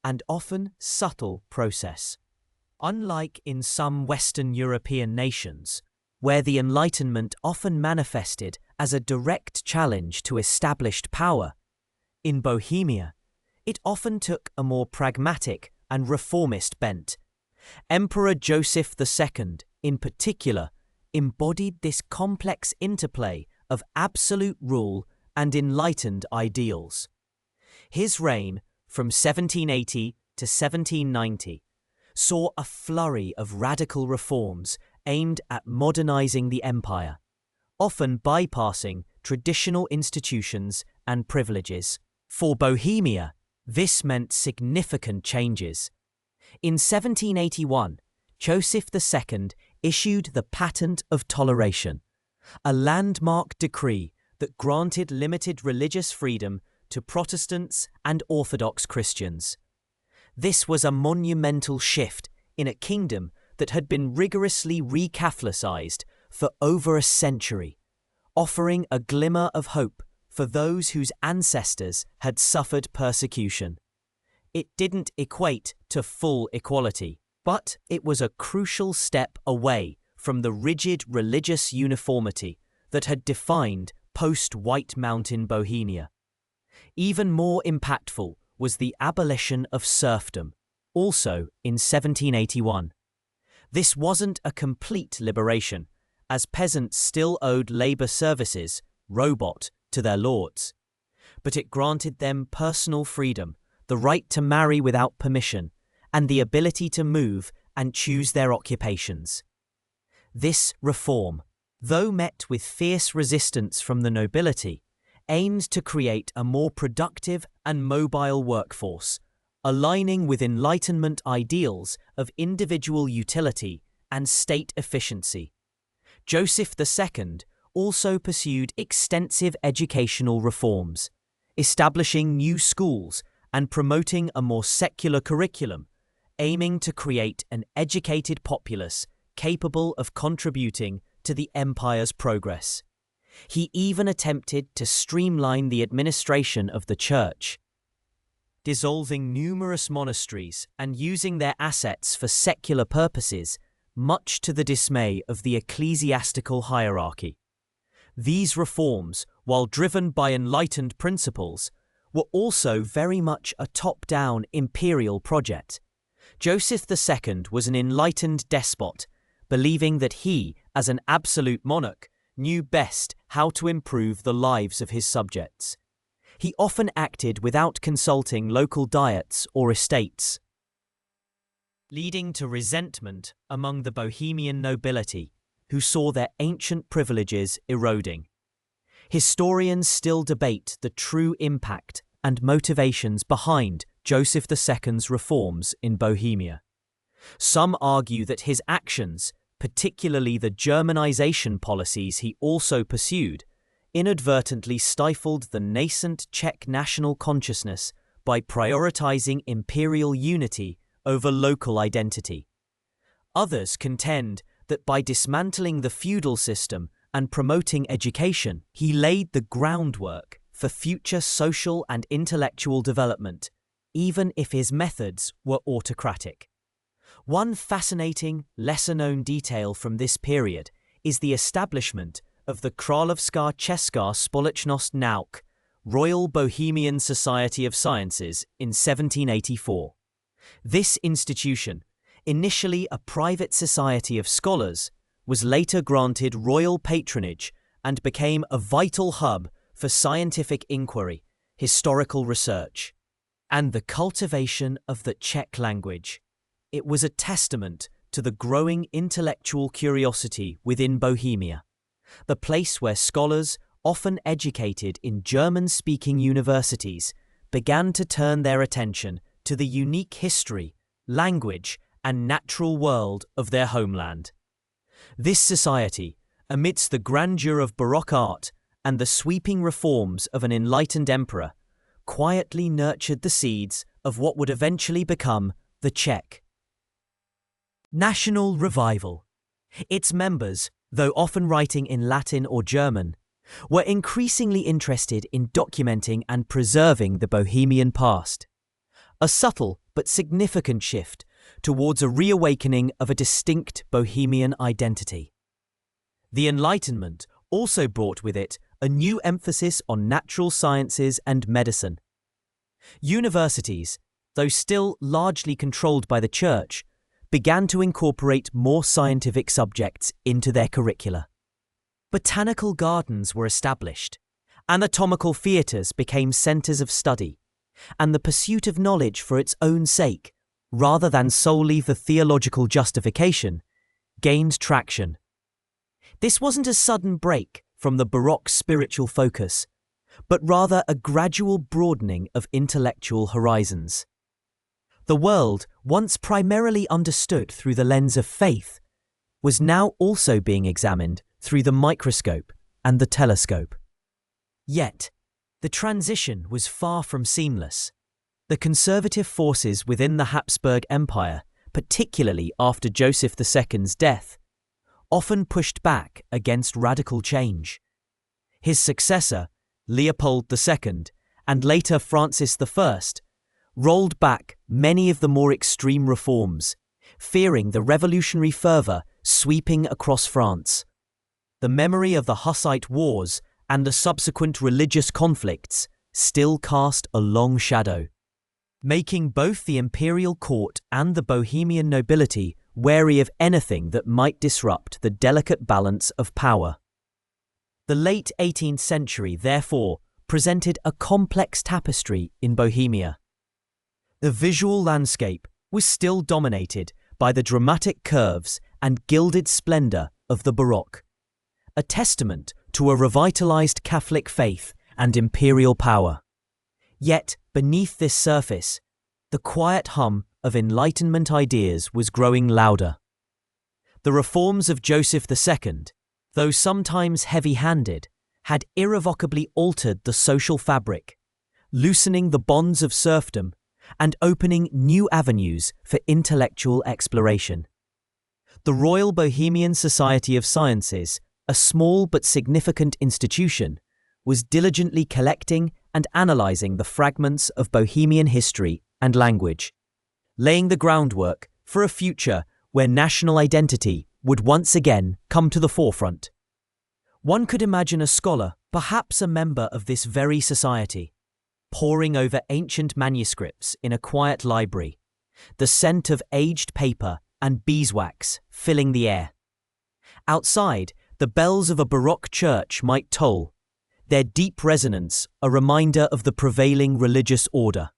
and often subtle process. Unlike in some Western European nations, where the Enlightenment often manifested as a direct challenge to established power, in Bohemia, it often took a more pragmatic and reformist bent. Emperor Joseph II, in particular, embodied this complex interplay of absolute rule and enlightened ideals. His reign, from 1780 to 1790, saw a flurry of radical reforms aimed at modernizing the empire, often bypassing traditional institutions and privileges. For Bohemia, this meant significant changes. In 1781, Joseph II issued the Patent of Toleration, a landmark decree that granted limited religious freedom to Protestants and Orthodox Christians. This was a monumental shift in a kingdom that had been rigorously re-Catholicized for over a century, offering a glimmer of hope for those whose ancestors had suffered persecution. It didn't equate to full equality, but it was a crucial step away from the rigid religious uniformity that had defined post-White Mountain Bohemia. Even more impactful was the abolition of serfdom, also in 1781. This wasn't a complete liberation, as peasants still owed labor services, robot, to their lords. But it granted them personal freedom, the right to marry without permission, and the ability to move and choose their occupations. This reform, though met with fierce resistance from the nobility, aimed to create a more productive and mobile workforce, aligning with Enlightenment ideals of individual utility and state efficiency. Joseph II also pursued extensive educational reforms, establishing new schools and promoting a more secular curriculum, aiming to create an educated populace capable of contributing to the empire's progress. He even attempted to streamline the administration of the church, dissolving numerous monasteries and using their assets for secular purposes, much to the dismay of the ecclesiastical hierarchy. These reforms, while driven by enlightened principles, were also very much a top-down imperial project. Joseph II was an enlightened despot, believing that he, as an absolute monarch, knew best how to improve the lives of his subjects. He often acted without consulting local diets or estates, leading to resentment among the Bohemian nobility, who saw their ancient privileges eroding. Historians still debate the true impact and motivations behind Joseph II's reforms in Bohemia. Some argue that his actions, particularly the Germanization policies he also pursued, inadvertently stifled the nascent Czech national consciousness by prioritizing imperial unity over local identity. Others contend that by dismantling the feudal system and promoting education, he laid the groundwork for future social and intellectual development, even if his methods were autocratic. One fascinating, lesser-known detail from this period is the establishment of the Královská česká společnost nauk, Royal Bohemian Society of Sciences, in 1784. This institution, initially a private society of scholars, was later granted royal patronage and became a vital hub for scientific inquiry, historical research, and the cultivation of the Czech language. It was a testament to the growing intellectual curiosity within Bohemia, the place where scholars, often educated in German-speaking universities, began to turn their attention to the unique history, language, and natural world of their homeland. This society, amidst the grandeur of Baroque art and the sweeping reforms of an enlightened emperor, quietly nurtured the seeds of what would eventually become the Czech national revival. Its members, though often writing in Latin or German, were increasingly interested in documenting and preserving the Bohemian past, a subtle but significant shift towards a reawakening of a distinct Bohemian identity. The Enlightenment also brought with it a new emphasis on natural sciences and medicine. Universities, though still largely controlled by the Church, began to incorporate more scientific subjects into their curricula. Botanical gardens were established, anatomical theatres became centres of study, and the pursuit of knowledge for its own sake, rather than solely the theological justification, gained traction. This wasn't a sudden break from the Baroque spiritual focus, but rather a gradual broadening of intellectual horizons. The world, once primarily understood through the lens of faith, was now also being examined through the microscope and the telescope. Yet, the transition was far from seamless. The conservative forces within the Habsburg Empire, particularly after Joseph II's death, often pushed back against radical change. His successor, Leopold II, and later Francis I, rolled back many of the more extreme reforms, fearing the revolutionary fervour sweeping across France. The memory of the Hussite wars and the subsequent religious conflicts still cast a long shadow, making both the imperial court and the Bohemian nobility wary of anything that might disrupt the delicate balance of power. The late 18th century, therefore, presented a complex tapestry in Bohemia. The visual landscape was still dominated by the dramatic curves and gilded splendour of the Baroque, a testament to a revitalized Catholic faith and imperial power. Yet, beneath this surface, the quiet hum of Enlightenment ideas was growing louder. The reforms of Joseph II, though sometimes heavy-handed, had irrevocably altered the social fabric, loosening the bonds of serfdom and opening new avenues for intellectual exploration. The Royal Bohemian Society of Sciences, a small but significant institution, was diligently collecting and analysing the fragments of Bohemian history and language, laying the groundwork for a future where national identity would once again come to the forefront. One could imagine a scholar, perhaps a member of this very society, poring over ancient manuscripts in a quiet library, the scent of aged paper and beeswax filling the air. Outside, the bells of a Baroque church might toll, their deep resonance a reminder of the prevailing religious order.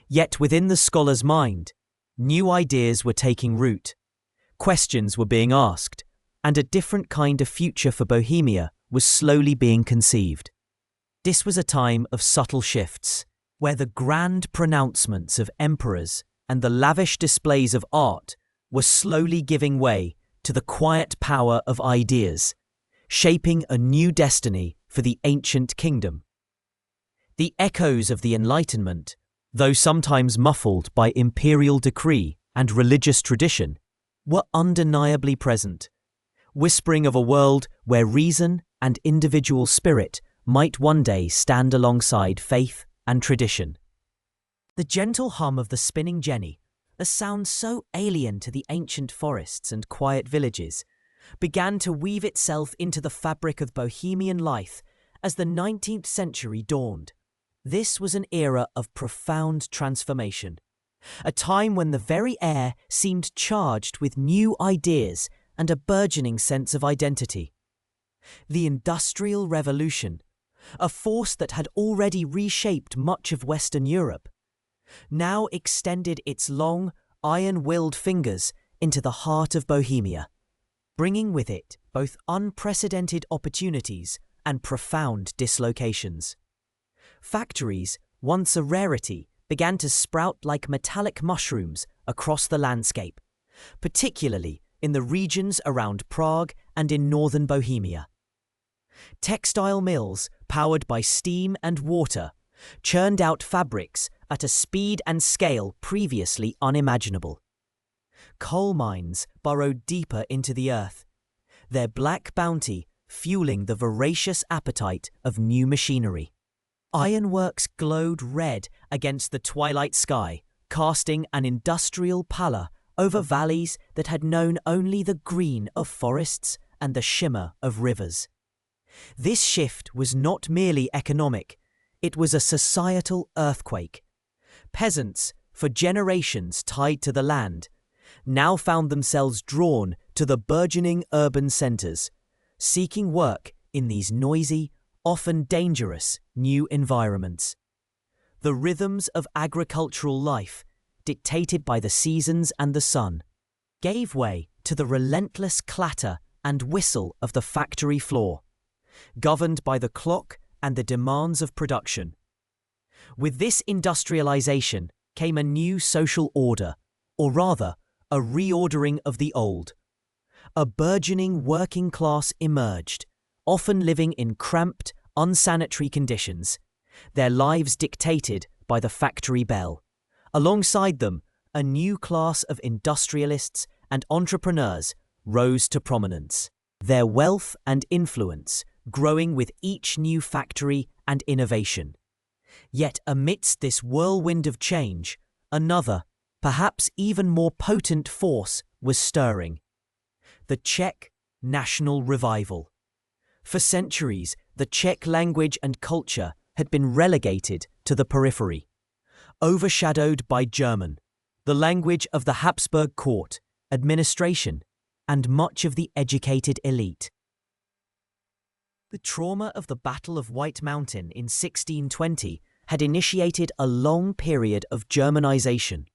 Yet within the scholar's mind, new ideas were taking root, questions were being asked, and a different kind of future for Bohemia was slowly being conceived. This was a time of subtle shifts, where the grand pronouncements of emperors and the lavish displays of art were slowly giving way to the quiet power of ideas, shaping a new destiny for the ancient kingdom. The echoes of the Enlightenment, though sometimes muffled by imperial decree and religious tradition, were undeniably present, whispering of a world where reason and individual spirit might one day stand alongside faith and tradition. The gentle hum of the spinning jenny, a sound so alien to the ancient forests and quiet villages, began to weave itself into the fabric of Bohemian life as the 19th century dawned. This was an era of profound transformation, a time when the very air seemed charged with new ideas and a burgeoning sense of identity. The Industrial Revolution, a force that had already reshaped much of Western Europe, now extended its long, iron-willed fingers into the heart of Bohemia, bringing with it both unprecedented opportunities and profound dislocations. Factories, once a rarity, began to sprout like metallic mushrooms across the landscape, particularly in the regions around Prague and in northern Bohemia. Textile mills, powered by steam and water, churned out fabrics at a speed and scale previously unimaginable. Coal mines burrowed deeper into the earth, their black bounty fueling the voracious appetite of new machinery. Ironworks glowed red against the twilight sky, casting an industrial pallor over valleys that had known only the green of forests and the shimmer of rivers. This shift was not merely economic, it was a societal earthquake. Peasants, for generations tied to the land, now found themselves drawn to the burgeoning urban centres, seeking work in these noisy, often dangerous, new environments. The rhythms of agricultural life, dictated by the seasons and the sun, gave way to the relentless clatter and whistle of the factory floor, governed by the clock and the demands of production. With this industrialization came a new social order, or rather, a reordering of the old. A burgeoning working class emerged, often living in cramped, unsanitary conditions, their lives dictated by the factory bell. Alongside them, a new class of industrialists and entrepreneurs rose to prominence, their wealth and influence growing with each new factory and innovation. Yet amidst this whirlwind of change, another, perhaps even more potent force was stirring: the Czech national revival. For centuries, the Czech language and culture had been relegated to the periphery, overshadowed by German, the language of the Habsburg court, administration, and much of the educated elite. The trauma of the Battle of White Mountain in 1620 had initiated a long period of Germanization,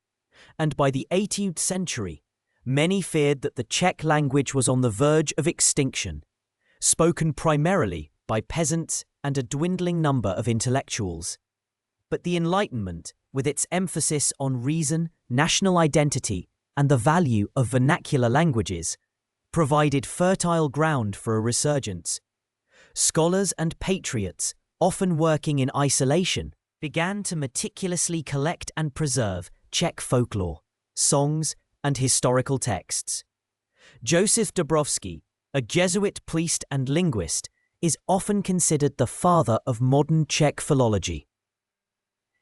and by the 18th century, many feared that the Czech language was on the verge of extinction, spoken primarily by peasants and a dwindling number of intellectuals. But the Enlightenment, with its emphasis on reason, national identity, and the value of vernacular languages, provided fertile ground for a resurgence. Scholars and patriots, often working in isolation, began to meticulously collect and preserve Czech folklore, songs, and historical texts. Joseph Dubrovsky, a Jesuit priest and linguist, is often considered the father of modern Czech philology.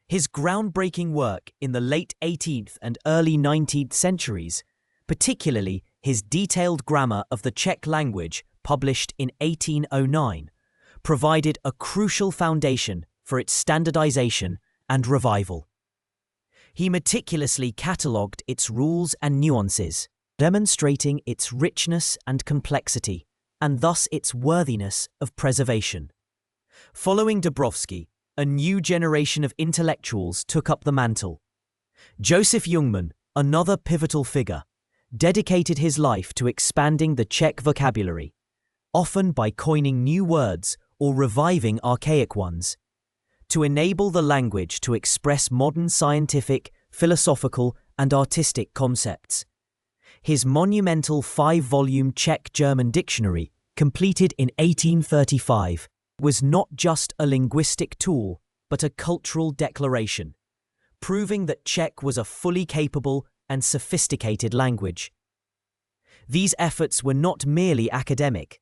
His groundbreaking work in the late 18th and early 19th centuries, particularly his detailed grammar of the Czech language published in 1809, provided a crucial foundation for its standardization and revival. He meticulously catalogued its rules and nuances, demonstrating its richness and complexity, and thus its worthiness of preservation. Following Dubrovsky, a new generation of intellectuals took up the mantle. Joseph Jungmann, another pivotal figure, dedicated his life to expanding the Czech vocabulary, often by coining new words or reviving archaic ones, to enable the language to express modern scientific, philosophical, and artistic concepts. His monumental 5-volume Czech-German dictionary, completed in 1835, was not just a linguistic tool, but a cultural declaration, proving that Czech was a fully capable and sophisticated language. These efforts were not merely academic,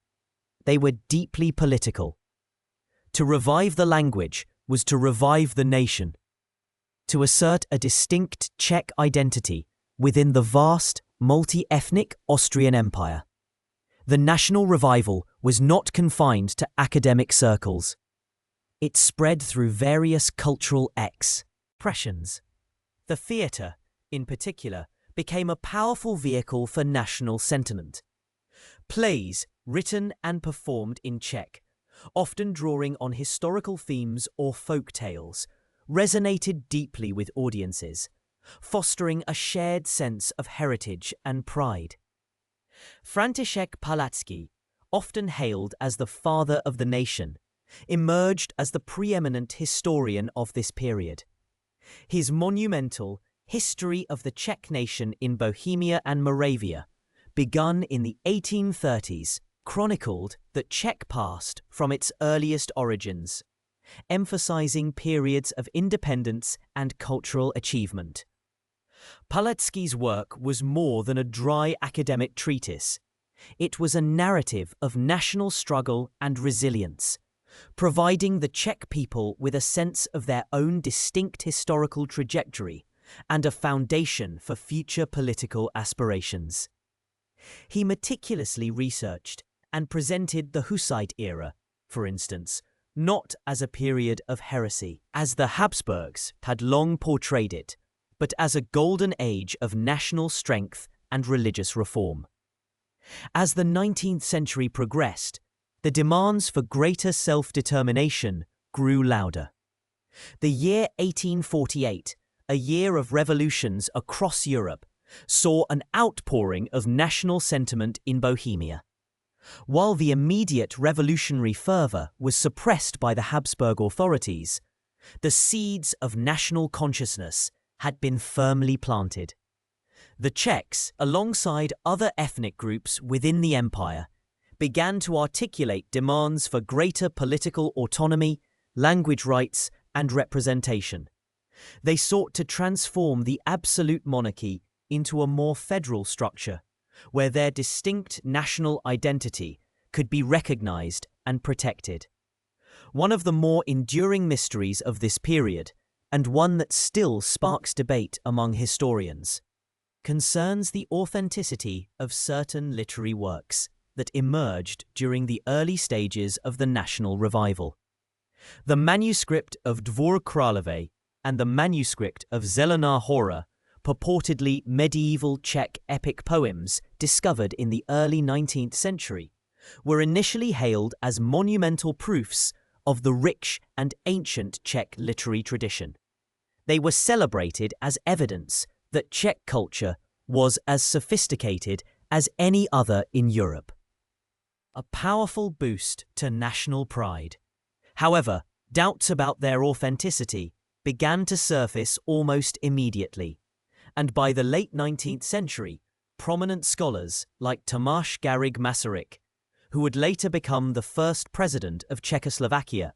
they were deeply political. To revive the language was to revive the nation, to assert a distinct Czech identity within the vast, multi-ethnic Austrian Empire. The national revival was not confined to academic circles. It spread through various cultural expressions. The theatre, in particular, became a powerful vehicle for national sentiment. Plays, written and performed in Czech, often drawing on historical themes or folk tales, resonated deeply with audiences, fostering a shared sense of heritage and pride. František Palacký, often hailed as the father of the nation, emerged as the preeminent historian of this period. His monumental History of the Czech Nation in Bohemia and Moravia, begun in the 1830s, chronicled the Czech past from its earliest origins, emphasizing periods of independence and cultural achievement. Palacký's work was more than a dry academic treatise. It was a narrative of national struggle and resilience, providing the Czech people with a sense of their own distinct historical trajectory and a foundation for future political aspirations. He meticulously researched and presented the Hussite era, for instance, not as a period of heresy, as the Habsburgs had long portrayed it, but as a golden age of national strength and religious reform. As the 19th century progressed, the demands for greater self-determination grew louder. The year 1848, a year of revolutions across Europe, saw an outpouring of national sentiment in Bohemia. While the immediate revolutionary fervour was suppressed by the Habsburg authorities, the seeds of national consciousness had been firmly planted. The Czechs, alongside other ethnic groups within the empire, began to articulate demands for greater political autonomy, language rights, and representation. They sought to transform the absolute monarchy into a more federal structure, where their distinct national identity could be recognized and protected. One of the more enduring mysteries of this period, and one that still sparks debate among historians, concerns the authenticity of certain literary works that emerged during the early stages of the national revival. The manuscript of Dvor Králové and the manuscript of Zelená hora, purportedly medieval Czech epic poems discovered in the early 19th century, were initially hailed as monumental proofs of the rich and ancient Czech literary tradition. They were celebrated as evidence that Czech culture was as sophisticated as any other in Europe. A powerful boost to national pride. However, doubts about their authenticity began to surface almost immediately, and by the late 19th century, prominent scholars like Tomáš Garrigue Masaryk, who would later become the first president of Czechoslovakia,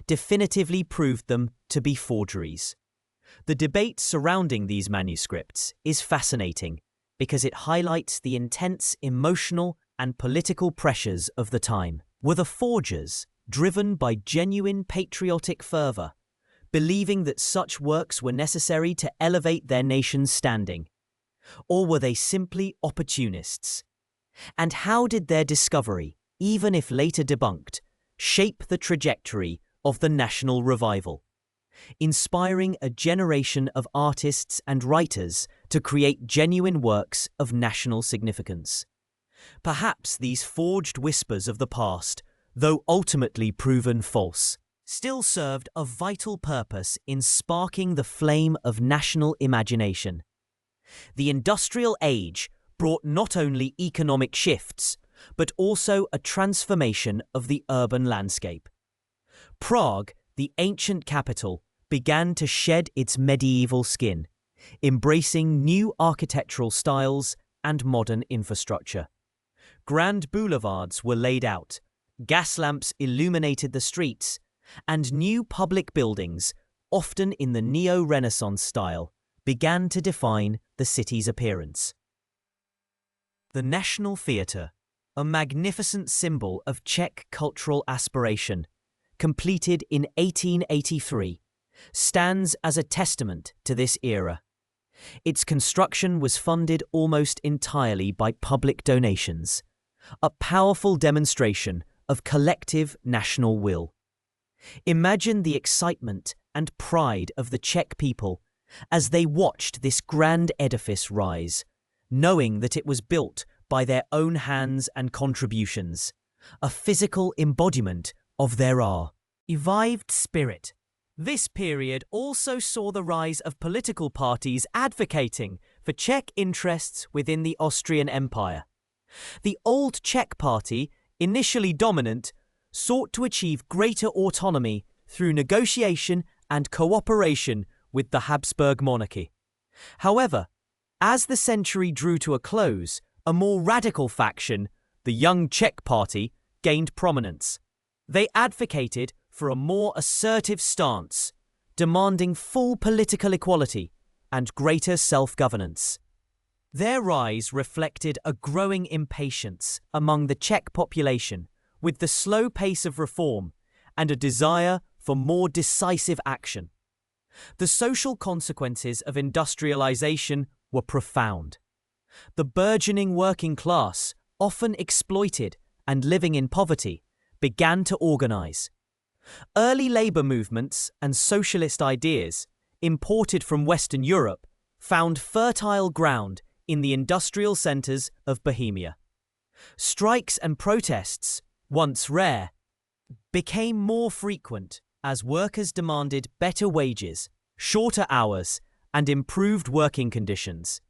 definitively proved them to be forgeries. The debate surrounding these manuscripts is fascinating because it highlights the intense emotional and political pressures of the time. Were the forgers driven by genuine patriotic fervor, believing that such works were necessary to elevate their nation's standing? Or were they simply opportunists? And how did their discovery, even if later debunked, shape the trajectory of the national revival, inspiring a generation of artists and writers to create genuine works of national significance? Perhaps these forged whispers of the past, though ultimately proven false, still served a vital purpose in sparking the flame of national imagination. The industrial age brought not only economic shifts, but also a transformation of the urban landscape. Prague, the ancient capital, began to shed its medieval skin, embracing new architectural styles and modern infrastructure. Grand boulevards were laid out, gas lamps illuminated the streets, and new public buildings, often in the neo-Renaissance style, began to define the city's appearance. The National Theatre, a magnificent symbol of Czech cultural aspiration, completed in 1883, stands as a testament to this era. Its construction was funded almost entirely by public donations, a powerful demonstration of collective national will. Imagine the excitement and pride of the Czech people as they watched this grand edifice rise, knowing that it was built by their own hands and contributions, a physical embodiment of their revived spirit. This period also saw the rise of political parties advocating for Czech interests within the Austrian Empire. The Old Czech Party, initially dominant, sought to achieve greater autonomy through negotiation and cooperation with the Habsburg monarchy. However, as the century drew to a close, a more radical faction, the Young Czech Party, gained prominence. They advocated for a more assertive stance, demanding full political equality and greater self-governance. Their rise reflected a growing impatience among the Czech population with the slow pace of reform and a desire for more decisive action. The social consequences of industrialization were profound. The burgeoning working class, often exploited and living in poverty, began to organize. Early labor movements and socialist ideas, imported from Western Europe, found fertile ground in the industrial centers of Bohemia. Strikes and protests, once rare, became more frequent as workers demanded better wages, shorter hours, and improved working conditions.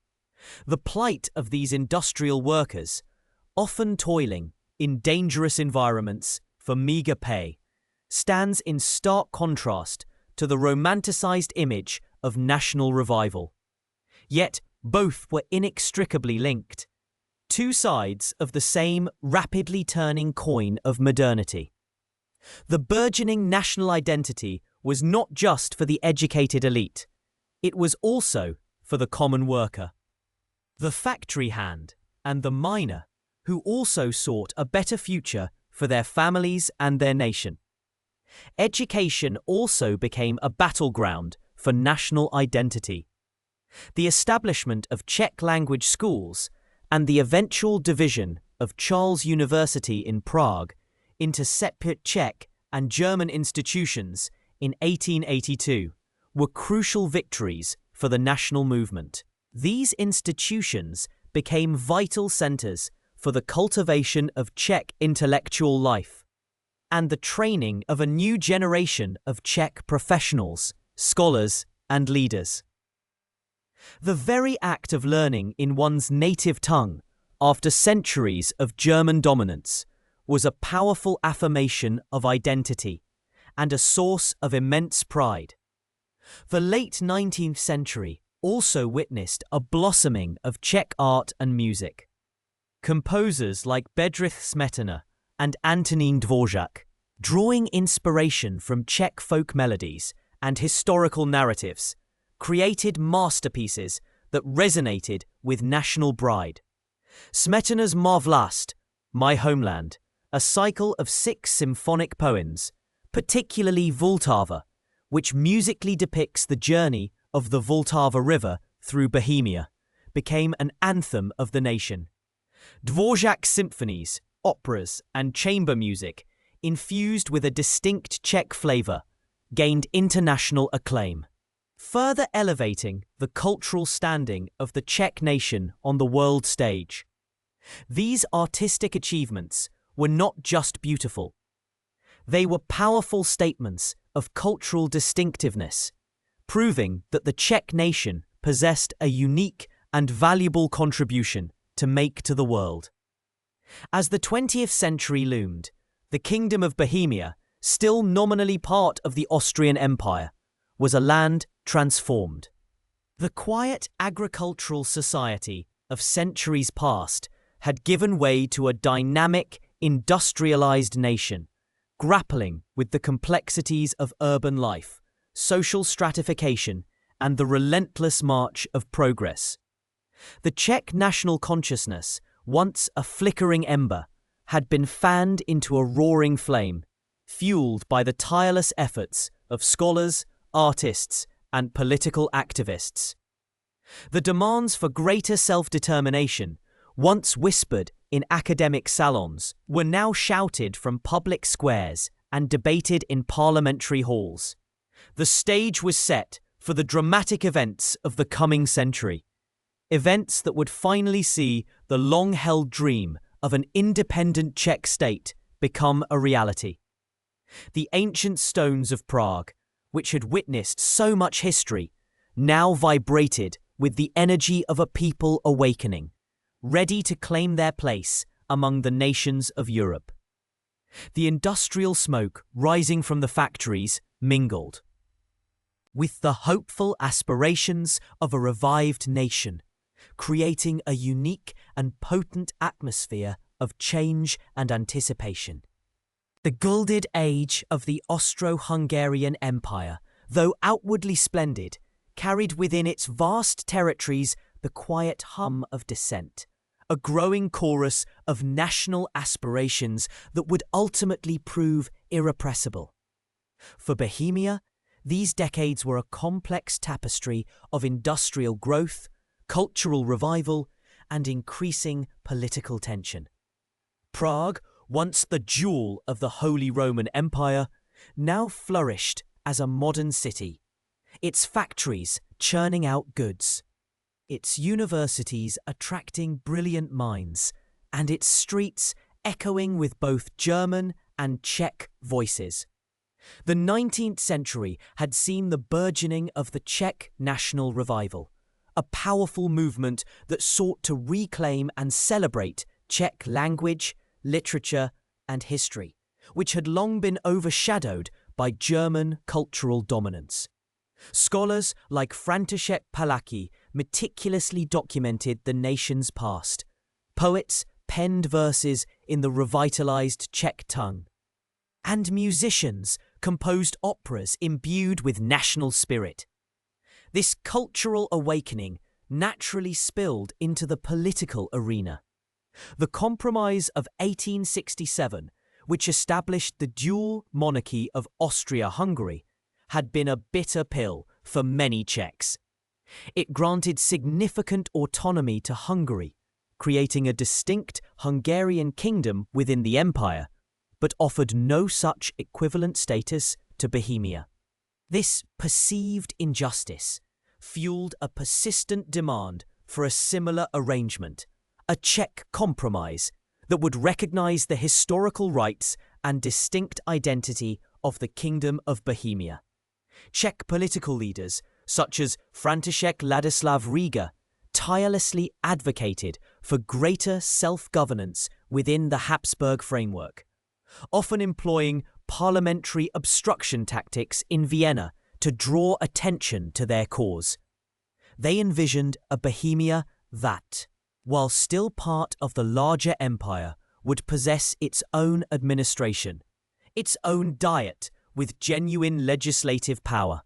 The plight of these industrial workers, often toiling in dangerous environments for meager pay, stands in stark contrast to the romanticized image of national revival. Yet both were inextricably linked. two sides of the same rapidly turning coin of modernity. The burgeoning national identity was not just for the educated elite, it was also for the common worker. The factory hand and the miner, who also sought a better future for their families and their nation. Education also became a battleground for national identity. The establishment of Czech-language schools and the eventual division of Charles University in Prague into separate Czech and German institutions in 1882 were crucial victories for the national movement. These institutions became vital centers for the cultivation of Czech intellectual life and the training of a new generation of Czech professionals, scholars, and leaders. The very act of learning in one's native tongue after centuries of German dominance was a powerful affirmation of identity and a source of immense pride. The late 19th century also witnessed a blossoming of Czech art and music. Composers like Bedřich Smetana and Antonín Dvořák, drawing inspiration from Czech folk melodies and historical narratives, created masterpieces that resonated with national pride. Smetana's Má vlast, My Homeland, a cycle of 6 symphonic poems, particularly Vltava, which musically depicts the journey of the Vltava River through Bohemia, became an anthem of the nation. Dvořák's symphonies, operas, and chamber music, infused with a distinct Czech flavor, gained international acclaim, further elevating the cultural standing of the Czech nation on the world stage. These artistic achievements were not just beautiful. They were powerful statements of cultural distinctiveness, proving that the Czech nation possessed a unique and valuable contribution to make to the world. As the 20th century loomed, the Kingdom of Bohemia, still nominally part of the Austrian Empire, was a land transformed. The quiet agricultural society of centuries past had given way to a dynamic, industrialized nation, grappling with the complexities of urban life, social stratification, and the relentless march of progress. The Czech national consciousness, once a flickering ember, had been fanned into a roaring flame, fueled by the tireless efforts of scholars, artists, and political activists. The demands for greater self-determination, once whispered in academic salons, were now shouted from public squares and debated in parliamentary halls. The stage was set for the dramatic events of the coming century, events that would finally see the long-held dream of an independent Czech state become a reality. The ancient stones of Prague, which had witnessed so much history, now vibrated with the energy of a people awakening, ready to claim their place among the nations of Europe. The industrial smoke rising from the factories mingled with the hopeful aspirations of a revived nation, creating a unique and potent atmosphere of change and anticipation. The gilded age of the Austro-Hungarian Empire, though outwardly splendid, carried within its vast territories the quiet hum of dissent, a growing chorus of national aspirations that would ultimately prove irrepressible. For Bohemia, these decades were a complex tapestry of industrial growth, cultural revival, and increasing political tension. Prague, once the jewel of the Holy Roman Empire, now flourished as a modern city, its factories churning out goods, its universities attracting brilliant minds, and its streets echoing with both German and Czech voices. The 19th century had seen the burgeoning of the Czech national revival, a powerful movement that sought to reclaim and celebrate Czech language, literature, and history, which had long been overshadowed by German cultural dominance. Scholars like František Palacký meticulously documented the nation's past, Poets penned verses in the revitalized Czech tongue. And musicians composed operas imbued with national spirit. This cultural awakening naturally spilled into the political arena. The Compromise of 1867, which established the dual monarchy of Austria-Hungary, had been a bitter pill for many Czechs. It granted significant autonomy to Hungary, creating a distinct Hungarian kingdom within the empire, but offered no such equivalent status to Bohemia. This perceived injustice fueled a persistent demand for a similar arrangement, a Czech compromise that would recognize the historical rights and distinct identity of the Kingdom of Bohemia. Czech political leaders, such as František Ladislav Riga, tirelessly advocated for greater self-governance within the Habsburg framework, often employing parliamentary obstruction tactics in Vienna to draw attention to their cause. They envisioned a Bohemia that, while still part of the larger empire, would possess its own administration, its own diet with genuine legislative power,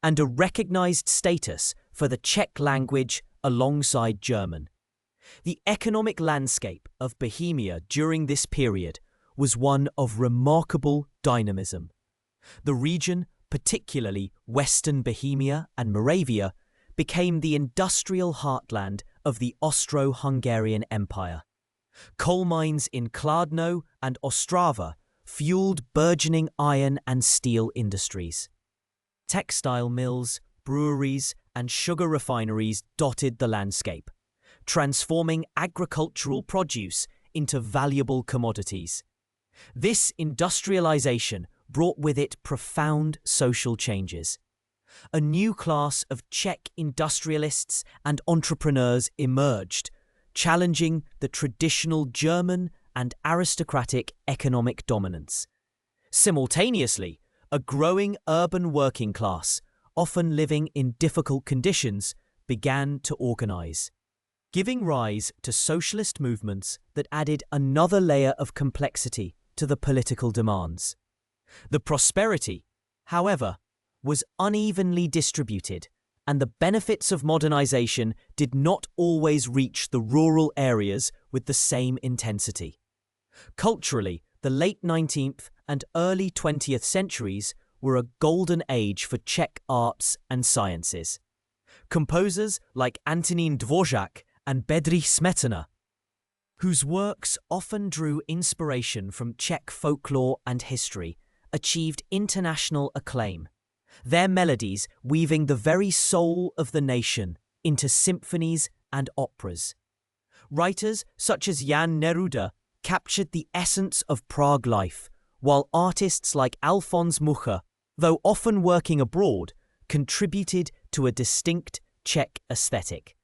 and a recognized status for the Czech language alongside German. The economic landscape of Bohemia during this period was one of remarkable dynamism. The region, particularly Western Bohemia and Moravia, became the industrial heartland of the Austro-Hungarian Empire. Coal mines in Kladno and Ostrava fueled burgeoning iron and steel industries. Textile mills, breweries, and sugar refineries dotted the landscape, transforming agricultural produce into valuable commodities. This industrialization brought with it profound social changes. A new class of Czech industrialists and entrepreneurs emerged, challenging the traditional German and aristocratic economic dominance. Simultaneously, a growing urban working class, often living in difficult conditions, began to organize, giving rise to socialist movements that added another layer of complexity to the political demands. The prosperity, however, was unevenly distributed, and the benefits of modernization did not always reach the rural areas with the same intensity. Culturally, the late 19th and early 20th centuries were a golden age for Czech arts and sciences. Composers like Antonín Dvořák and Bedřich Smetana, whose works often drew inspiration from Czech folklore and history, achieved international acclaim, their melodies weaving the very soul of the nation into symphonies and operas. Writers such as Jan Neruda captured the essence of Prague life, while artists like Alfons Mucha, though often working abroad, contributed to a distinct Czech aesthetic.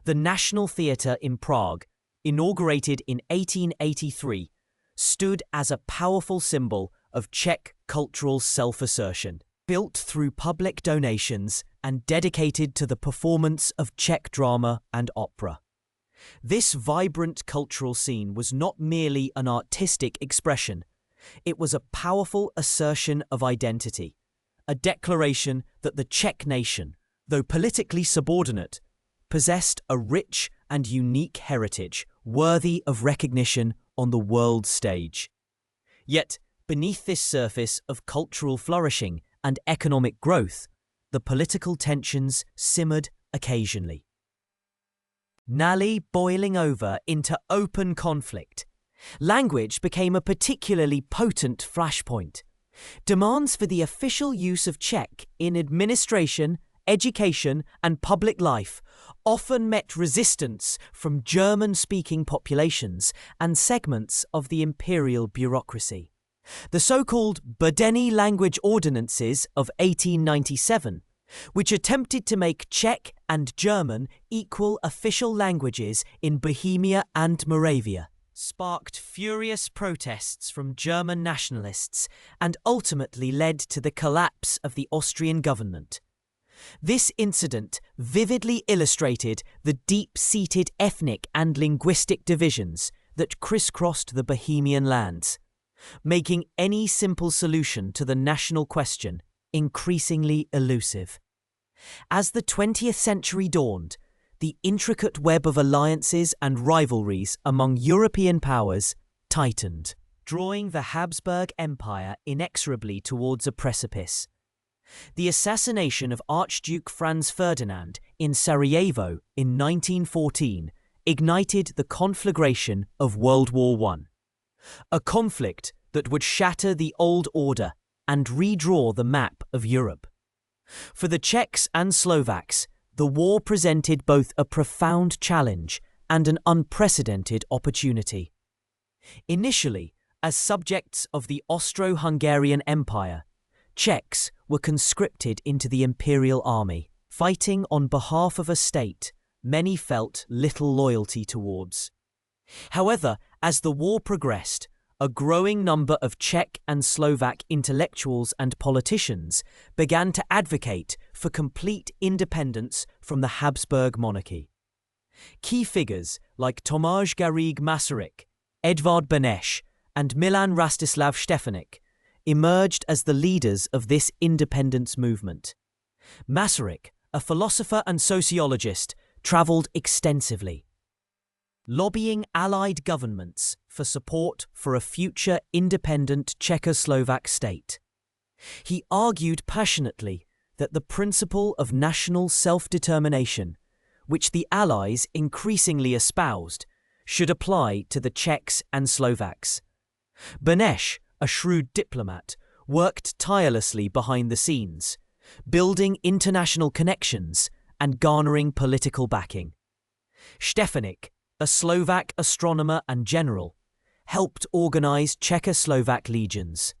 The National Theatre in Prague, inaugurated in 1883, stood as a powerful symbol of Czech cultural self-assertion, built through public donations and dedicated to the performance of Czech drama and opera. This vibrant cultural scene was not merely an artistic expression, it was a powerful assertion of identity, a declaration that the Czech nation, though politically subordinate, possessed a rich and unique heritage worthy of recognition on the world stage. Yet, beneath this surface of cultural flourishing and economic growth, the political tensions simmered occasionally. Nearly boiling over into open conflict, language became a particularly potent flashpoint. Demands for the official use of Czech in administration, education, and public life often met resistance from German-speaking populations and segments of the imperial bureaucracy. The so-called Bodeny language ordinances of 1897, which attempted to make Czech and German equal official languages in Bohemia and Moravia, sparked furious protests from German nationalists and ultimately led to the collapse of the Austrian government. This incident vividly illustrated the deep-seated ethnic and linguistic divisions that crisscrossed the Bohemian lands, making any simple solution to the national question increasingly elusive. As the 20th century dawned, the intricate web of alliances and rivalries among European powers tightened, drawing the Habsburg Empire inexorably towards a precipice. The assassination of Archduke Franz Ferdinand in Sarajevo in 1914 ignited the conflagration of World War I, a conflict that would shatter the old order and redraw the map of Europe. For the Czechs and Slovaks, the war presented both a profound challenge and an unprecedented opportunity. Initially, as subjects of the Austro-Hungarian Empire, Czechs were conscripted into the imperial army, fighting on behalf of a state many felt little loyalty towards. However, as the war progressed, a growing number of Czech and Slovak intellectuals and politicians began to advocate for complete independence from the Habsburg monarchy. Key figures like Tomáš Garrigue Masaryk, Edvard Beneš, and Milan Rastislav Štěpánek emerged as the leaders of this independence movement. Masaryk, a philosopher and sociologist, travelled extensively, lobbying Allied governments for support for a future independent Czechoslovak state. He argued passionately that the principle of national self-determination, which the Allies increasingly espoused, should apply to the Czechs and Slovaks. Beneš, a shrewd diplomat, worked tirelessly behind the scenes, building international connections and garnering political backing. Štěpánek, a Slovak astronomer and general, helped organize Czechoslovak legions,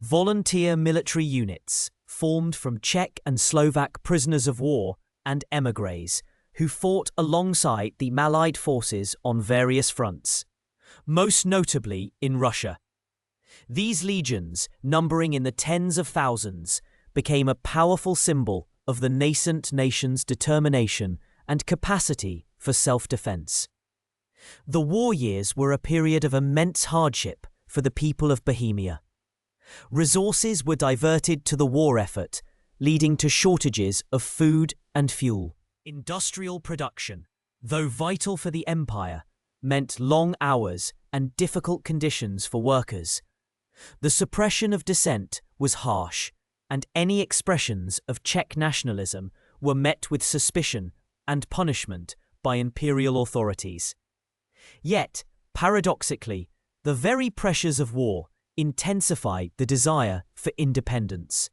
volunteer military units formed from Czech and Slovak prisoners of war and émigrés who fought alongside the Allied forces on various fronts, most notably in Russia. These legions, numbering in the tens of thousands, became a powerful symbol of the nascent nation's determination and capacity for self-defense. The war years were a period of immense hardship for the people of Bohemia. Resources were diverted to the war effort, leading to shortages of food and fuel. Industrial production, though vital for the empire, meant long hours and difficult conditions for workers. The suppression of dissent was harsh, and any expressions of Czech nationalism were met with suspicion and punishment by imperial authorities. Yet, paradoxically, the very pressures of war intensified the desire for independence.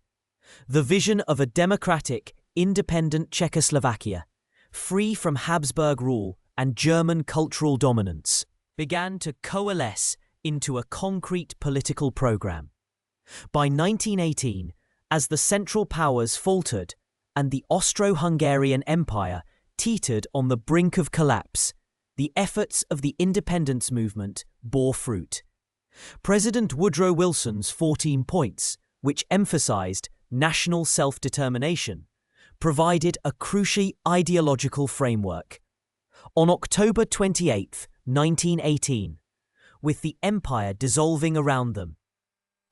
The vision of a democratic, independent Czechoslovakia, free from Habsburg rule and German cultural dominance, began to coalesce into a concrete political program. By 1918, as the Central Powers faltered and the Austro-Hungarian Empire teetered on the brink of collapse, the efforts of the independence movement bore fruit. President Woodrow Wilson's 14 points, which emphasized national self-determination, provided a crucially ideological framework. On October 28, 1918, with the empire dissolving around them,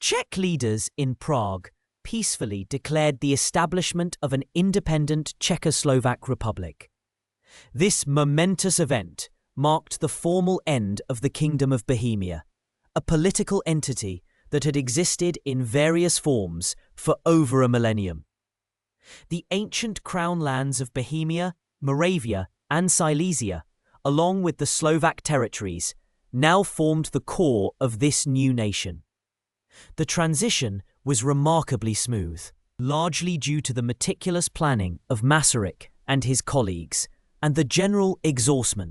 Czech leaders in Prague peacefully declared the establishment of an independent Czechoslovak republic. This momentous event marked the formal end of the Kingdom of Bohemia, a political entity that had existed in various forms for over a millennium. The ancient crown lands of Bohemia, Moravia, and Silesia, along with the Slovak territories, now formed the core of this new nation. The transition was remarkably smooth, largely due to the meticulous planning of Masaryk and his colleagues, and the general exhaustion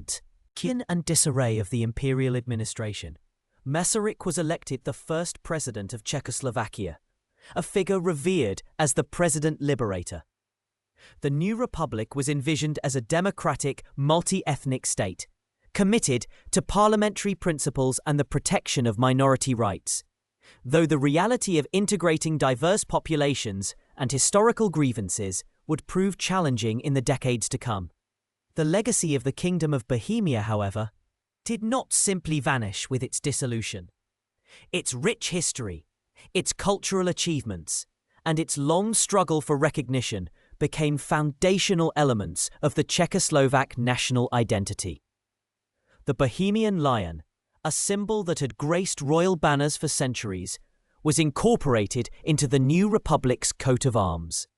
and disarray of the imperial administration. Masaryk was elected the first president of Czechoslovakia, a figure revered as the President Liberator. The new republic was envisioned as a democratic, multi-ethnic state, committed to parliamentary principles and the protection of minority rights. Though the reality of integrating diverse populations and historical grievances would prove challenging in the decades to come. The legacy of the Kingdom of Bohemia, however, did not simply vanish with its dissolution. Its rich history, its cultural achievements, and its long struggle for recognition became foundational elements of the Czechoslovak national identity. The Bohemian lion, a symbol that had graced royal banners for centuries, was incorporated into the new republic's coat of arms.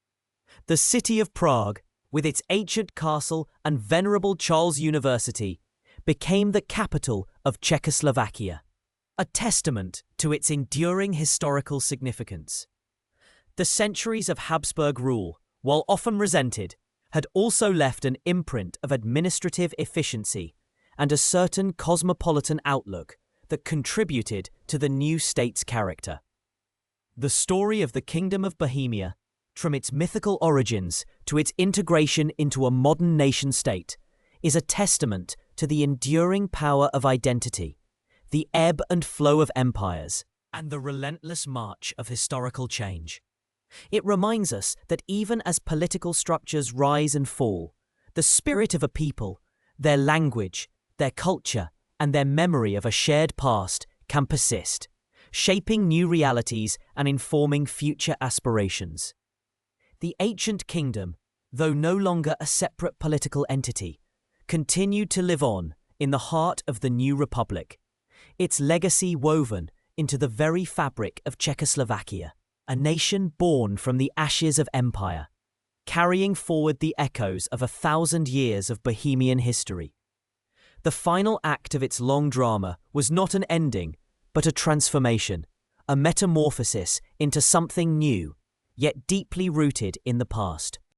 The city of Prague, with its ancient castle and venerable Charles University, became the capital of Czechoslovakia, a testament to its enduring historical significance. The centuries of Habsburg rule, while often resented, had also left an imprint of administrative efficiency and a certain cosmopolitan outlook that contributed to the new state's character. The story of the Kingdom of Bohemia, from its mythical origins to its integration into a modern nation-state, is a testament to the enduring power of identity, the ebb and flow of empires, and the relentless march of historical change. It reminds us that even as political structures rise and fall, the spirit of a people, their language, their culture, and their memory of a shared past can persist, shaping new realities and informing future aspirations. The ancient kingdom, though no longer a separate political entity, continued to live on in the heart of the new republic, its legacy woven into the very fabric of Czechoslovakia, a nation born from the ashes of empire, carrying forward the echoes of 1,000 years of Bohemian history. The final act of its long drama was not an ending, but a transformation, a metamorphosis into something new, yet deeply rooted in the past.